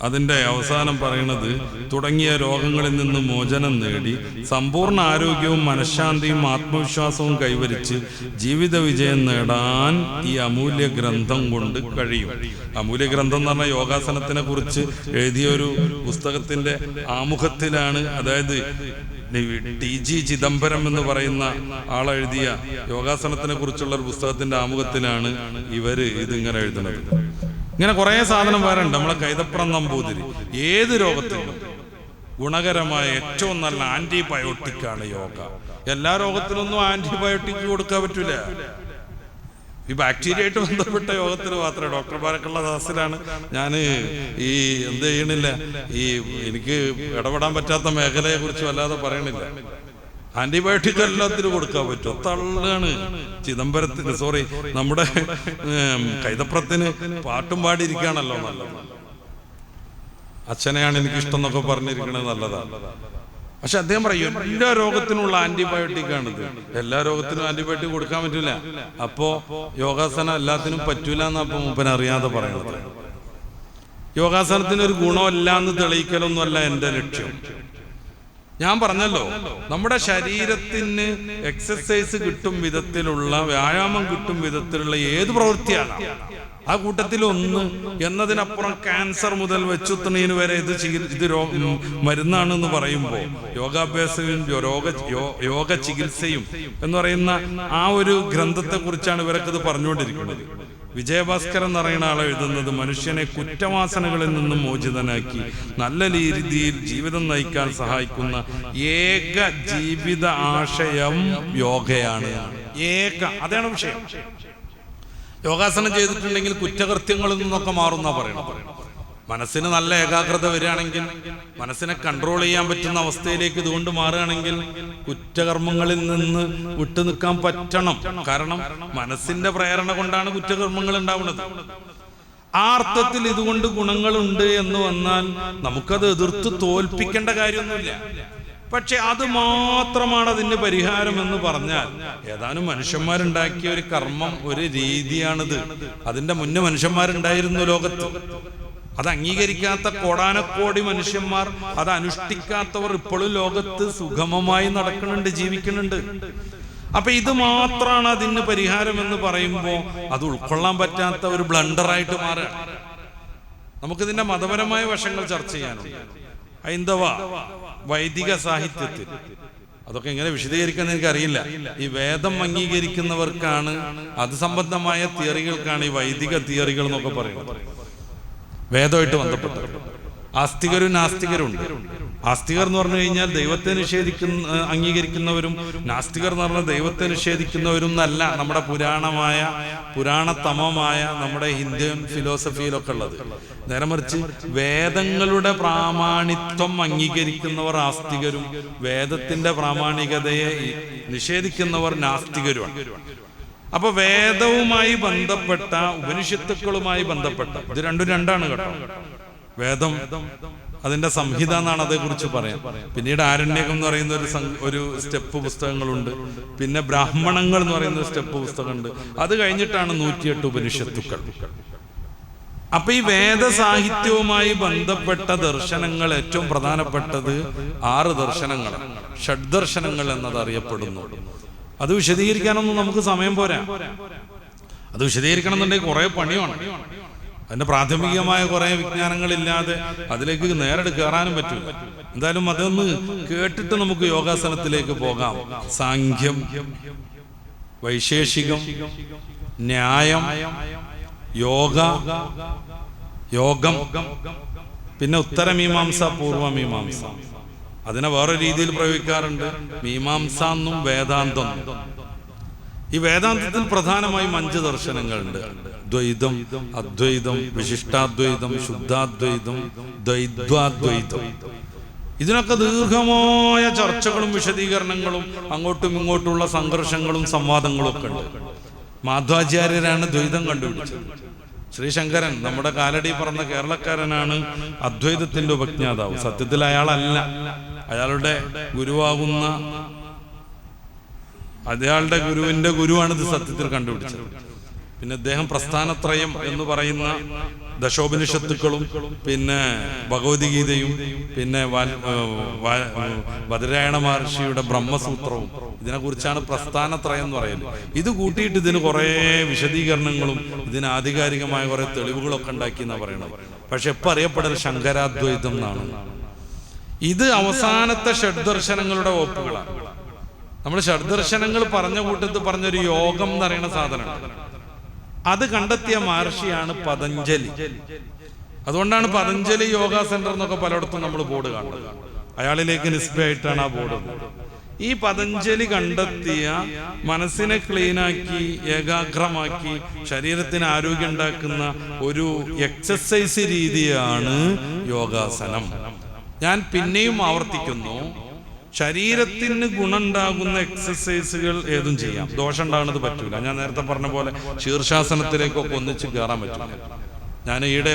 അതിൻ്റെ അവസാനം പറയുന്നത്, തുടങ്ങിയ രോഗങ്ങളിൽ നിന്ന് മോചനം നേടി സമ്പൂർണ്ണ ആരോഗ്യവും മനഃശാന്തിയും ആത്മവിശ്വാസവും കൈവരിച്ച് ജീവിത വിജയം നേടാൻ ഈ അമൂല്യ ഗ്രന്ഥം കൊണ്ട് കഴിയും. അമൂല്യ ഗ്രന്ഥം എന്ന് പറഞ്ഞാൽ യോഗാസനത്തിനെ കുറിച്ച് എഴുതിയൊരു പുസ്തകത്തിന്റെ ആമുഖത്തിലാണ്, അതായത് TG ചിദംബരം എന്ന് പറയുന്ന ആളെഴുതിയ യോഗാസനത്തിനെ കുറിച്ചുള്ള ഒരു പുസ്തകത്തിന്റെ ആമുഖത്തിലാണ് ഇവര് ഇതിങ്ങനെ എഴുതുന്നത്. ഇങ്ങനെ കുറെ സാധനം വരണ്ട്. നമ്മളെ കൈതപ്രം നമ്പൂതിരി ഏത് രോഗത്തിനും ഗുണകരമായ ഏറ്റവും നല്ല ആന്റിബയോട്ടിക്കാണ് യോഗ. എല്ലാ രോഗത്തിനൊന്നും ആന്റിബയോട്ടിക് കൊടുക്കാൻ പറ്റൂല. ഈ ബാക്ടീരിയയായിട്ട് ബന്ധപ്പെട്ട യോഗത്തിന് മാത്രമേ. ഡോക്ടർമാരൊക്കെയുള്ള ദാസിലാണ് ഞാൻ എന്ത് ചെയ്യണില്ല, എനിക്ക് ഇടപെടാൻ പറ്റാത്ത മേഖലയെ കുറിച്ച് വല്ലാതെ പറയണില്ല. ആന്റിബയോട്ടിക് എല്ലാത്തിനും കൊടുക്കാൻ പറ്റും. തള്ളാണ് ചിദംബരത്തിന്, സോറി, നമ്മുടെ കൈതപ്രത്തിന് പാട്ടും പാടിയിരിക്കുകയാണല്ലോ നല്ലത്. അച്ഛനെയാണ് എനിക്കിഷ്ടം എന്നൊക്കെ പറഞ്ഞിരിക്കണത് നല്ലതാണ്. പക്ഷെ അദ്ദേഹം പറയും എല്ലാ രോഗത്തിനുള്ള ആന്റിബയോട്ടിക്കാണിത്. എല്ലാ രോഗത്തിനും ആന്റിബയോട്ടിക് കൊടുക്കാൻ പറ്റില്ല. അപ്പോ യോഗാസനം എല്ലാത്തിനും പറ്റൂല എന്നപ്പോ മൂപ്പൻ അറിയാതെ പറയണത്. യോഗാസനത്തിന് ഒരു ഗുണമല്ല എന്ന് തെളിയിക്കലൊന്നുമല്ല എൻ്റെ ലക്ഷ്യം. ഞാൻ പറഞ്ഞല്ലോ, നമ്മുടെ ശരീരത്തിന് എക്സസൈസ് കിട്ടും വിധത്തിലുള്ള, വ്യായാമം കിട്ടും വിധത്തിലുള്ള ഏത് പ്രവൃത്തിയാണ് ആ കൂട്ടത്തിൽ ഒന്ന്. എന്നതിനപ്പുറം ക്യാൻസർ മുതൽ വെച്ചുത്തുണീന് വരെ ഇത് മരുന്നാണെന്ന് പറയുമ്പോൾ യോഗാഭ്യാസവും യോഗ ചികിത്സയും എന്ന് പറയുന്ന ആ ഒരു ഗ്രന്ഥത്തെ കുറിച്ചാണ് ഇവരൊക്കെ ഇത് പറഞ്ഞുകൊണ്ടിരിക്കുന്നത്. വിജയഭാസ്കരൻ എന്ന് പറയുന്ന ആളെ എഴുതുന്നത് മനുഷ്യനെ കുറ്റവാസനകളിൽ നിന്നും മോചിതനാക്കി നല്ല രീതിയിൽ ജീവിതം നയിക്കാൻ സഹായിക്കുന്ന ഏക ജീവിത ആശയം യോഗയാണ്. അതാണ് വിഷയം. യോഗാസനം ചെയ്തിട്ടുണ്ടെങ്കിൽ കുറ്റകൃത്യങ്ങളിൽ നിന്നൊക്കെ മാറുന്ന പറയണം. മനസ്സിന് നല്ല ഏകാഗ്രത വരികയാണെങ്കിൽ, മനസ്സിനെ കൺട്രോൾ ചെയ്യാൻ പറ്റുന്ന അവസ്ഥയിലേക്ക് ഇതുകൊണ്ട് മാറുകയാണെങ്കിൽ കുറ്റകർമ്മങ്ങളിൽ നിന്ന് വിട്ടുനിൽക്കാൻ പറ്റണം. കാരണം മനസ്സിന്റെ പ്രേരണ കൊണ്ടാണ് കുറ്റകർമ്മങ്ങൾ ഉണ്ടാവുന്നത്. ആ അർത്ഥത്തിൽ ഇതുകൊണ്ട് ഗുണങ്ങളുണ്ട് എന്ന് വന്നാൽ നമുക്കത് എതിർത്ത് തോൽപ്പിക്കേണ്ട കാര്യമൊന്നുമില്ല. പക്ഷെ അത് മാത്രമാണ് അതിന് പരിഹാരം എന്ന് പറഞ്ഞാൽ, ഏതാനും മനുഷ്യന്മാരുണ്ടാക്കിയ ഒരു കർമ്മം, ഒരു രീതിയാണിത്. അതിന്റെ മുന്നേ മനുഷ്യന്മാരുണ്ടായിരുന്നു ലോകത്ത്. അത് അംഗീകരിക്കാത്ത കോടാനക്കോടി മനുഷ്യന്മാർ, അത് അനുഷ്ഠിക്കാത്തവർ ഇപ്പോഴും ലോകത്ത് സുഗമമായി നടക്കുന്നുണ്ട്, ജീവിക്കുന്നുണ്ട്. അപ്പൊ ഇത് മാത്രമാണ് അതിന് പരിഹാരം എന്ന് പറയുമ്പോൾ അത് ഉൾക്കൊള്ളാൻ പറ്റാത്ത ഒരു ബ്ലണ്ടറായിട്ട് മാറുക. നമുക്കിതിന്റെ മതപരമായ വശങ്ങൾ ചർച്ച ചെയ്യാനുണ്ട്. ഹൈന്ദവ വൈദിക സാഹിത്യത്തിൽ അതൊക്കെ എങ്ങനെ വിശദീകരിക്കാൻ എനിക്കറിയില്ല. ഈ വേദം അംഗീകരിക്കുന്നവർക്കാണ്, അത് സംബന്ധമായ തിയറികൾക്കാണ് ഈ വൈദിക തിയറികൾ എന്നൊക്കെ പറയുന്നത്. വേദമായിട്ട് ബന്ധപ്പെട്ട ആസ്തികരും നാസ്തികരും ഉണ്ട്. ആസ്തികർ എന്ന് പറഞ്ഞു കഴിഞ്ഞാൽ ദൈവത്തെ അംഗീകരിക്കുന്നവരും, നാസ്തികർ എന്ന് പറഞ്ഞാൽ ദൈവത്തെ നിഷേധിക്കുന്നവരും എന്നല്ല നമ്മുടെ പുരാണതമമായ നമ്മുടെ ഇന്ത്യൻ ഫിലോസഫിയിലൊക്കെ ഉള്ളത്. നേരെ മറിച്ച് വേദങ്ങളുടെ പ്രാമാണിത്വം അംഗീകരിക്കുന്നവർ ആസ്തികരും, വേദത്തിന്റെ പ്രാമാണികതയെ നിഷേധിക്കുന്നവർ നാസ്തികരുമാണ്. അപ്പൊ വേദവുമായി ബന്ധപ്പെട്ട, ഉപനിഷത്തുക്കളുമായി ബന്ധപ്പെട്ട, ഇത് രണ്ടാണ് കേട്ടോ. വേദം അതിന്റെ സംഹിത എന്നാണ് അതേക്കുറിച്ച് പറയാം. പിന്നീട് ആരണ്യകം എന്ന് പറയുന്ന ഒരു സ്റ്റെപ്പ് പുസ്തകങ്ങളുണ്ട്. പിന്നെ ബ്രാഹ്മണങ്ങൾ എന്ന് പറയുന്ന ഒരു സ്റ്റെപ്പ് പുസ്തകമുണ്ട്. അത് കഴിഞ്ഞിട്ടാണ് 108 ഉപനിഷത്തുക്കൾ. അപ്പൊ ഈ വേദസാഹിത്യവുമായി ബന്ധപ്പെട്ട ദർശനങ്ങൾ ഏറ്റവും പ്രധാനപ്പെട്ടത് 6 ദർശനങ്ങൾ, ഷഡ്ദർശനങ്ങൾ എന്നത് അറിയപ്പെടുന്നു. അത് വിശദീകരിക്കാനൊന്നും നമുക്ക് സമയം പോരാ. അത് വിശദീകരിക്കണം എന്നുണ്ടെങ്കിൽ കുറെ പണിയാണ്. അതിന്റെ പ്രാഥമികമായ കുറെ വിജ്ഞാനങ്ങളില്ലാതെ അതിലേക്ക് നേരിട്ട് കയറാനും പറ്റില്ല. എന്തായാലും അതൊന്ന് കേട്ടിട്ട് നമുക്ക് യോഗാസനത്തിലേക്ക് പോകാം. സാഖ്യം, വൈശേഷികം, ന്യായം, യോഗം, പിന്നെ ഉത്തരമീമാംസ, പൂർവമീമാംസ. അതിനെ വേറെ രീതിയിൽ പ്രയോഗിക്കാറുണ്ട്, മീമാംസ എന്നും വേദാന്തം. ഈ വേദാന്തത്തിൽ പ്രധാനമായും 5 ദർശനങ്ങളുണ്ട്. ദ്വൈതം, അദ്വൈതം, വിശിഷ്ടാദ്വൈതം, ശുദ്ധാദ്വൈതം, ദ്വൈത്വാദ്വൈതം. ഇതിനൊക്കെ ദീർഘമായ ചർച്ചകളും വിശദീകരണങ്ങളും അങ്ങോട്ടും ഇങ്ങോട്ടുള്ള സംഘർഷങ്ങളും സംവാദങ്ങളും ഒക്കെ ഉണ്ട്. മാധ്വാചാര്യരാണ് ദ്വൈതം കണ്ടുപിടിച്ചത്. ശ്രീശങ്കരൻ, നമ്മുടെ കാലടി പറഞ്ഞ കേരളക്കാരനാണ് അദ്വൈതത്തിന്റെ ഉപജ്ഞാതാവ്. സത്യത്തിൽ അയാളല്ല, അയാളുടെ ഗുരുവാകുന്ന അയാളുടെ ഗുരുവിന്റെ ഗുരുവാണ് ഇത് സത്യത്തിൽ കണ്ടുപിടിച്ചത്. പിന്നെ അദ്ദേഹം പ്രസ്ഥാനത്രയം എന്ന് പറയുന്ന ദശോപനിഷത്തുക്കളും, പിന്നെ ഭഗവത്ഗീതയും, പിന്നെ ബദരായണ മഹർഷിയുടെ ബ്രഹ്മസൂത്രവും, ഇതിനെക്കുറിച്ചാണ് പ്രസ്ഥാനത്രയം എന്ന് പറയുന്നത്. ഇത് കൂട്ടിയിട്ട് ഇതിന് കുറെ വിശദീകരണങ്ങളും ഇതിന് ആധികാരികമായ കുറെ തെളിവുകളൊക്കെ ഉണ്ടാക്കി എന്നാണ് പറയുന്നത്. പക്ഷെ എപ്പോൾ അറിയപ്പെടൽ ശങ്കരാദ്വൈതം എന്നാണ്. ഇത് അവസാനത്തെ ഷഡ്ദർശനങ്ങളുടെ വകുപ്പുകളാണ്. നമ്മൾ ഷഡ്ദർശനങ്ങൾ പറഞ്ഞ കൂട്ടത്തിൽ പറഞ്ഞൊരു യോഗം എന്ന് പറയുന്ന സാധനമാണ്. അത് കണ്ടെത്തിയ മഹർഷിയാണ് പതഞ്ജലി. അതുകൊണ്ടാണ് പതഞ്ജലി യോഗ സെന്റർ എന്നൊക്കെ പലയിടത്തും നമ്മൾ ബോർഡ് കാണുന്നത്. അയാളിലേക്ക് നിസ്ബയായിട്ടാണ് ആ ബോർഡ്. ഈ പതഞ്ജലി കണ്ടെത്തിയ, മനസ്സിനെ ക്ലീനാക്കി ഏകാഗ്രമാക്കി ശരീരത്തിന് ആരോഗ്യം ഉണ്ടാക്കുന്ന ഒരു എക്സസൈസ് രീതിയാണ് യോഗാസനം. ഞാൻ പിന്നെയും ആവർത്തിക്കുന്നു, ശരീരത്തിന് ഗുണമുണ്ടാകുന്ന എക്സസൈസുകൾ ഏതും ചെയ്യാം, ദോഷം ഉണ്ടാകുന്നത് പറ്റൂല. ഞാൻ നേരത്തെ പറഞ്ഞ പോലെ ശീർഷാസനത്തിലേക്കൊക്കെ ഒന്നിച്ച് കയറാൻ പറ്റില്ല. ഞാൻ ഈയിടെ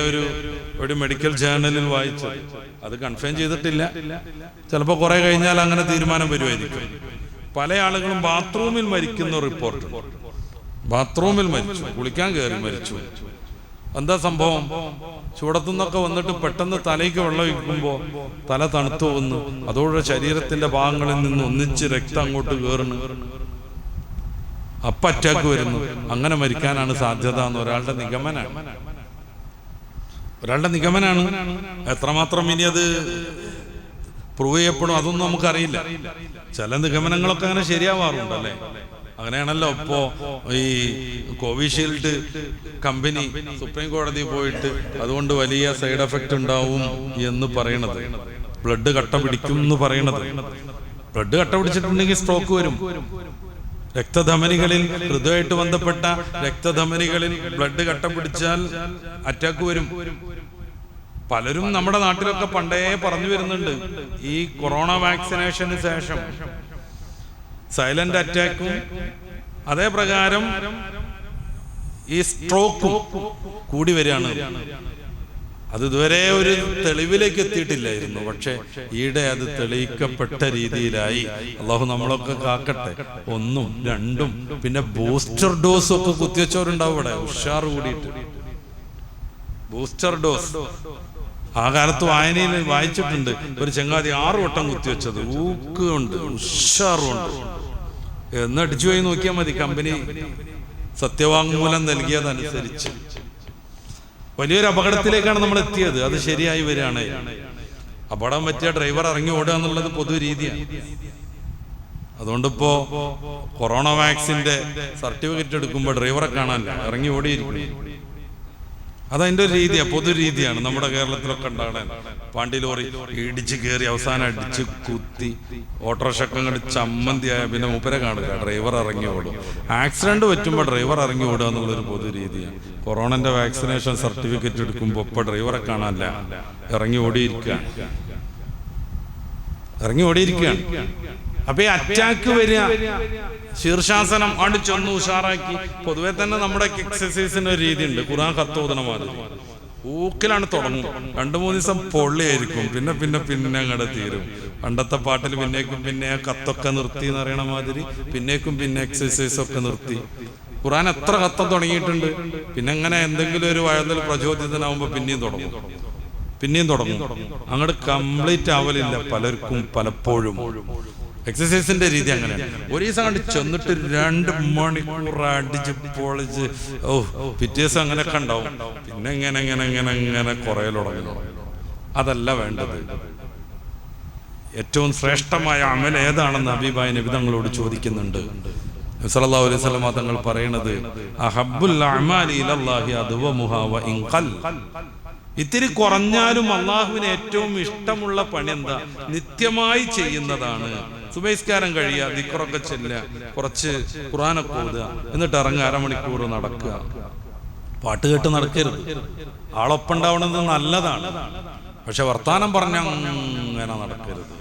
ഒരു മെഡിക്കൽ ജേർണലിൽ വായിച്ചു, അത് കൺഫേം ചെയ്തിട്ടില്ല, ചിലപ്പോൾ കുറെ കഴിഞ്ഞാൽ അങ്ങനെ തീരുമാനം വരുമായിരിക്കും. പല ആളുകളും ബാത്റൂമിൽ മരിക്കുന്ന റിപ്പോർട്ട്. ബാത്റൂമിൽ മരിച്ചു, കുളിക്കാൻ കയറി മരിച്ചു. എന്താ സംഭവം? ചൂടത്തുനിന്നൊക്കെ വന്നിട്ട് പെട്ടെന്ന് തലയ്ക്ക് വെള്ളം ഒഴിക്കുമ്പോൾ തല തണുത്തു പോകുന്നു, അതോടെ ശരീരത്തിന്റെ ഭാഗങ്ങളിൽ നിന്ന് ഒന്നിച്ച് രക്തം അങ്ങോട്ട് കയറുന്നു, അപ്പ അറ്റാക്ക് വരുന്നു. അങ്ങനെ മരിക്കാനാണ് സാധ്യത എന്ന് ഒരാളുടെ നിഗമനാണ്. എത്രമാത്രം ഇനി അത് പ്രൂവ് ചെയ്യപ്പെടും അതൊന്നും നമുക്കറിയില്ല. ചില നിഗമനങ്ങളൊക്കെ അങ്ങനെ ശരിയാവാറുണ്ട് അല്ലേ? അങ്ങനെയാണല്ലോ ഇപ്പോ ഈ കോവിഷീൽഡ് കമ്പനി സുപ്രീം കോടതി പോയിട്ട് അതുകൊണ്ട് വലിയ സൈഡ് എഫക്റ്റ് ഉണ്ടാവും എന്ന് പറയണത്, ബ്ലഡ് കട്ട പിടിക്കും എന്ന് പറയണത്. ബ്ലഡ് കട്ട പിടിച്ചിട്ടുണ്ടെങ്കിൽ സ്ട്രോക്ക് വരും. രക്തധമനികളിൽ, ഹൃദയമായിട്ട് ബന്ധപ്പെട്ട രക്തധമനികളിൽ ബ്ലഡ് കട്ട പിടിച്ചാൽ അറ്റാക്ക് വരും. പലരും നമ്മുടെ നാട്ടിലൊക്കെ പണ്ടേ പറഞ്ഞു വരുന്നുണ്ട്, ഈ കൊറോണ വാക്സിനേഷന് ശേഷം സൈലന്റ് അറ്റാക്കും അതേ പ്രകാരം ഈ സ്ട്രോക്കും കൂടി വരികയാണ്. അത് ഇതുവരെ ഒരു തെളിവിലേക്ക് എത്തിയിട്ടില്ലായിരുന്നു. പക്ഷെ ഈയിടെ അത് തെളിയിക്കപ്പെട്ട രീതിയിലായി. അള്ളാഹു നമ്മളൊക്കെ കാക്കട്ടെ. 1ഉം 2ഉം പിന്നെ ബൂസ്റ്റർ ഡോസും ഒക്കെ കുത്തിവെച്ചവരുണ്ടാവും ഇവിടെ, ഉഷാർ കൂടിയിട്ട്. ബൂസ്റ്റർ ഡോസ് ആ കാലത്ത് വായനയിൽ വായിച്ചിട്ടുണ്ട്. ഒരു ചങ്ങാതി 6 വട്ടം കുത്തിവെച്ചത്, ഊക്കുണ്ട്, ഉഷാറുണ്ട്. എന്നടിച്ചു പോയി നോക്കിയാൽ മതി. കമ്പനി സത്യവാങ്മൂലം നൽകിയതനുസരിച്ച് വലിയൊരു അപകടത്തിലേക്കാണ് നമ്മൾ എത്തിയത്. അത് ശരിയായി വരികയാണ്. അപകടം പറ്റിയ ഡ്രൈവർ ഇറങ്ങി ഓടുക എന്നുള്ളത് പൊതു രീതിയാണ്. അതുകൊണ്ടിപ്പോ കൊറോണ വാക്സിന്റെ സർട്ടിഫിക്കറ്റ് എടുക്കുമ്പോൾ ഡ്രൈവറെ കാണാനില്ല, ഇറങ്ങി ഓടിയിരിക്കും. അതതിൻ്റെ ഒരു രീതിയാണ്, പൊതു രീതിയാണ്. നമ്മുടെ കേരളത്തിലൊക്കെ ഉണ്ടാകണേ. പാണ്ടി ലോറി ഇടിച്ച് കയറി അവസാനം അടിച്ച് കുത്തി ഓട്ടോറിക്ഷക്കങ്ങൾ ചമ്മന്തിയായ പിന്നെ മൂപ്പരെ കാണില്ല, ഡ്രൈവർ ഇറങ്ങി ഓടും. ആക്സിഡന്റ് പറ്റുമ്പോൾ ഡ്രൈവർ ഇറങ്ങി ഓടുക എന്നുള്ളൊരു പൊതു രീതിയാണ്. കൊറോണന്റെ വാക്സിനേഷൻ സർട്ടിഫിക്കറ്റ് എടുക്കുമ്പോൾ ഇപ്പൊ ഡ്രൈവറെ കാണാനില്ല, ഇറങ്ങി ഓടിയിരിക്കുകയാണ്. അപ്പൊ ഈ അറ്റാക്ക് വരിക, ശീർഷാസനം അടിച്ചൊന്ന് ഉഷാറാക്കി. പൊതുവെ തന്നെ നമ്മുടെ എക്സസൈസിന് ഒരു രീതി ഉണ്ട്. ഖുർആൻ ഖത്തോദന മാതിരി ഊക്കിലാണ് തുടങ്ങും. 2-3 ദിവസം പൊള്ളിയായിരിക്കും, പിന്നെ അങ്ങടെ തീരും. പണ്ടത്തെ പാട്ടിൽ പിന്നെ കത്തൊക്കെ നിർത്തി എന്ന് പറയണ മാതിരി പിന്നെ എക്സസൈസ് ഒക്കെ നിർത്തി. ഖുർആൻ എത്ര കത്തം തുടങ്ങിയിട്ടുണ്ട്. പിന്നെ അങ്ങനെ എന്തെങ്കിലും ഒരു വയതിൽ പ്രചോദിതനാവുമ്പോ പിന്നെയും തുടങ്ങും. അങ്ങോട്ട് കംപ്ലീറ്റ് ആവലില്ല പലർക്കും. പലപ്പോഴും എക്സസൈസിന്റെ രീതി അങ്ങനെയാണ്. ഒരു ദിവസം കണ്ട് ചെന്നിട്ട് 2 മണിക്കൂർ അടിച്ച് പൊളിച്ച് പിറ്റേ ദിവസം അങ്ങനെയൊക്കെ ഉണ്ടാവും. പിന്നെ ഇങ്ങനെ കുറയലുടങ്ങി. അതല്ല വേണ്ടത്. ഏറ്റവും ശ്രേഷ്ഠമായ അമൽ ഏതാണെന്ന് ഹബീബായ നബി തങ്ങളോട് ചോദിക്കുന്നുണ്ട്. സല്ലല്ലാഹു അലൈഹി വസല്ലം തങ്ങൾ പറയുന്നത്, അഹബ്ബുൽ അഅമാലി ഇലല്ലാഹി അദ്വമുഹാ വ ഇൻ ഖൽ. ഇത്തിരി കുറഞ്ഞാലും അള്ളാഹുവിന് ഏറ്റവും ഇഷ്ടമുള്ള പണി എന്താ? നിത്യമായി ചെയ്യുന്നതാണ്. സുബഹിസ്കാരം കഴിയുക, ദിക്റൊക്കെ ചെല്ലുക, കുറച്ച് ഖുർആനൊക്കെ ഓതുക, എന്നിട്ട് ഇറങ്ങുക, 1/2 മണിക്കൂർ നടക്കുക. പാട്ട് കേട്ട് നടക്കരുത്. ആളൊപ്പം ഉണ്ടാവണത് നല്ലതാണ്, പക്ഷെ വർത്താനം പറഞ്ഞ അങ്ങനെ നടക്കരുത്.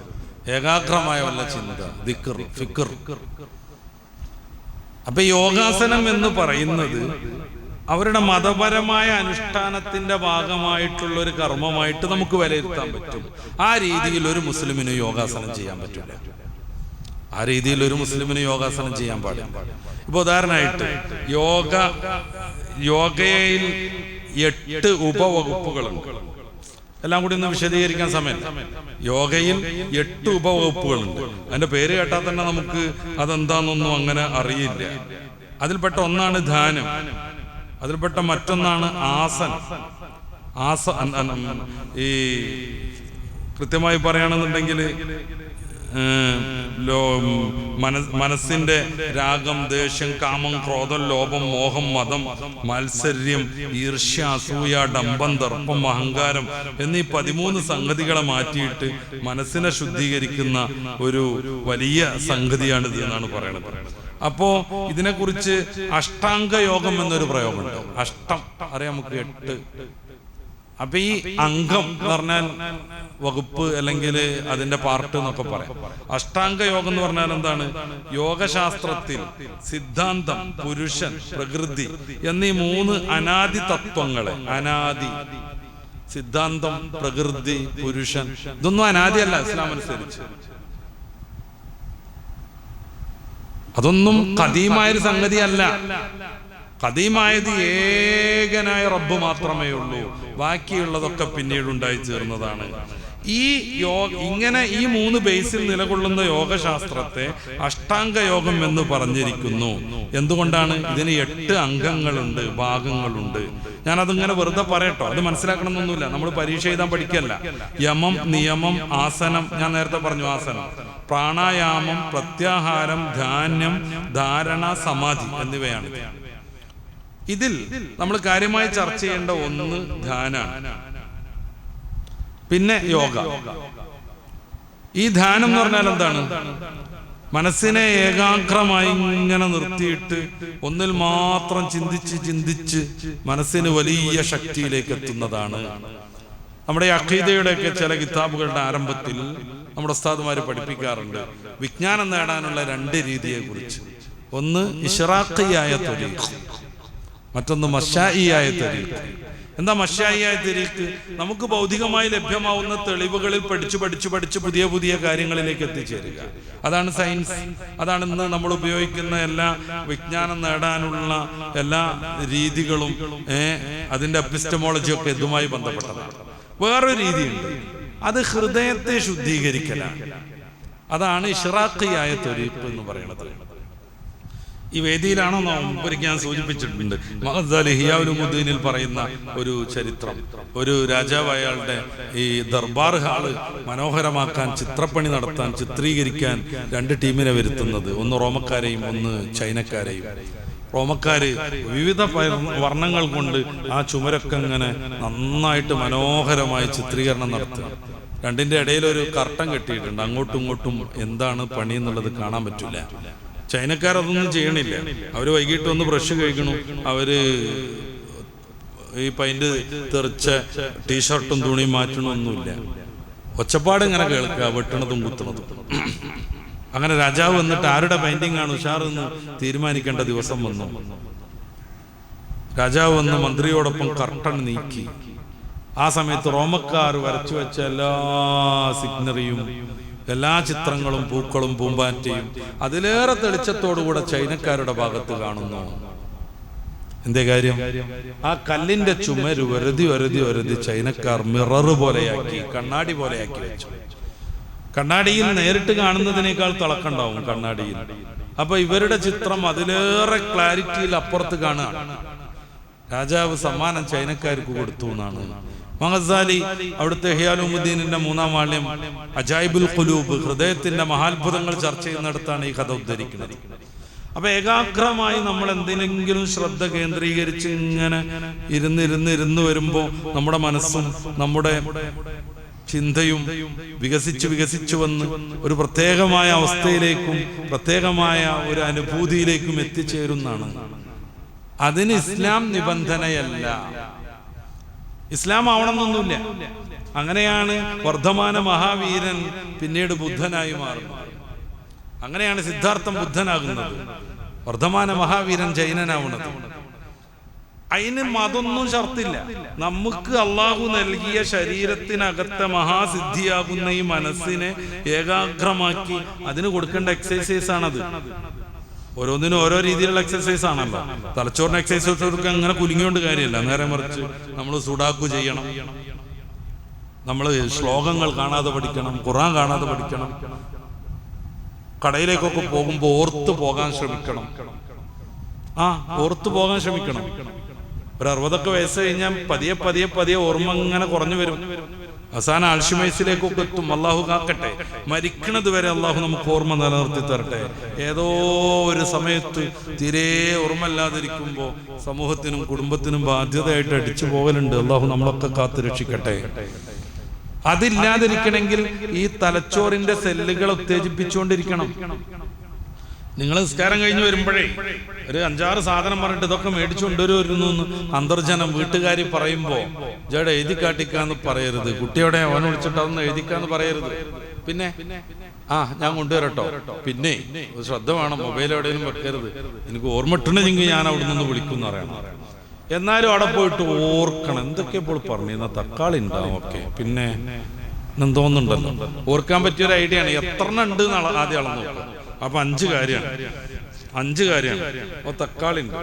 ഏകാഗ്രമായ വല്ല ചിന്ത, ദിക്ർ, ഫിക്ർ. അപ്പൊ യോഗാസനം എന്ന് പറയുന്നത് അവരുടെ മതപരമായ അനുഷ്ഠാനത്തിന്റെ ഭാഗമായിട്ടുള്ള ഒരു കർമ്മമായിട്ട് നമുക്ക് വിലയിരുത്താൻ പറ്റും. ആ രീതിയിൽ ഒരു മുസ്ലിമിന് യോഗാസനം ചെയ്യാൻ പറ്റില്ല. ഇപ്പൊ ഉദാഹരണമായിട്ട് യോഗയിൽ 8 ഉപവകുപ്പുകളുണ്ട്. എല്ലാം കൂടി ഒന്ന് വിശദീകരിക്കാൻ സമയം. യോഗയിൽ 8 ഉപവകുപ്പുകളുണ്ട്. അതിന്റെ പേര് കേട്ടാൽ തന്നെ നമുക്ക് അതെന്താണെന്നൊന്നും അങ്ങനെ അറിയില്ല. അതിൽപ്പെട്ട ഒന്നാണ് ധ്യാനം, അതിൽപ്പെട്ട മറ്റൊന്നാണ് ഈ കൃത്യമായി പറയുകയാണെന്നുണ്ടെങ്കിൽ മനസ്സിന്റെ രാഗം, ദേഷ്യം, കാമം, ക്രോധം, ലോഭം, മോഹം, മതം, മാത്സര്യം, ഈർഷ്യ, അസൂയ, ഡംബം, ദർപ്പം, അഹങ്കാരം എന്നീ 13 സംഗതികളെ മാറ്റിയിട്ട് മനസ്സിനെ ശുദ്ധീകരിക്കുന്ന ഒരു വലിയ സംഗതിയാണിത് എന്നാണ് പറയുന്നത്. അപ്പോ ഇതിനെക്കുറിച്ച് അഷ്ടാംഗ യോഗം എന്നൊരു പ്രയോഗമുണ്ട്. അഷ്ടം അറിയാം നമുക്ക്, 8 അപ്പൊ ഈ അംഗം എന്ന് പറഞ്ഞാൽ വകുപ്പ് അല്ലെങ്കിൽ അതിന്റെ പാർട്ട് എന്നൊക്കെ പറയാം. അഷ്ടാംഗ യോഗം എന്ന് പറഞ്ഞാൽ എന്താണ്? യോഗശാസ്ത്രത്തിൽ സിദ്ധാന്തം, പുരുഷൻ, പ്രകൃതി എന്നീ 3 അനാദി തത്വങ്ങളെ, അനാദി സിദ്ധാന്തം, പ്രകൃതി, പുരുഷൻ, ഇതൊന്നും അനാദിയല്ല ഇസ്ലാം അനുസരിച്ച്. അതൊന്നും ഖദീമായൊരു സംഗതിയല്ല. ഖദീമായത് ഏകനായ റബ്ബ് മാത്രമേ ഉള്ളൂ. ബാക്കിയുള്ളതൊക്കെ പിന്നീട് ഉണ്ടായി ചേർന്നതാണ്. ഇങ്ങനെ ഈ 3 ബേസിൽ നിലകൊള്ളുന്ന യോഗശാസ്ത്രത്തെ അഷ്ടാംഗ യോഗം എന്ന് പറഞ്ഞിരിക്കുന്നു. എന്തുകൊണ്ടാണ്? ഇതിന് 8 അംഗങ്ങളുണ്ട്, ഭാഗങ്ങളുണ്ട്. ഞാനതിങ്ങനെ വെറുതെ പറയട്ടോ, അത് മനസ്സിലാക്കണമെന്നൊന്നുമില്ല. നമ്മൾ പരീക്ഷ എഴുതാൻ പഠിക്കല്ല. യമം, നിയമം, ആസനം, ഞാൻ നേരത്തെ പറഞ്ഞു ആസനം, പ്രാണായാമം, പ്രത്യാഹാരം, ധ്യാനം, ധാരണ, സമാധി എന്നിവയാണ്. ഇതിൽ നമ്മൾ കാര്യമായി ചർച്ച ചെയ്യേണ്ട ഒന്ന് ധ്യാനാണ്, പിന്നെ യോഗ. ഈ ധ്യാനം എന്ന് പറഞ്ഞാൽ എന്താണ്? മനസ്സിനെ ഏകാഗ്രമായി ഇങ്ങനെ നിർത്തിയിട്ട് ഒന്നിൽ മാത്രം ചിന്തിച്ച് ചിന്തിച്ച് മനസ്സിന് വലിയ ശക്തിയിലേക്ക് എത്തുന്നതാണ്. നമ്മുടെ അഖീദയുടെയൊക്കെ ചില കിതാബുകളുടെ ആരംഭത്തിൽ നമ്മുടെ ഉസ്താദുമാര് പഠിപ്പിക്കാറുണ്ട് വിജ്ഞാനം നേടാനുള്ള 2 രീതിയെ കുറിച്ച്. ഒന്ന് ഇശ്റാഖിയായ ത്വരീഖ്, മറ്റൊന്ന് മശായിയായ ത്വരീഖ്. എന്താ മശായിയായ ത്വരീഖ്? നമുക്ക് ഭൗതികമായി ലഭ്യമാവുന്ന തെളിവുകളിൽ പഠിച്ച് പുതിയ പുതിയ കാര്യങ്ങളിലേക്ക് എത്തിച്ചേരുക. അതാണ് സയൻസ്. അതാണ് ഇന്ന് നമ്മൾ ഉപയോഗിക്കുന്ന എല്ലാ വിജ്ഞാനം നേടാനുള്ള എല്ലാ രീതികളും. അതിന്റെ എപ്പിസ്റ്റമോളജി ഒക്കെ ഇതുമായി ബന്ധപ്പെട്ടതാണ്. വേറൊരു രീതിയുണ്ട്, അത് ഹൃദയത്തെ ശുദ്ധീകരിക്കലാണ്. അതാണ് ഇശ്റാഖിയായ ത്വരീഖ് എന്ന് പറയുന്നത്. ഈ വേദിയിലാണോ ഒരിക്കൽ ഞാൻ സൂചിപ്പിച്ചിട്ടുണ്ട്. മഹദ് ഹിയാഉലുദ്ദീനിൽ പറയുന്ന ഒരു ചരിത്രം. ഒരു രാജാവ് അയാളുടെ ഈ ദർബാർ ഹാള് മനോഹരമാക്കാൻ, ചിത്രപ്പണി നടത്താൻ, ചിത്രീകരിക്കാൻ 2 ടീമിനെ വരുത്തുന്നത്. ഒന്ന് റോമക്കാരെയും ഒന്ന് ചൈനക്കാരെയും. റോമക്കാര് വിവിധ വർണ്ണങ്ങൾ കൊണ്ട് ആ ചുമരൊക്കെ ഇങ്ങനെ നന്നായിട്ട് മനോഹരമായി ചിത്രീകരണം നടത്തുക. 2ന്റെ ഇടയിൽ ഒരു കർട്ടൻ കെട്ടിയിട്ടുണ്ട്. അങ്ങോട്ടും ഇങ്ങോട്ടും എന്താണ് പണി എന്നുള്ളത് കാണാൻ പറ്റില്ല. ചൈനക്കാരതൊന്നും ചെയ്യണില്ല. അവര് വൈകിട്ട് ഒന്ന് ബ്രഷ് കഴിക്കണു, അവര് ഈ പൈന്റ് തെറിച്ച ടീഷർട്ടും തുണിയും മാറ്റണമൊന്നുമില്ല. ഒച്ചപ്പാട് ഇങ്ങനെ കേൾക്കുക, വെട്ടണതും കുത്തണതും. അങ്ങനെ രാജാവ് വന്നിട്ട് ആരുടെ പെയിന്റിംഗ് ആണ് ഉഷാറെന്ന് തീരുമാനിക്കേണ്ട ദിവസം വന്നു. രാജാവ് വന്ന് മന്ത്രിയോടൊപ്പം കർട്ടൻ നീക്കി. ആ സമയത്ത് റോമക്കാർ വരച്ചു വെച്ച എല്ലാ സിഗ്നറിയും, എല്ലാ ചിത്രങ്ങളും, പൂക്കളും, പൂമ്പാറ്റയും അതിലേറെ തെളിച്ചത്തോടുകൂടെ ചൈനക്കാരുടെ ഭാഗത്ത് കാണുന്നു. എന്തേ കാര്യം? ആ കല്ലിന്റെ ചുമര് ഒരതി ചൈനക്കാർ മിറർ പോലെയാക്കി, കണ്ണാടി പോലെയാക്കി വെച്ചു. കണ്ണാടിയിൽ നേരിട്ട് കാണുന്നതിനേക്കാൾ തിളക്കണ്ടാവും കണ്ണാടിയിൽ. അപ്പൊ ഇവരുടെ ചിത്രം അതിലേറെ ക്ലാരിറ്റിയിൽ അപ്പുറത്ത് കാണുകയാണ്. രാജാവ് സമ്മാനം ചൈനക്കാർക്ക് കൊടുത്തു എന്നാണ് മഹസാലി അവിടുത്തെ ഹിയാലുദ്ദീനിന്റെ 3-ാം വാള്യം അജായിബുൽ ഖുലൂബ്, ഹൃദയത്തിന്റെ മഹാത്ഭുതങ്ങൾ ചർച്ച ചെയ്യുന്നിടത്താണ് ഈ കഥ ഉദ്ധരിക്കുന്നത്. അപ്പൊ ഏകാഗ്രമായി നമ്മൾ എന്തിനെങ്കിലും ശ്രദ്ധ കേന്ദ്രീകരിച്ച് ഇങ്ങനെ ഇരുന്ന് വരുമ്പോ നമ്മുടെ മനസ്സും നമ്മുടെ ചിന്തയും വികസിച്ചു വന്ന് ഒരു പ്രത്യേകമായ അവസ്ഥയിലേക്കും പ്രത്യേകമായ ഒരു അനുഭൂതിയിലേക്കും എത്തിച്ചേരുന്നതാണ്. അതിന് ഇസ്ലാം നിബന്ധനയല്ല. ഇസ്ലാം ആവണമെന്നൊന്നുമില്ല. അങ്ങനെയാണ് വർദ്ധമാന മഹാവീരൻ പിന്നീട് ബുദ്ധനായി മാറുന്നത്. അങ്ങനെയാണ് സിദ്ധാർത്ഥം ബുദ്ധനാകുന്നത്. വർദ്ധമാന മഹാവീരൻ ജൈനനാവുന്നത്. അതിന് മതൊന്നും ഷർത്തില്ല. നമുക്ക് അള്ളാഹു നൽകിയ ശരീരത്തിനകത്തെ മഹാസിദ്ധിയാകുന്ന ഈ മനസ്സിനെ ഏകാഗ്രമാക്കി അതിന് കൊടുക്കേണ്ട എക്സസൈസ് ആണത്. ഓരോന്നിനും ഓരോ രീതിയിലുള്ള എക്സസൈസ് ആണല്ലോ. തലച്ചോറിന് എക്സസൈസ് കൊടുക്കാൻ അങ്ങനെ കുലുങ്ങിയോണ്ട് കാര്യമല്ല. നേരെ മറിച്ച് നമ്മൾ സുഡാക്കു ചെയ്യണം, നമ്മൾ ശ്ലോകങ്ങൾ കാണാതെ പഠിക്കണം, ഖുർആൻ കാണാതെ പഠിക്കണം, കടയിലേക്കൊക്കെ പോകുമ്പോൾ ഓർത്തു പോകാൻ ശ്രമിക്കണം. ഓർത്തു പോകാൻ ശ്രമിക്കണം. ഒരു 60 വയസ്സ് കഴിഞ്ഞാൽ പതിയെ ഓർമ്മ ഇങ്ങനെ കുറഞ്ഞു വരും. അവസാനം അൽഷിമൈസിലേക്കൊക്കെ എത്തും. അള്ളാഹു കാക്കട്ടെ. മരിക്കണത് വരെ അള്ളാഹു നമുക്ക് ഓർമ്മ നിലനിർത്തി തരട്ടെ. ഏതോ ഒരു സമയത്ത് തീരെ ഓർമ്മയില്ലാതിരിക്കുമ്പോ സമൂഹത്തിനും കുടുംബത്തിനും ബാധ്യതയായിട്ട് അടിച്ചു പോകലുണ്ട്. അള്ളാഹു നമ്മളൊക്കെ കാത്തു രക്ഷിക്കട്ടെ. അതില്ലാതിരിക്കണമെങ്കിൽ ഈ തലച്ചോറിന്റെ സെല്ലുകൾ ഉത്തേജിപ്പിച്ചുകൊണ്ടിരിക്കണം. നിങ്ങൾ നിസ്കാരം കഴിഞ്ഞ് വരുമ്പോഴേ ഒരു 5-6 സാധനം പറഞ്ഞിട്ട് ഇതൊക്കെ മേടിച്ചു കൊണ്ടുവരുന്നു അന്തർജനം വീട്ടുകാരി പറയുമ്പോ ജയുടെ എഴുതി കാട്ടിക്കാന്ന് പറയരുത്. കുട്ടിയോടെ അവൻ വിളിച്ചിട്ട് അതൊന്ന് എഴുതിക്കാന്ന് പറയരുത്. പിന്നെ ഞാൻ കൊണ്ടുവരട്ടോ. പിന്നെ ശ്രദ്ധ വേണം, മൊബൈൽ എവിടെയും വെക്കരുത്. എനിക്ക് ഓർമ്മ ഇട്ടുണ്ടെങ്കിൽ ഞാൻ അവിടെ നിന്ന് വിളിക്കും പറയണം. എന്നാലും അവിടെ പോയിട്ട് ഓർക്കണം എന്തൊക്കെ ഇപ്പോൾ പറഞ്ഞിരുന്ന തക്കാളി ഉണ്ടാവും ഒക്കെ. പിന്നെ എന്തോന്നുണ്ടല്ലോ ഓർക്കാൻ പറ്റിയൊരു ഐഡിയ ആണ്. എത്ര ഉണ്ട് ആദ്യം അളന്നു നോക്കാം. അപ്പൊ 5 കാര്യമാണ്. അപ്പൊ തക്കാളി ഉണ്ട്.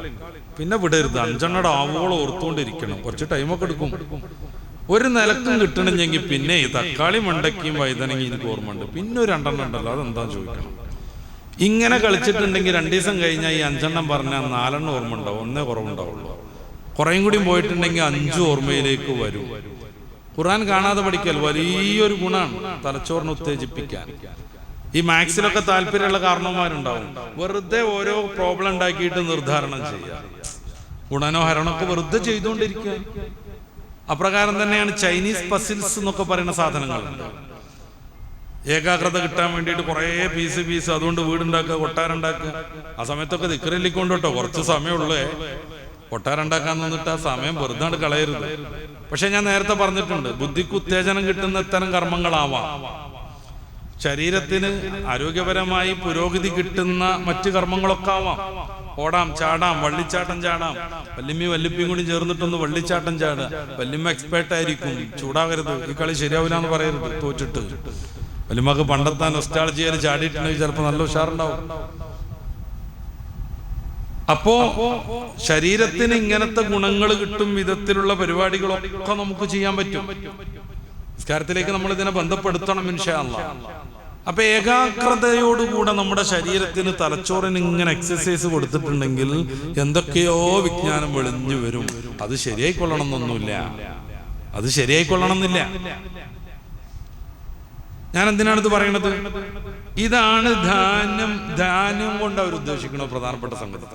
പിന്നെ വിടരുത്, 5 ആവോളം ഓർത്തുകൊണ്ടിരിക്കണം. കുറച്ച് ടൈമൊക്കെ എടുക്കും. ഒരു നിലക്കും കിട്ടണമെങ്കിൽ പിന്നെ ഈ തക്കാളി മണ്ടയ്ക്കും വൈതനങ്ങി എനിക്ക് ഓർമ്മ ഉണ്ട്. പിന്നെ ഒരു 2 ഉണ്ടല്ലോ, അതെന്താ ചോദിക്കണം. ഇങ്ങനെ കളിച്ചിട്ടുണ്ടെങ്കിൽ 2 ദിവസം കഴിഞ്ഞാൽ ഈ 5 പറഞ്ഞാൽ 4 ഓർമ്മ ഉണ്ടാവും, 1 കുറവുണ്ടാവുള്ളൂ. കുറേയും കൂടി പോയിട്ടുണ്ടെങ്കിൽ 5 ഓർമ്മയിലേക്ക് വരും. ഖുർആൻ കാണാതെ പഠിക്കൽ വലിയൊരു ഗുണമാണ് തലച്ചോറിനെ ഉത്തേജിപ്പിക്കാൻ. ഈ മാത്സിലൊക്കെ താല്പര്യമുള്ള കാരണവന്മാരുണ്ടാവും. വെറുതെ ഓരോ പ്രോബ്ലം ഉണ്ടാക്കിയിട്ട് നിർദ്ധാരണം ചെയ്യുക, ഗുണനോ ഹരണമൊക്കെ വെറുതെ ചെയ്തുകൊണ്ടിരിക്കുക. അപ്രകാരം തന്നെയാണ് ചൈനീസ് പസിൽസ് എന്നൊക്കെ പറയുന്ന സാധനങ്ങളുണ്ട്. ഏകാഗ്രത കിട്ടാൻ വേണ്ടിയിട്ട് കുറേ പീസ് അതുകൊണ്ട് വീടുണ്ടാക്കുക, കൊട്ടാരുണ്ടാക്കുക. ആ സമയത്തൊക്കെ ദിക്റില്ലിക്കൊണ്ടോട്ടോ, കുറച്ച് സമയമുള്ളേ. കൊട്ടാരുണ്ടാക്കാൻ നിന്നിട്ട് ആ സമയം വെറുതെ കളയരുത്. പക്ഷെ ഞാൻ നേരത്തെ പറഞ്ഞിട്ടുണ്ട്, ബുദ്ധിക്ക് ഉത്തേജനം കിട്ടുന്ന ഇത്തരം കർമ്മങ്ങളാവാം. ശരീരത്തിന് ആരോഗ്യപരമായി പുരോഗതി കിട്ടുന്ന മറ്റു കർമ്മങ്ങളൊക്കെ ആവാം. ഓടാം, ചാടാം, വള്ളിച്ചാട്ടം ചാടാം. വല്യമ്മയും കൂടി ചേർന്നിട്ടൊന്ന് വള്ളിച്ചാട്ടം ചാടുക. വല്യമ്മ എക്സ്പേർട്ട് ആയിരിക്കും, ചൂടാകരുത്, ഈ കളി ശരിയാവില്ല എന്ന് പറയരുത് തോറ്റിട്ട്. വല്യമ്മക്ക് പണ്ടത്തെ നൊസ്റ്റാൾജിയയിൽ ചാടിയിട്ടുണ്ടെങ്കിൽ ചിലപ്പോൾ നല്ല ഉഷാറുണ്ടാവും. അപ്പോ ശരീരത്തിന് ഇങ്ങനത്തെ ഗുണങ്ങൾ കിട്ടും വിധത്തിലുള്ള പരിപാടികളൊക്കെ നമുക്ക് ചെയ്യാൻ പറ്റും. നിസ്കാരത്തിലേക്ക് നമ്മൾ ഇതിനെ ബന്ധപ്പെടുത്തണം ഇൻഷാ അല്ലാഹ്. അപ്പൊ ഏകാഗ്രതയോടുകൂടെ നമ്മുടെ ശരീരത്തിന് തലച്ചോറിന് ഇങ്ങനെ എക്സസൈസ് കൊടുത്തിട്ടുണ്ടെങ്കിൽ എന്തൊക്കെയോ വിജ്ഞാനം വെളിഞ്ഞു വരും. അത് ശരിയായിക്കൊള്ളണം എന്നൊന്നുമില്ല, അത് ശരിയായിക്കൊള്ളണം എന്നില്ല. ഞാൻ എന്തിനാണ് ഇത് പറയണത്? ഇതാണ് ധാന്യം കൊണ്ട് അവർ ഉദ്ദേശിക്കുന്ന പ്രധാനപ്പെട്ട സംഗതി.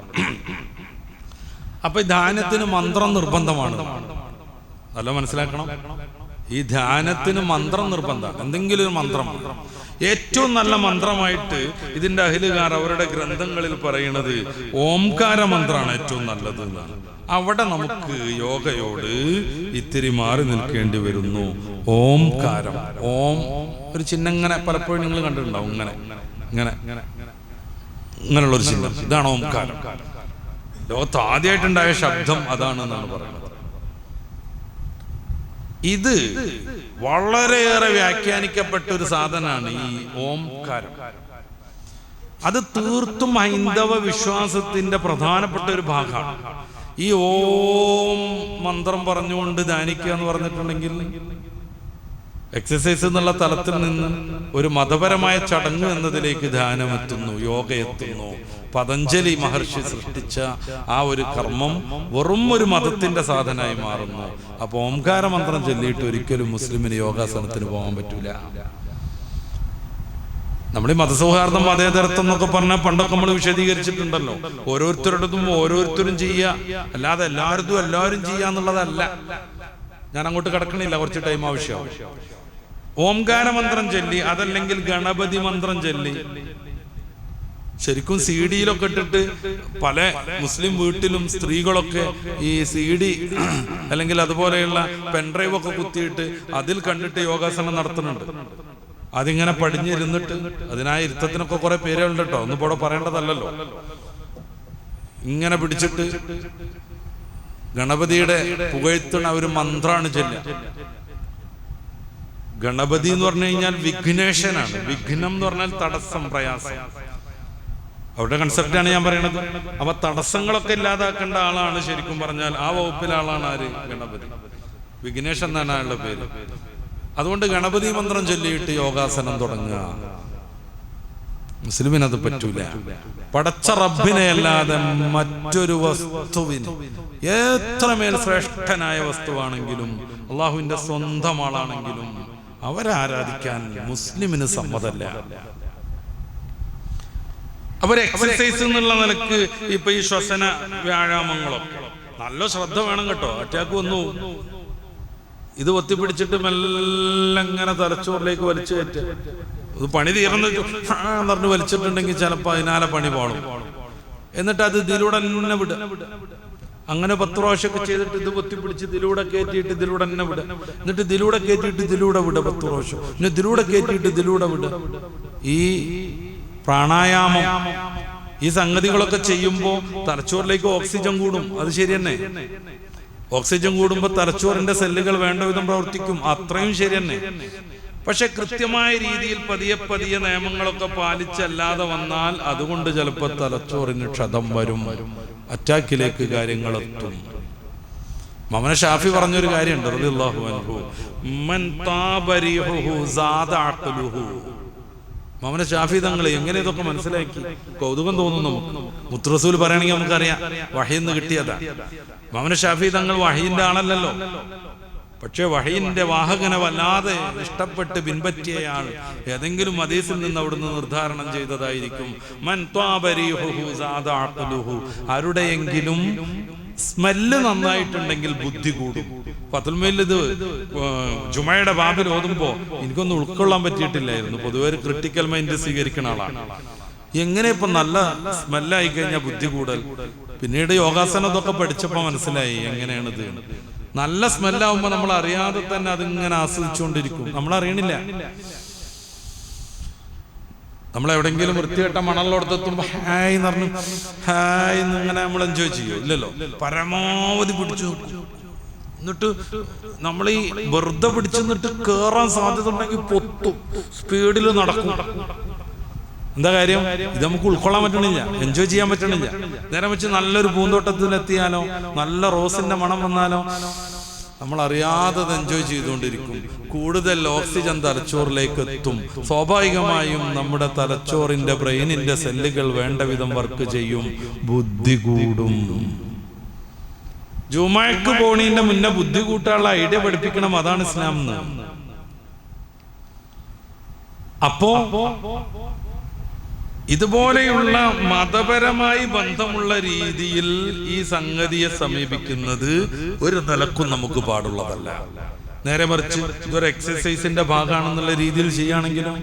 അപ്പൊ ഈ ധാന്യത്തിന് മന്ത്രം നിർബന്ധമാണ്, നല്ല മനസ്സിലാക്കണം. ഈ ധ്യാനത്തിന് മന്ത്രം നിർബന്ധം, എന്തെങ്കിലും ഒരു മന്ത്രം. ഏറ്റവും നല്ല മന്ത്രമായിട്ട് ഇതിന്റെ അഹിലുകാർ അവരുടെ ഗ്രന്ഥങ്ങളിൽ പറയുന്നത് ഓംകാര മന്ത്രമാണ് ഏറ്റവും നല്ലത് എന്നാണ്. അവിടെ നമുക്ക് യോഗയോട് ഇത്തിരി മാറി നിൽക്കേണ്ടി വരുന്നു. ഓംകാരം, ഓം ഒരു ചിഹ്നം ഇങ്ങനെ പലപ്പോഴും നിങ്ങൾ കണ്ടിട്ടുണ്ടാവും, ഇങ്ങനെയുള്ളൊരു ചിഹ്നം, ഇതാണ് ഓംകാരം. ലോകത്ത് ആദ്യമായിട്ടുണ്ടായ ശബ്ദം അതാണെന്നാണ് പറയുന്നത്. ഇത് വളരെയേറെ വ്യാഖ്യാനിക്കപ്പെട്ട ഒരു സാധനമാണ് ഈ ഓംകാരം. അത് തീർത്തും ഹൈന്ദവ വിശ്വാസത്തിന്റെ പ്രധാനപ്പെട്ട ഒരു ഭാഗമാണ്. ഈ ഓം മന്ത്രം പറഞ്ഞുകൊണ്ട് ധ്യാനിക്കുക എന്ന് പറഞ്ഞിട്ടുണ്ടെങ്കിൽ എക്സസൈസ് എന്നുള്ള തലത്തിൽ നിന്ന് ഒരു മതപരമായ ചടങ്ങ് എന്നതിലേക്ക് ധ്യാനം എത്തുന്നു, യോഗ എത്തുന്നു. പതഞ്ജലി മഹർഷി സൃഷ്ടിച്ച ആ ഒരു കർമ്മം വെറും ഒരു മതത്തിന്റെ സാധനമായി മാറുന്നു. അപ്പൊ ഓംകാര മന്ത്രം ചൊല്ലിയിട്ട് ഒരിക്കലും മുസ്ലിമിന് യോഗാസനത്തിന് പോകാൻ പറ്റൂല. നമ്മുടെ മതസൗഹാർദ്ദം, മതേതരത്വം എന്നൊക്കെ പറഞ്ഞാൽ പണ്ടൊക്കെ നമ്മൾ വിശദീകരിച്ചിട്ടുണ്ടല്ലോ. ഓരോരുത്തരുടേതും ഓരോരുത്തരും ചെയ്യുക, അല്ലാതെ എല്ലാവരും ചെയ്യാന്നുള്ളതല്ല. ഞാൻ അങ്ങോട്ട് കിടക്കണില്ല, കുറച്ച് ടൈം ആവശ്യമാവും. ഓംകാര മന്ത്രം ചൊല്ലി, അതല്ലെങ്കിൽ ഗണപതി മന്ത്രം ചൊല്ലി, ശരിക്കും CD-യിലൊക്കെ ഇട്ടിട്ട് പല മുസ്ലിം വീട്ടിലും സ്ത്രീകളൊക്കെ ഈ CD അല്ലെങ്കിൽ അതുപോലെയുള്ള പെൻഡ്രൈവ് ഒക്കെ കുത്തിയിട്ട് അതിൽ കണ്ടിട്ട് യോഗാസനം നടത്തുന്നുണ്ട്. അതിങ്ങനെ പടിഞ്ഞിരുന്നിട്ട്, അതിനായ ഇരുത്തത്തിനൊക്കെ കുറെ പേരുണ്ട് കേട്ടോ, ഒന്നും ഇവിടെ പറയേണ്ടതല്ലല്ലോ. ഇങ്ങനെ പിടിച്ചിട്ട് ഗണപതിയുടെ പുകഴ്ത്തുന്ന ഒരു മന്ത്രമാണ് ചൊല്ലുക. ഗണപതി എന്ന് പറഞ്ഞു കഴിഞ്ഞാൽ വിഘ്നേശനാണ്. വിഘ്നം എന്ന് പറഞ്ഞാൽ തടസ്സം, പ്രയാസം. അവരുടെ കൺസെപ്റ്റാണ് ഞാൻ പറയുന്നത്. അപ്പൊ തടസ്സങ്ങളൊക്കെ ഇല്ലാതാക്കേണ്ട ആളാണ് ശരിക്കും പറഞ്ഞാൽ ആ വകുപ്പിലെ ആളാണ് ആര്? ഗണപതി. വിഘ്നേശൻ എന്നാണ് അയാളുടെ പേര്. അതുകൊണ്ട് ഗണപതി മന്ത്രം ചൊല്ലിയിട്ട് യോഗാസനം തുടങ്ങുക. മുസ്ലിമിനത് പറ്റൂല. പടച്ച റബ്ബിനെ അല്ലാതെ മറ്റൊരു വസ്തുവിന്, എത്രമേൽ ശ്രേഷ്ഠനായ വസ്തുവാണെങ്കിലും അള്ളാഹുവിന്റെ സ്വന്തം ആളാണെങ്കിലും അവരാരാധിക്കാൻ മുസ്ലിമിന് സമ്മതമല്ല. അവർ എക്സസൈസ് എന്നുള്ള നിലക്ക് ഇപ്പൊ ഈ ശ്വസന വ്യായാമങ്ങളൊക്കെ നല്ല ശ്രദ്ധ വേണം കേട്ടോ. അറ്റാക്ക് വന്നു, ഇത് ഒത്തിപ്പിടിച്ചിട്ട് മെല്ലെ ഇങ്ങനെ തലച്ചോറിലേക്ക് വലിച്ചു കയറ്റുക. അത് പണി തീർന്ന് പറഞ്ഞ് വലിച്ചിട്ടുണ്ടെങ്കിൽ ചിലപ്പോൾ അതിനാലെ പണി പോകണം. എന്നിട്ട് അത് ഇതിലൂടെ തന്നെ വിടുക. അങ്ങനെ 10 പ്രാവശ്യമൊക്കെ ചെയ്തിട്ട് ഇത് പൊത്തിപ്പിടിച്ച് ഇതിലൂടെ കയറ്റിയിട്ട് ഇതിലൂടെ തന്നെ വിടുക. എന്നിട്ട് ഇതിലൂടെ കയറ്റിയിട്ട് ഇതിലൂടെ വിടുക 10 പ്രാവശ്യം. പിന്നെ ഇതിലൂടെ കയറ്റിയിട്ട് ഇതിലൂടെ വിടുക. ഈ പ്രാണായാമം, ഈ സംഗതികളൊക്കെ ചെയ്യുമ്പോൾ തലച്ചോറിലേക്ക് ഓക്സിജൻ കൂടും. അത് ശരി തന്നെ. ഓക്സിജൻ കൂടുമ്പോൾ തലച്ചോറിന്റെ സെല്ലുകൾ വേണ്ട വിധം പ്രവർത്തിക്കും. അത്രയും ശരി തന്നെ. പക്ഷെ കൃത്യമായ രീതിയിൽ പതിയെ പതിയെ നിയമങ്ങളൊക്കെ പാലിച്ചല്ലാതെ വന്നാൽ അതുകൊണ്ട് ചിലപ്പോൾ തലച്ചോറിന് ക്ഷതം വരും, അറ്റാക്കിലേക്ക് കാര്യങ്ങൾ എത്തും. മമന ഷാഫി പറഞ്ഞൊരു കാര്യമുണ്ട് റളിയല്ലാഹു അൻഹു, മൻ താബ റീഹുഹു സാദ അഖ്ലുഹു. മമന ഷാഫി തങ്ങൾ എങ്ങനെ ഇതൊക്കെ മനസ്സിലാക്കി? കൗതുകം തോന്നുന്നു നമുക്ക്. മുത്തറസൂൽ പറയുകയാണെങ്കിൽ നമുക്കറിയാം വഹീന്ന് കിട്ടിയതാ. മമന ഷാഫി തങ്ങൾ വഹീന്റെ ആളല്ലല്ലോ. പക്ഷെ വഹീന്റെ വാഹകനെ വല്ലാതെ ഇഷ്ടപ്പെട്ട് പിൻപറ്റിയയാൾ ഏതെങ്കിലും ഹദീസിൽ നിന്ന് അവിടുന്ന് നിർദ്ധാരണം ചെയ്തതായിരിക്കും. മൻ ത്വാബ റീഹുഹു സാദ അഖ്ലുഹു. ആരുടെയെങ്കിലും സ്മെല്ല് നന്നായിട്ടുണ്ടെങ്കിൽ ബുദ്ധി കൂടും. ഫത്ലുൽ ഇത് ജുമയുടെ ബാബിൽ ഓതുമ്പോ എനിക്കൊന്നും ഉൾക്കൊള്ളാൻ പറ്റിയിട്ടില്ലായിരുന്നു. പൊതുവെ ഒരു ക്രിട്ടിക്കൽ മൈൻഡ് സ്വീകരിക്കുന്ന ആളാണ്. എങ്ങനെ ഇപ്പൊ നല്ല സ്മെല്ലായി കഴിഞ്ഞാൽ ബുദ്ധി കൂടൽ? പിന്നീട് യോഗാസനം ഇതൊക്കെ പഠിച്ചപ്പോ മനസ്സിലായി എങ്ങനെയാണിത്. നല്ല സ്മെല്ലാവുമ്പോ നമ്മൾ അറിയാതെ തന്നെ അതിങ്ങനെ ആസ്വദിച്ചുകൊണ്ടിരിക്കും. നമ്മൾ അറിയണില്ല. നമ്മളെവിടെങ്കിലും വൃത്തികെട്ട മണലോടത്തെത്തുമ്പോ ഹായ് എന്ന് പറഞ്ഞു ഹായ് ഇങ്ങനെ നമ്മൾ എൻജോയ് ചെയ്യോ? ഇല്ലല്ലോ. പരമാവധി പിടിച്ചു നോക്കും. എന്നിട്ട് നമ്മൾ ഈ വെറുതെ പിടിച്ചെന്നിട്ട് കേറാൻ സാധ്യത ഉണ്ടെങ്കിൽ പൊത്തും, സ്പീഡിൽ നടക്കും. എന്താ കാര്യം? ഇത് നമുക്ക് ഉൾക്കൊള്ളാൻ പറ്റണില്ല, എൻജോയ് ചെയ്യാൻ പറ്റണില്ല. നേരെ വെച്ച് നല്ലൊരു പൂന്തോട്ടത്തിലെത്തിയാലോ, നല്ല റോസിന്റെ മണം വന്നാലോ നമ്മൾ അറിയാതെ എൻജോയ് ചെയ്തുകൊണ്ടിരിക്കും. കൂടുതൽ ഓക്സിജൻ തലച്ചോറിലേക്ക് എത്തും. സ്വാഭാവികമായും നമ്മുടെ തലച്ചോറിന്റെ ബ്രെയിനിന്റെ സെല്ലുകൾ വേണ്ട വിധം വർക്ക് ചെയ്യും, ബുദ്ധി കൂടും. ജുമാക്ക് പോണീന്റെ മുന്നേ ബുദ്ധി കൂട്ടാനുള്ള ഐഡിയ പഠിപ്പിക്കണം. അതാണ് ഇസ്ലാം. അപ്പോ ഇതുപോലെയുള്ള മതപരമായി ബന്ധമുള്ള രീതിയിൽ ഈ സംഗതിയെ സമീപിക്കുന്നത് ഒരു നിലക്കും നമുക്ക് പാടുള്ളതല്ല. നേരെ മറിച്ച് ഇതൊരു എക്സസൈസിന്റെ ഭാഗമാണെന്നുള്ള രീതിയിൽ ചെയ്യുകയാണെങ്കിലും,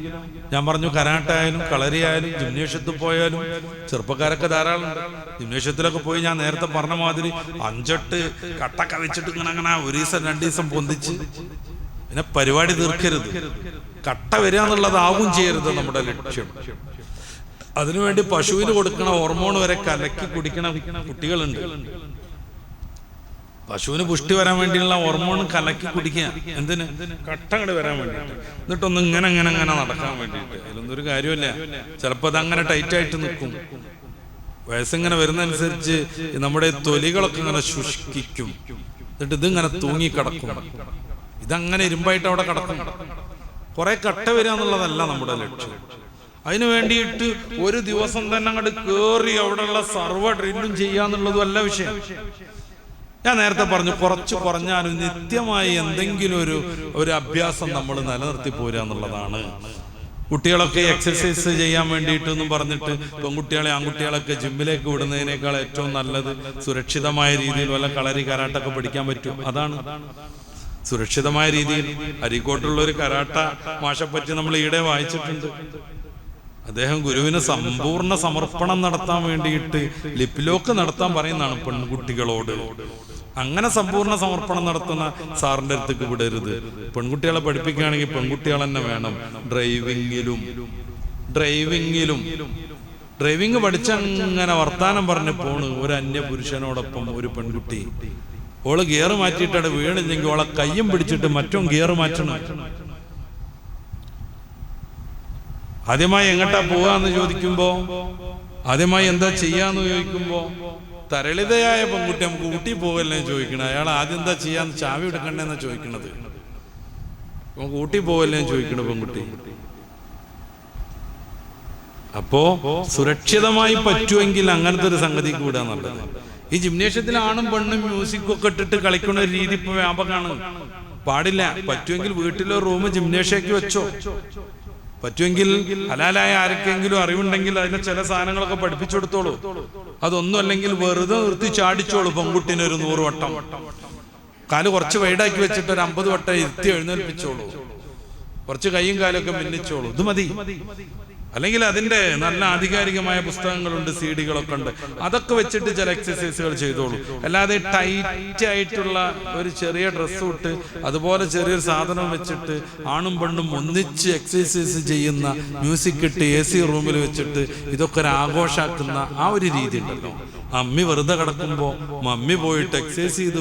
ഞാൻ പറഞ്ഞു കരാട്ട ആയാലും കളരി ആയാലും ജിംനേഷ്യത്തിൽ പോയാലും ചെറുപ്പക്കാരൊക്കെ ധാരാളം ഉണ്ട്. ജിംനേഷ്യത്തിലൊക്കെ പോയി ഞാൻ നേരത്തെ പറഞ്ഞ മാതിരി 5-8 കട്ടൊക്കെ വെച്ചിട്ട് ഇങ്ങനെ 1 ദിവസം 2 ദിവസം പൊന്തിച്ച് പിന്നെ പരിപാടി തീർക്കരുത്. കട്ട വരിക എന്നുള്ളതാവും ചെയ്യരുത് നമ്മുടെ ലക്ഷ്യം. അതിനുവേണ്ടി പശുവിന് കൊടുക്കണ ഹോർമോൺ വരെ കലക്കി കുടിക്കണ കുട്ടികളുണ്ട്. പശുവിന് പുഷ്ടി വരാൻ വേണ്ടിയുള്ള ഹോർമോൺ കലക്കി കുടിക്കുക. എന്തിന്? കട്ടങ്ങട് വരാൻ വേണ്ടിയിട്ട്. എന്നിട്ടൊന്ന് ഇങ്ങനെ നടക്കാൻ വേണ്ടിയിട്ട്. അതിലൊന്നൊരു കാര്യമില്ല. ചിലപ്പോൾ അതങ്ങനെ ടൈറ്റായിട്ട് നിൽക്കും. വയസ്സിങ്ങനെ വരുന്നതനുസരിച്ച് നമ്മുടെ തൊലികളൊക്കെ ഇങ്ങനെ ശുഷ്കിക്കും. എന്നിട്ട് ഇതിങ്ങനെ തൂങ്ങിക്കിടക്കും. ഇതങ്ങനെ ഇരുമ്പായിട്ട് അവിടെ കിടക്കും. കുറെ കട്ട വരിക എന്നുള്ളതല്ല നമ്മുടെ ലക്ഷ്യം. അതിനു വേണ്ടിയിട്ട് ഒരു ദിവസം തന്നെ അങ്ങോട്ട് കേറി അവിടെയുള്ള സർവ്വ ഡ്രില്ലും ചെയ്യാന്നുള്ളതും അല്ല വിഷയം. ഞാൻ നേരത്തെ പറഞ്ഞു, കുറച്ച് കുറഞ്ഞാലും നിത്യമായി എന്തെങ്കിലും ഒരു അഭ്യാസം നമ്മൾ നിലനിർത്തി പോരുക എന്നുള്ളതാണ്. കുട്ടികളൊക്കെ എക്സസൈസ് ചെയ്യാൻ വേണ്ടിയിട്ടൊന്നും പറഞ്ഞിട്ട് പെൺകുട്ടികളെ ആൺകുട്ടികളൊക്കെ ജിമ്മിലേക്ക് വിടുന്നതിനേക്കാൾ ഏറ്റവും നല്ലത് സുരക്ഷിതമായ രീതിയിൽ വല്ല കളരി കരാട്ടൊക്കെ പഠിക്കാൻ പറ്റും. അതാണ് സുരക്ഷിതമായ രീതിയിൽ. അരീക്കോട്ടുള്ള ഒരു കരാട്ട മാഷെപ്പറ്റി നമ്മൾ ഈയിടെ വായിച്ചിട്ടുണ്ട്. അദ്ദേഹം ഗുരുവിന് സമ്പൂർണ്ണ സമർപ്പണം നടത്താൻ വേണ്ടിയിട്ട് ലിപ്ലോക്ക് നടത്താൻ പറയുന്നതാണ് പെൺകുട്ടികളോട്. അങ്ങനെ സമ്പൂർണ്ണ സമർപ്പണം നടത്തുന്ന സാറിന്റെ അടുത്തേക്ക് വിടരുത്. പെൺകുട്ടികളെ പഠിപ്പിക്കുകയാണെങ്കിൽ പെൺകുട്ടികൾ തന്നെ വേണം. ഡ്രൈവിംഗ് പഠിച്ചങ്ങനെ വർത്താനം പറഞ്ഞ് പോണ് ഒരു അന്യ പുരുഷനോടൊപ്പം ഒരു പെൺകുട്ടി. ഓള് ഗിയർ മാറ്റിയിട്ടാണ് വീണില്ലെങ്കിൽ ഓളെ കയ്യും പിടിച്ചിട്ട് മറ്റും ഗിയർ മാറ്റണം. ആദ്യമായി എങ്ങോട്ടാ പോവാന്ന് ചോദിക്കുമ്പോ, ആദ്യമായി എന്താ ചെയ്യാന്ന് ചോദിക്കുമ്പോ, തരളിതയായ പെൺകുട്ടി നമുക്ക് ഊട്ടി പോകല്ലേ ചോദിക്കണത്. അയാൾ ആദ്യം എന്താ ചെയ്യാന്ന് ചാവി എടുക്കണ്ടെന്നാ ചോദിക്കണത്. നമുക്ക് ഊട്ടി പോകല്ലേ ചോദിക്കണ പെൺകുട്ടി. അപ്പോ സുരക്ഷിതമായി പറ്റുമെങ്കിൽ അങ്ങനത്തെ ഒരു സംഗതി കൂടാ നല്ലത്. ഈ ജിംനേഷ്യത്തിൽ ആണും പെണ്ണും മ്യൂസിക് ഒക്കെ ഇട്ടിട്ട് കളിക്കുന്ന ഒരു രീതി ഇപ്പൊ വ്യാപകമാണ്. പാടില്ല. പറ്റുമെങ്കിൽ വീട്ടിലോ റൂം ജിംനേഷ്യക്ക് വെച്ചോ. പറ്റുമെങ്കിൽ ഹലാലായ ആർക്കെങ്കിലും അറിവുണ്ടെങ്കിൽ അതിന് ചില സാധനങ്ങളൊക്കെ പഠിപ്പിച്ചു കൊടുത്തോളൂ. അതൊന്നും അല്ലെങ്കിൽ വെറുതെ നിർത്തി ചാടിച്ചോളൂ. പെൺകുട്ടീനെ ഒരു 100 വട്ടം കാല് കുറച്ച് വൈഡാക്കി വെച്ചിട്ട് ഒരു 50 വട്ടം ഇരുത്തി എഴുന്നേൽപ്പിച്ചോളൂ. കുറച്ച് കൈയും കാലൊക്കെ മിന്നിച്ചോളൂ, ഇത് മതി. അല്ലെങ്കിൽ അതിന്റെ നല്ല ആധികാരികമായ പുസ്തകങ്ങളുണ്ട്, CD-കളൊക്കെ ഉണ്ട്, അതൊക്കെ വെച്ചിട്ട് ചില എക്സസൈസുകൾ ചെയ്തോളൂ. അല്ലാതെ ടൈറ്റ് ആയിട്ടുള്ള ഒരു ചെറിയ ഡ്രസ്സ് ഇട്ട് അതുപോലെ ചെറിയൊരു സാധനം വെച്ചിട്ട് ആണും പെണ്ണും ഒന്നിച്ച് എക്സസൈസ് ചെയ്യുന്ന മ്യൂസിക് ഇട്ട് AC റൂമിൽ വെച്ചിട്ട് ഇതൊക്കെ ഒരു ആഘോഷാക്കുന്ന ആ ഒരു രീതി ഉണ്ടല്ലോ. അമ്മി വെറുതെ കിടക്കുമ്പോൾ മമ്മി പോയിട്ട് എക്സസൈസ് ചെയ്ത്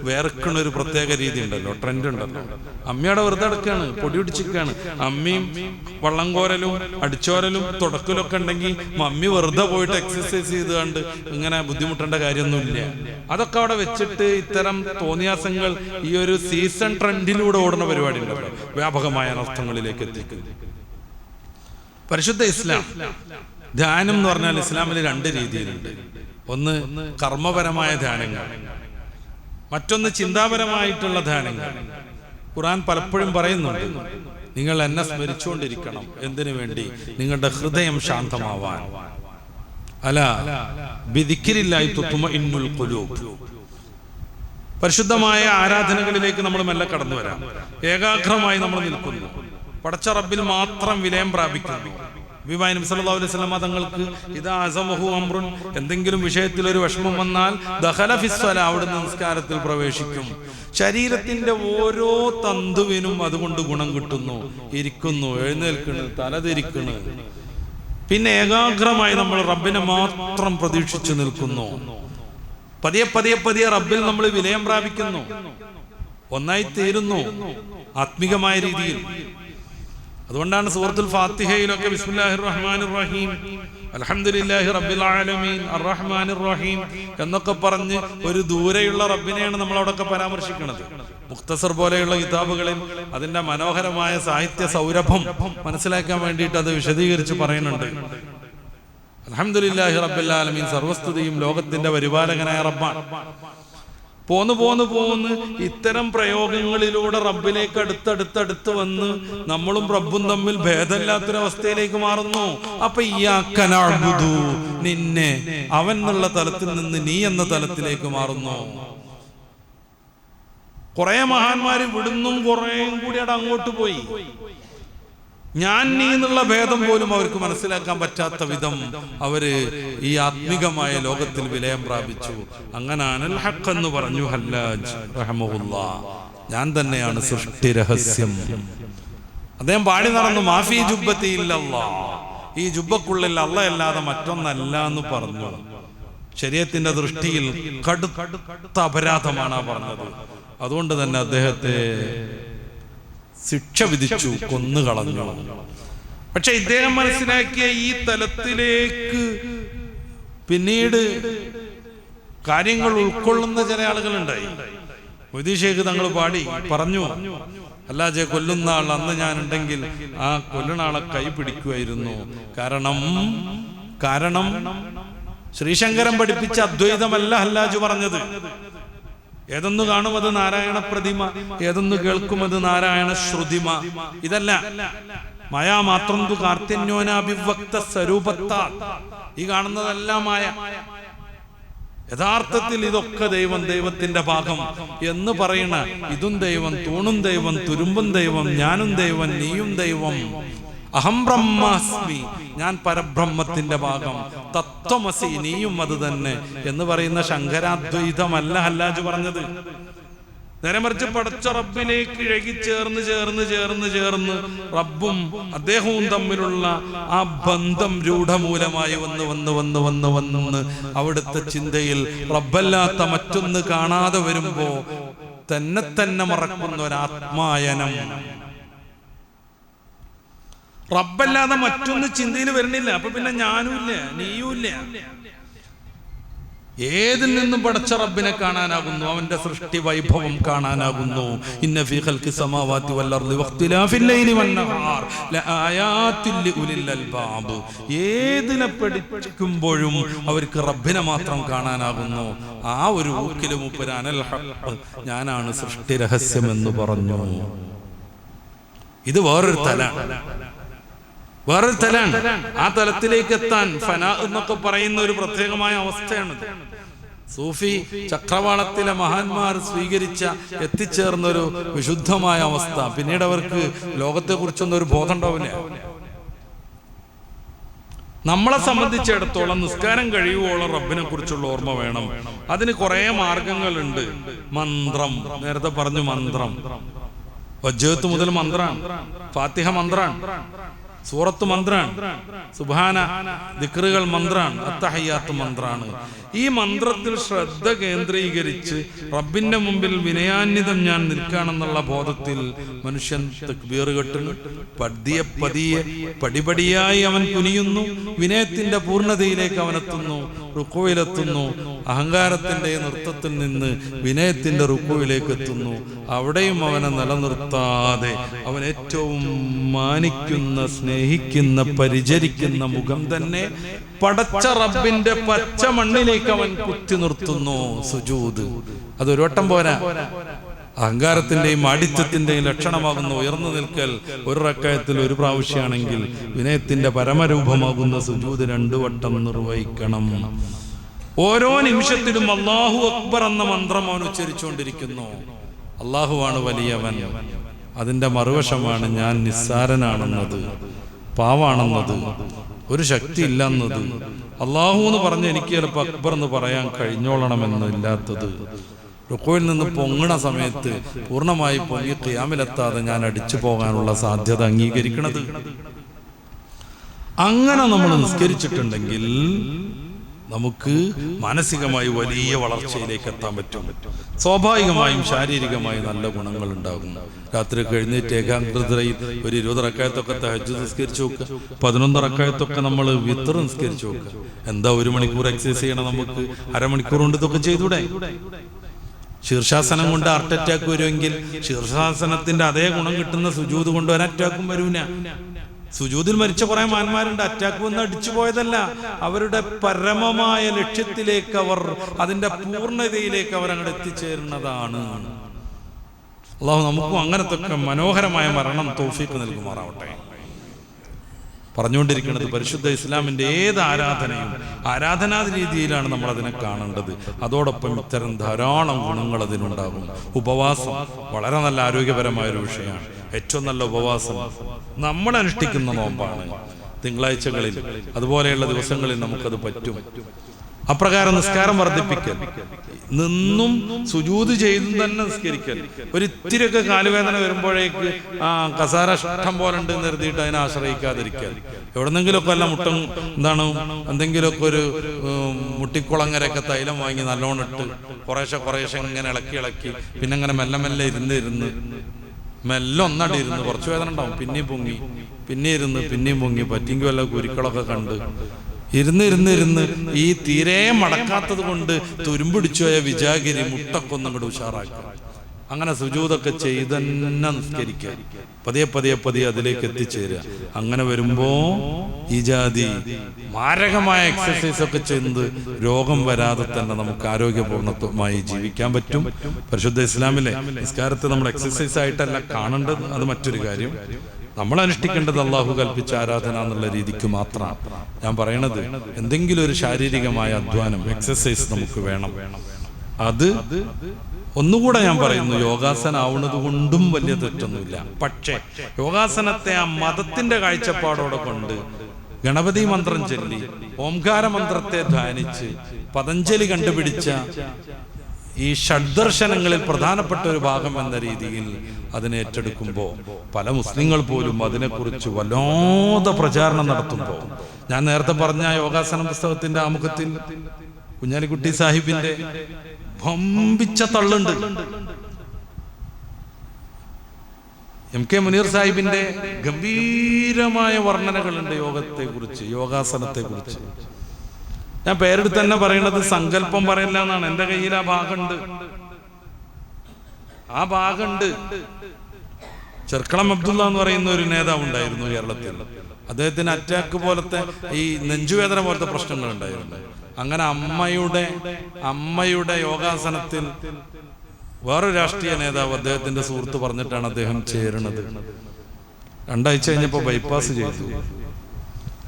വേർക്കണ ഒരു പ്രത്യേക രീതി ഉണ്ടല്ലോ, ട്രെൻഡ് ഉണ്ടല്ലോ. അമ്മയുടെ വെറുതെ കിടക്കാണ്, പൊടി പിടിച്ചിരിക്കുകയാണ്. അമ്മിയും വള്ളം കോരലും അടിച്ചോരലും തുടക്കലൊക്കെ ഉണ്ടെങ്കിൽ മമ്മി വെറുതെ പോയിട്ട് എക്സസൈസ് ചെയ്ത് കണ്ട് ഇങ്ങനെ ബുദ്ധിമുട്ടേണ്ട കാര്യമൊന്നുമില്ല. അതൊക്കെ അവിടെ വെച്ചിട്ട് ഇത്തരം തോന്നിയാസങ്ങൾ ഈ ഒരു സീസൺ ട്രെൻഡിലൂടെ ഓടുന്ന പരിപാടി ഉണ്ടല്ലോ, വ്യാപകമായ അനർത്ഥങ്ങളിലേക്ക് എത്തിക്കുന്നു. പരിശുദ്ധ ഇസ്ലാം ധ്യാനം എന്ന് പറഞ്ഞാൽ ഇസ്ലാമിൽ 2 രീതിയിലുണ്ട്. ഒന്ന് കർമ്മപരമായ ധ്യാനങ്ങൾ, മറ്റൊന്ന് ചിന്താപരമായിട്ടുള്ള ധ്യാനങ്ങൾ. ഖുർആൻ പലപ്പോഴും പറയുന്നുണ്ട്, നിങ്ങൾ എന്നെ സ്മരിച്ചുകൊണ്ടിരിക്കണം. എന്തിനു വേണ്ടി? നിങ്ങളുടെ ഹൃദയം ശാന്തമാവാൻ. അലാ ബിദിക്രില്ലാഹി തുത്മഇന്നുൽ ഖുലൂബ്. പരിശുദ്ധമായ ആരാധനകളിലേക്ക് നമ്മൾ മെല്ലെ കടന്നു വരാം. ഏകാഗ്രമായി നമ്മൾ നിൽക്കുന്നു, പടച്ച റബ്ബിൽ മാത്രം വിലയം പ്രാപിക്കുന്നു. നബി സല്ലല്ലാഹു അലൈഹി വസല്ലം തങ്ങൾക്ക് ഇദാ അസമഹു അംറുൻ, എന്തെങ്കിലും വിഷയത്തിൽ ഒരു വിഷമം വന്നാൽ ദഖല ഫിസ്സലാ, അവിടുന്ന് നിസ്കാരത്തിൽ പ്രവേശിക്കും. ശരീരത്തിന്റെ ഓരോ തന്തുവിനും അതുകൊണ്ട് ഗുണം കിട്ടുന്നു. ഇരിക്കുന്നു, എഴുന്നേൽക്കുന്നു, തലതിരിക്കുന്നു. പിന്നെ ഏകാഗ്രമായി നമ്മൾ റബ്ബിനെ മാത്രം പ്രതീക്ഷിച്ചു നിൽക്കുന്നു. പതിയെ പതിയെ പതിയെ റബ്ബിൽ നമ്മൾ വിലയം പ്രാപിക്കുന്നു, ഒന്നായി തീരുന്നു ആത്മികമായ രീതിയിൽ. അതുകൊണ്ടാണ് സൂറത്തുൽ ഫാത്തിഹയിലൊക്കെ ബിസ്മില്ലാഹിർ റഹ്മാനിർ റഹീം, അൽഹംദുലില്ലാഹി റബ്ബിൽ ആലമീൻ, അർറഹ്മാനിർ റഹീം എന്നൊക്കെ പറഞ്ഞ് ഒരു ദൂരെയുള്ള റബ്ബിനെയാണ് നമ്മൾ അവിടെയൊക്കെ പരാമർശിക്കുന്നത്. മുഖ്തസർ പോലെയുള്ള കിതാബുകളിൽ അതിന്റെ മനോഹരമായ സാഹിത്യ സൗരഭം മനസ്സിലാക്കാൻ വേണ്ടിയിട്ട് അത് വിശദീകരിച്ച് പറയുന്നുണ്ട്. അൽഹംദുലില്ലാഹി റബ്ബിൽ ആലമീൻ, സർവസ്തുതിയും ലോകത്തിന്റെ പരിപാലകനായ റബ്ബാണ്. പോന്ന് ഇത്തരം പ്രയോഗങ്ങളിലൂടെ റബ്ബിലേക്ക് അടുത്തടുത്തടുത്ത് വന്ന് നമ്മളും റബ്ബും തമ്മിൽ ഭേദമില്ലാത്തൊരവസ്ഥയിലേക്ക് മാറുന്നു. അപ്പൊ ഇയ്യാക നഅ്ബുദു, നിന്നെ അവൻ എന്നുള്ള തലത്തിൽ നിന്ന് നീ എന്ന തലത്തിലേക്ക് മാറുന്നു. കുറെ മഹാന്മാര് വിടുന്നും കുറേയും കൂടി അങ്ങോട്ട് പോയി. ഞാൻ നീ എന്നുള്ള ഭേദം പോലും അവർക്ക് മനസ്സിലാക്കാൻ പറ്റാത്ത വിധം അവര് ഈ ആത്മികമായ ലോകത്തിൽ വിലയം പ്രാപിച്ചു. അങ്ങനെ അനൽ ഹഖ് എന്ന് പറഞ്ഞു ഹല്ലാജ് റഹ്മഹുല്ലാഹ്, ഞാൻ തന്നെയാണ് സൃഷ്ടി രഹസ്യം. അദ്ദേഹം പാടി നടന്നു, മാഫി ജുബ്ബത്തി ഇല്ലല്ലാഹ്, ഈ ജുബ്ബക്കുള്ളിൽ അല്ലാഹ് അല്ലാതെ മറ്റൊന്നല്ല എന്ന് പറഞ്ഞു. ശരീഅത്തിന്റെ ദൃഷ്ടിയിൽ കടുത്ത അപരാധമാണ് പറഞ്ഞത്. അതുകൊണ്ട് തന്നെ അദ്ദേഹത്തെ ശിക്ഷ വിധിച്ചു, കൊന്നുകളഞ്ഞു. പക്ഷെ ഇദ്ദേഹം മനസ്സിലാക്കിയ ഈ തലത്തിലേക്ക് പിന്നീട് കാര്യങ്ങൾ ഉൾക്കൊള്ളുന്ന ചില ആളുകളുണ്ടായി. മൊയ്‌ദി ശൈഖ് തങ്ങൾ പാടി പറഞ്ഞു, അല്ലാതെ കൊല്ലുന്ന ആൾ അന്ന് ഞാൻ ഉണ്ടെങ്കിൽ ആ കൊല്ലുന്ന ആളെ കൈ പിടിക്കുമായിരുന്നു. കാരണം ശ്രീശങ്കരൻ പഠിപ്പിച്ച അദ്വൈതമല്ല ഹല്ലാജ് പറഞ്ഞത്. ഏതൊന്നു കാണും അത് നാരായണ പ്രതിമ, ഏതൊന്നു കേൾക്കും അത് നാരായണ ശ്രുതിമ. ഇതല്ല, മായാ മാത്രം തു കാർത്യന്യോനാഭിവക്ത സ്വരൂപത്താ, ഈ കാണുന്നതെല്ലാം മായ. യഥാർത്ഥത്തിൽ ഇതൊക്കെ ദൈവം, ദൈവത്തിന്റെ ഭാഗം എന്ന് പറയണ ഇതും ദൈവം, തൂണും ദൈവം, തുരുമ്പും ദൈവം, ഞാനും ദൈവം, നീയും ദൈവം, അഹം ബ്രഹ്മാസ്മി, ഞാൻ പരബ്രഹ്മത്തിന്റെ ഭാഗം, തത്വമസി, നീയും അത് തന്നെ എന്ന് പറയുന്ന ശങ്കരാദ്വൈതമല്ല ഹല്ലാജ് പറഞ്ഞത്. നേരെ മറിച്ച് പടച്ച റബ്ബിലേക്ക് ഇഴകി ചേർന്ന് റബ്ബും അദ്ദേഹവും തമ്മിലുള്ള ആ ബന്ധം രൂഢമൂലമായി വന്ന് അവിടുത്തെ ചിന്തയിൽ റബ്ബല്ലാത്ത മറ്റൊന്ന് കാണാതെ വരുമ്പോ തന്നെ മറക്കുന്ന ഒരാത്മായനം. റബ്ബല്ലാതെ മറ്റൊന്ന് ചിന്തയിൽ വരുന്നില്ല. അപ്പൊ പിന്നെ ഞാനുമില്ല, നീയുമില്ല. ഏതിൽ നിന്നും പടച്ച റബ്ബിനെ കാണാനാകുന്നു, അവന്റെ സൃഷ്ടി വൈഭവം കാണാനാകുന്നു. ഇന്ന ഫീ ഖൽഖി സമാവാതി വൽ അർളി വഖ്തിലാഫിൽ ലൈലി വൻ നഹാർ ലആയാതിൽ ലിഉലിൽ അൽബാബ്. ഏതിനെ പഠിക്കുമ്പോഴും അവർക്ക് റബ്ബിനെ മാത്രം കാണാനാകുന്നു. ആ ഒരു ഊക്കിലും മുപ്പര് അനൽ ഹഖ്, ഞാനാണ് സൃഷ്ടി രഹസ്യം എന്ന് പറഞ്ഞു. ഇത് വേറൊരു തലാണ്. ആ തലത്തിലേക്ക് എത്താൻ ഫനാ എന്നൊക്കെ പറയുന്ന ഒരു പ്രത്യേകമായ അവസ്ഥയാണ്. സൂഫി ചക്രവാളത്തിലെ മഹാന്മാർ സ്വീകരിച്ച എത്തിച്ചേർന്നൊരു വിശുദ്ധമായ അവസ്ഥ. പിന്നീട് അവർക്ക് ലോകത്തെക്കുറിച്ചൊന്നും ഒരു ബോധം ഉണ്ടാവില്ല. നമ്മളെ സംബന്ധിച്ചിടത്തോളം നിസ്കാരം കഴിയുവോളം റബ്ബിനെ കുറിച്ചുള്ള ഓർമ്മ വേണം. അതിന് കുറെ മാർഗങ്ങളുണ്ട്. മന്ത്രം, നേരത്തെ പറഞ്ഞു മന്ത്രം. വജ്ജത്ത് മുതൽ മന്ത്രാണ്, ഫാത്തിഹ മന്ത്രാണ്, സൂറത്ത് മന്ത്രാണ്, സുബ്ഹാന ദിക്റുകൾ മന്ത്രാണ്, അത്തഹയ്യാത്ത് മന്ത്രാണ്. ഈ മന്ത്രത്തിൽ ശ്രദ്ധ കേന്ദ്രീകരിച്ച് റബ്ബിന്റെ മുമ്പിൽ വിനയാന്വിതം ഞാൻ നിൽക്കാണെന്നുള്ള ബോധത്തിൽ മനുഷ്യൻ തക്ബീർ കെട്ടുന്നു. പതിയെ പതിയെ പടിപടിയായി അവൻ കുനിയുന്നു. വിനയത്തിന്റെ പൂർണ്ണതയിലേക്ക് അവനെത്തുന്നു, റുക്കുവിലെത്തുന്നു. അഹങ്കാരത്തിന്റെ നൃത്തത്തിൽ നിന്ന് വിനയത്തിന്റെ റുക്കുവിലേക്ക് എത്തുന്നു. അവിടെയും അവനെ നിലനിർത്താതെ അവൻ ഏറ്റവും മാനിക്കുന്ന, സ്നേഹിക്കുന്ന, പരിചരിക്കുന്ന മുഖം തന്നെ പടച്ച റബ്ബിന്റെ പച്ച മണ്ണിലേക്ക് അവൻ കുത്തി നിർത്തുന്നു. സുജൂദ് അതൊരു വട്ടം പോരാ. അഹങ്കാരത്തിന്റെയും ആഡിത്യത്തിന്റെയും ലക്ഷണമാകുന്ന ഉയർന്നു നിൽക്കൽ ഒരു റക്അത്തിൽ ഒരു പ്രാവശ്യമാണെങ്കിൽ വിനയത്തിന്റെ പരമരൂപമാകുന്ന സുജൂദ് 2 വട്ടം നിർവഹിക്കണം. ഓരോ നിമിഷത്തിലും അല്ലാഹു അക്ബർ എന്ന മന്ത്രം അവൻ ഉച്ചരിച്ചുകൊണ്ടിരിക്കുന്നു. അല്ലാഹുവാണ് വലിയവൻ. അതിന്റെ മറുവശമാണ് ഞാൻ നിസ്സാരനാണെന്നത്, പാവാണെന്നത്, ഒരു ശക്തി ഇല്ലെന്നത്. അല്ലാഹു എന്ന് പറഞ്ഞ് എനിക്ക് ചിലപ്പോൾ അക്ബർ എന്ന് പറയാൻ കഴിഞ്ഞോളണമെന്ന് ഇല്ലാത്തത്. റുക്കോയിൽ നിന്ന് പൊങ്ങണ സമയത്ത് പൂർണ്ണമായി പൊങ്ങി ഖിയാമിലെത്താതെ ഞാൻ അടിച്ചു പോകാനുള്ള സാധ്യത അംഗീകരിക്കണത്. അങ്ങനെ നമ്മൾ നിസ്കരിച്ചിട്ടുണ്ടെങ്കിൽ നമുക്ക് മാനസികമായി വലിയ വളർച്ചയിലേക്ക് എത്താൻ പറ്റും. സ്വാഭാവികമായും ശാരീരികമായി നല്ല ഗുണങ്ങൾ ഉണ്ടാകും. രാത്രി കഴിഞ്ഞിട്ട് ഏകാഗ്രതയിൽ ഒരു 20 റക്അത്തൊക്കെ തഹജ്ജുദ് നിസ്കരിച്ചു നോക്കുക, 11 റക്അത്തൊക്കെ നമ്മൾ വിത്ർ നിസ്കരിച്ചു നോക്കുക. എന്താ 1 മണിക്കൂർ എക്സസൈസ് ചെയ്യണം, നമുക്ക് അരമണിക്കൂർ കൊണ്ട് ഇതൊക്കെ ചെയ്തൂടെ? ശീർഷാസനം കൊണ്ട് ഹാർട്ട് അറ്റാക്ക് വരുമെങ്കിൽ ശീർഷാസനത്തിന്റെ അതേ ഗുണം കിട്ടുന്ന സുജൂദ് കൊണ്ട് ഒരു അറ്റാക്കും വരൂല. സുജൂദിൽ മരിച്ച കുറെ മാന്മാരുണ്ട്. അറ്റാക്ക് വന്ന് അടിച്ചു പോയതല്ല, അവരുടെ പരമമായ ലക്ഷ്യത്തിലേക്ക് അവർ, അതിന്റെ പൂർണ്ണതയിലേക്ക് അവർ അങ്ങോട്ട് എത്തിച്ചേരുന്നതാണ്. അല്ലാഹു നമുക്കും അങ്ങനത്തെ മനോഹരമായ മരണം തൗഫീഖ് നൽകുമാറാവട്ടെ. പറഞ്ഞുകൊണ്ടിരിക്കുന്നത് പരിശുദ്ധ ഇസ്ലാമിന്റെ ഏത് ആരാധനയും ആരാധനാ രീതിയിലാണ് നമ്മൾ അതിനെ കാണേണ്ടത്. അതോടൊപ്പം ഇത്തരം ധാരാളം ഗുണങ്ങൾ അതിനുണ്ടാകും. ഉപവാസം വളരെ നല്ല ആരോഗ്യപരമായ ഒരു വിഷയമാണ്. ഏറ്റവും നല്ല ഉപവാസം നമ്മൾ അനുഷ്ഠിക്കുന്ന നോമ്പാണ്. തിങ്കളാഴ്ചകളിൽ അതുപോലെയുള്ള ദിവസങ്ങളിൽ നമുക്കത് പറ്റും. അപ്രകാരം നിസ്കാരം വർദ്ധിപ്പിക്കൽ, നിന്നും സുജൂദ് ചെയ്തും തന്നെ നിസ്കരിക്കൽ. ഒരിത്തിരിയൊക്കെ കാലുവേദന വരുമ്പോഴേക്ക് കസാര ഇഷ്ടം പോലെ ഉണ്ട് എന്ന് കരുതിയിട്ട് അതിനെ ആശ്രയിക്കാതിരിക്കൽ. എവിടെന്നെങ്കിലുമൊക്കെ അല്ല എന്തെങ്കിലുമൊക്കെ ഒരു മുട്ടിക്കുളങ്ങരൊക്കെ തൈലം വാങ്ങി നല്ലോണം ഇട്ട് കുറേശ്ശെ ഇങ്ങനെ ഇളക്കി പിന്നെ അങ്ങനെ മെല്ലെ മെല്ലെ മെല്ലെ ഒന്നടി ഇരുന്ന് കുറച്ച് വേദന ഉണ്ടാവും, പിന്നെയും പൊങ്ങി, പിന്നെയും പൊങ്ങി, പറ്റിയെങ്കിൽ വല്ല കുരുക്കളൊക്കെ കണ്ട് ഇരുന്ന് ഈ തീരെ മടക്കാത്തത് കൊണ്ട് തുരുമ്പിടിച്ചു പോയ വിജാഗിരി മുട്ടക്കൊന്നും കൂടെ ഉഷാറാക്കുക. അങ്ങനെ സുജൂദൊക്കെ ചെയ്തന്നെ നിസ്കരിക്കുക. പതിയെ അതിലേക്ക് എത്തിച്ചേരുക. അങ്ങനെ വരുമ്പോ ഈ ജാതി മാരകമായ എക്സസൈസ് ഒക്കെ ചെയ്ത് രോഗം വരാതെ തന്നെ നമുക്ക് ആരോഗ്യപൂർണ്ണമായി ജീവിക്കാൻ പറ്റും. പരിശുദ്ധ ഇസ്ലാമിലെ നിസ്കാരത്തെ നമ്മൾ എക്സസൈസ് ആയിട്ടല്ല കാണേണ്ടത്, അത് മറ്റൊരു കാര്യം. നമ്മൾ അനുഷ്ഠിക്കേണ്ടത് അള്ളാഹു കൽപ്പിച്ച ആരാധന എന്നുള്ള രീതിക്ക് മാത്രമാണ്. ഞാൻ പറയണത് എന്തെങ്കിലും ഒരു ശാരീരികമായ അധ്വാനം, എക്സസൈസ് നമുക്ക് വേണം. അത് ഒന്നുകൂടെ ഞാൻ പറയുന്നു, യോഗാസനം ആവുന്നത് കൊണ്ടും വലിയ തെറ്റൊന്നുമില്ല. പക്ഷേ യോഗാസനത്തെ ആ മതത്തിന്റെ കാഴ്ചപ്പാടോടെ കൊണ്ട് ഗണപതി മന്ത്രം ചൊല്ലി ഓംകാര മന്ത്രത്തെ ധ്യാനിച്ച് പതഞ്ജലി കണ്ടുപിടിച്ച ഈ ഷഡ്ദർശനങ്ങളിൽ പ്രധാനപ്പെട്ട ഒരു ഭാഗം എന്ന രീതിയിൽ അതിനെ ഏറ്റെടുക്കുമ്പോൾ പല മുസ്ലിങ്ങൾ പോലും അതിനെക്കുറിച്ച് വല്ലാതെ പ്രചാരണം നടത്തുമ്പോൾ, ഞാൻ നേരത്തെ പറഞ്ഞ യോഗാസന പുസ്തകത്തിന്റെ ആമുഖത്തിൽ കുഞ്ഞാലിക്കുട്ടി സാഹിബിന്റെ വമ്പിച്ച തള്ളുണ്ട്. MK മുനീർ സാഹിബിന്റെ ഗംഭീരമായ വർണ്ണനകളുണ്ട് യോഗത്തെക്കുറിച്ച്, യോഗാസനത്തെക്കുറിച്ച്. ഞാൻ പേരെടുത്ത് തന്നെ പറയുന്നത് സങ്കല്പം പറയില്ല എന്നാണ്. എന്റെ കയ്യിൽ ആ ഭാഗമുണ്ട്. ചെർക്കളം അബ്ദുള്ള എന്ന് പറയുന്ന ഒരു നേതാവ് ഉണ്ടായിരുന്നു കേരളത്തിൽ. അദ്ദേഹത്തിന് അറ്റാക്ക് പോലത്തെ ഈ നെഞ്ചുവേദന പോലത്തെ പ്രശ്നങ്ങൾ ഉണ്ടായിരുന്നു. അങ്ങനെ അമ്മയുടെ യോഗാസനത്തിൽ വേറൊരു രാഷ്ട്രീയ നേതാവ് അദ്ദേഹത്തിന്റെ സുഹൃത്ത് പറഞ്ഞിട്ടാണ് അദ്ദേഹം ചേരുന്നത്. 2 ആഴ്ച കഴിഞ്ഞപ്പോൾ ബൈപ്പാസ് ചെയ്തു.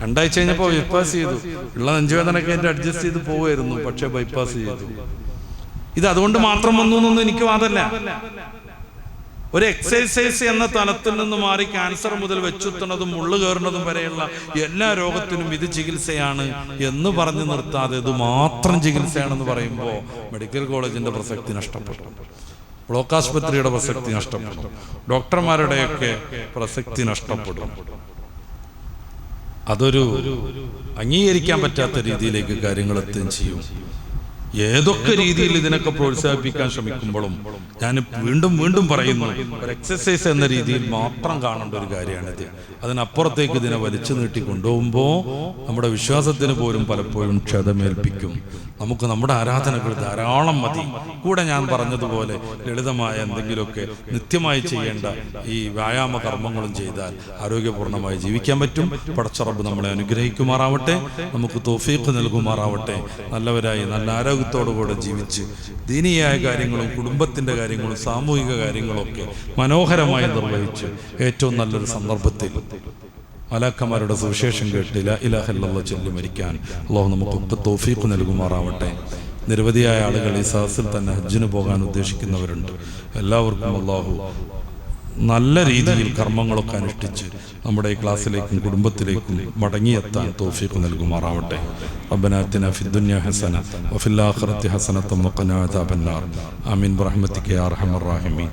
2 ആഴ്ച കഴിഞ്ഞപ്പോൾ ബൈപ്പാസ് ചെയ്തു. ഉള്ള നെഞ്ചുവേദനയൊക്കെ എൻ്റെ അഡ്ജസ്റ്റ് ചെയ്ത് പോവുമായിരുന്നു, പക്ഷെ ബൈപ്പാസ് ചെയ്തു. ഇത് അതുകൊണ്ട് മാത്രം വന്നു എന്നൊന്നും എനിക്ക് വാദമല്ല. ഒരു എക്സസൈസ് എന്ന തലത്തിൽ നിന്ന് മാറി ക്യാൻസർ മുതൽ വെച്ചുത്തുന്നതും മുള്ളു കയറുന്നതും വരെയുള്ള എല്ലാ രോഗത്തിനും ഇത് ചികിത്സയാണ് എന്ന് പറഞ്ഞു നിർത്താതെ ഇത് മാത്രം ചികിത്സയാണെന്ന് പറയുമ്പോൾ മെഡിക്കൽ കോളേജിന്റെ പ്രസക്തി നഷ്ടപ്പെട്ടു, ബ്ലോക്ക് ആശുപത്രിയുടെ പ്രസക്തി നഷ്ടപ്പെടും, ഡോക്ടർമാരുടെയൊക്കെ പ്രസക്തി നഷ്ടപ്പെടും. അതൊരു അംഗീകരിക്കാൻ പറ്റാത്ത രീതിയിലേക്ക് കാര്യങ്ങൾ എത്തുകയും ചെയ്യും. ഏതൊക്കെ രീതിയിൽ ഇതിനൊക്കെ പ്രോത്സാഹിപ്പിക്കാൻ ശ്രമിക്കുമ്പോഴും ഞാൻ വീണ്ടും വീണ്ടും പറയുന്നു, ഒരു എക്സസൈസ് എന്ന രീതിയിൽ മാത്രം കാണേണ്ട ഒരു കാര്യമാണിത്. അതിനപ്പുറത്തേക്ക് ഇതിനെ വലിച്ചു നീട്ടി കൊണ്ടുപോകുമ്പോൾ നമ്മുടെ വിശ്വാസത്തിന് പോലും പലപ്പോഴും ക്ഷതമേൽപ്പിക്കും. നമുക്ക് നമ്മുടെ ആരാധനകൾ ധാരാളം മതി. കൂടെ ഞാൻ പറഞ്ഞതുപോലെ ലളിതമായ എന്തെങ്കിലുമൊക്കെ നിത്യമായി ചെയ്യേണ്ട ഈ വ്യായാമ കർമ്മങ്ങളും ചെയ്താൽ ആരോഗ്യപൂർണ്ണമായി ജീവിക്കാൻ പറ്റും. പടച്ച റബ്ബ് നമ്മളെ അനുഗ്രഹിക്കുമാറാവട്ടെ, നമുക്ക് തൗഫീഖ് നൽകുമാറാവട്ടെ. നല്ലവരായി നല്ല ആരോഗ്യത്തോടുകൂടെ ജീവിച്ച് ദീനീയായ കാര്യങ്ങളും കുടുംബത്തിൻ്റെ കാര്യങ്ങളും സാമൂഹിക കാര്യങ്ങളൊക്കെ മനോഹരമായി നിർവഹിച്ച് ഏറ്റവും നല്ലൊരു സന്ദർഭത്തിൽ മലാക്കന്മാരുടെ സുവിശേഷം കേട്ട് ലാ ഇലാഹ ഇല്ലല്ലാഹ് ചൊല്ലി മരിക്കാൻ അല്ലാഹു നമുക്ക് തൗഫീഖ് നൽകുമാറാവട്ടെ. നിരവധിയായ ആളുകൾ ഈ സദസ്സിൽ തന്നെ ഹജ്ജിന് പോകാൻ ഉദ്ദേശിക്കുന്നവരുണ്ട്. എല്ലാവർക്കും അല്ലാഹു നല്ല രീതിയിൽ കർമ്മങ്ങളൊക്കെ അനുഷ്ഠിച്ച് നമ്മുടെ ഈ ക്ലാസ്സിലേക്കും കുടുംബത്തിലേക്കും മടങ്ങിയെത്താൻ തൗഫീഖ് നൽകുമാറാവട്ടെ. റബ്ബനാ ആതിനാ ഫിദ്ദുനിയ ഹസന വഫിൽ ആഖിറതി ഹസനത വഖിനാ അദാബന്നാർ. ആമീൻ ബിറഹ്മതിക യാ അർഹമർ റഹീമീൻ.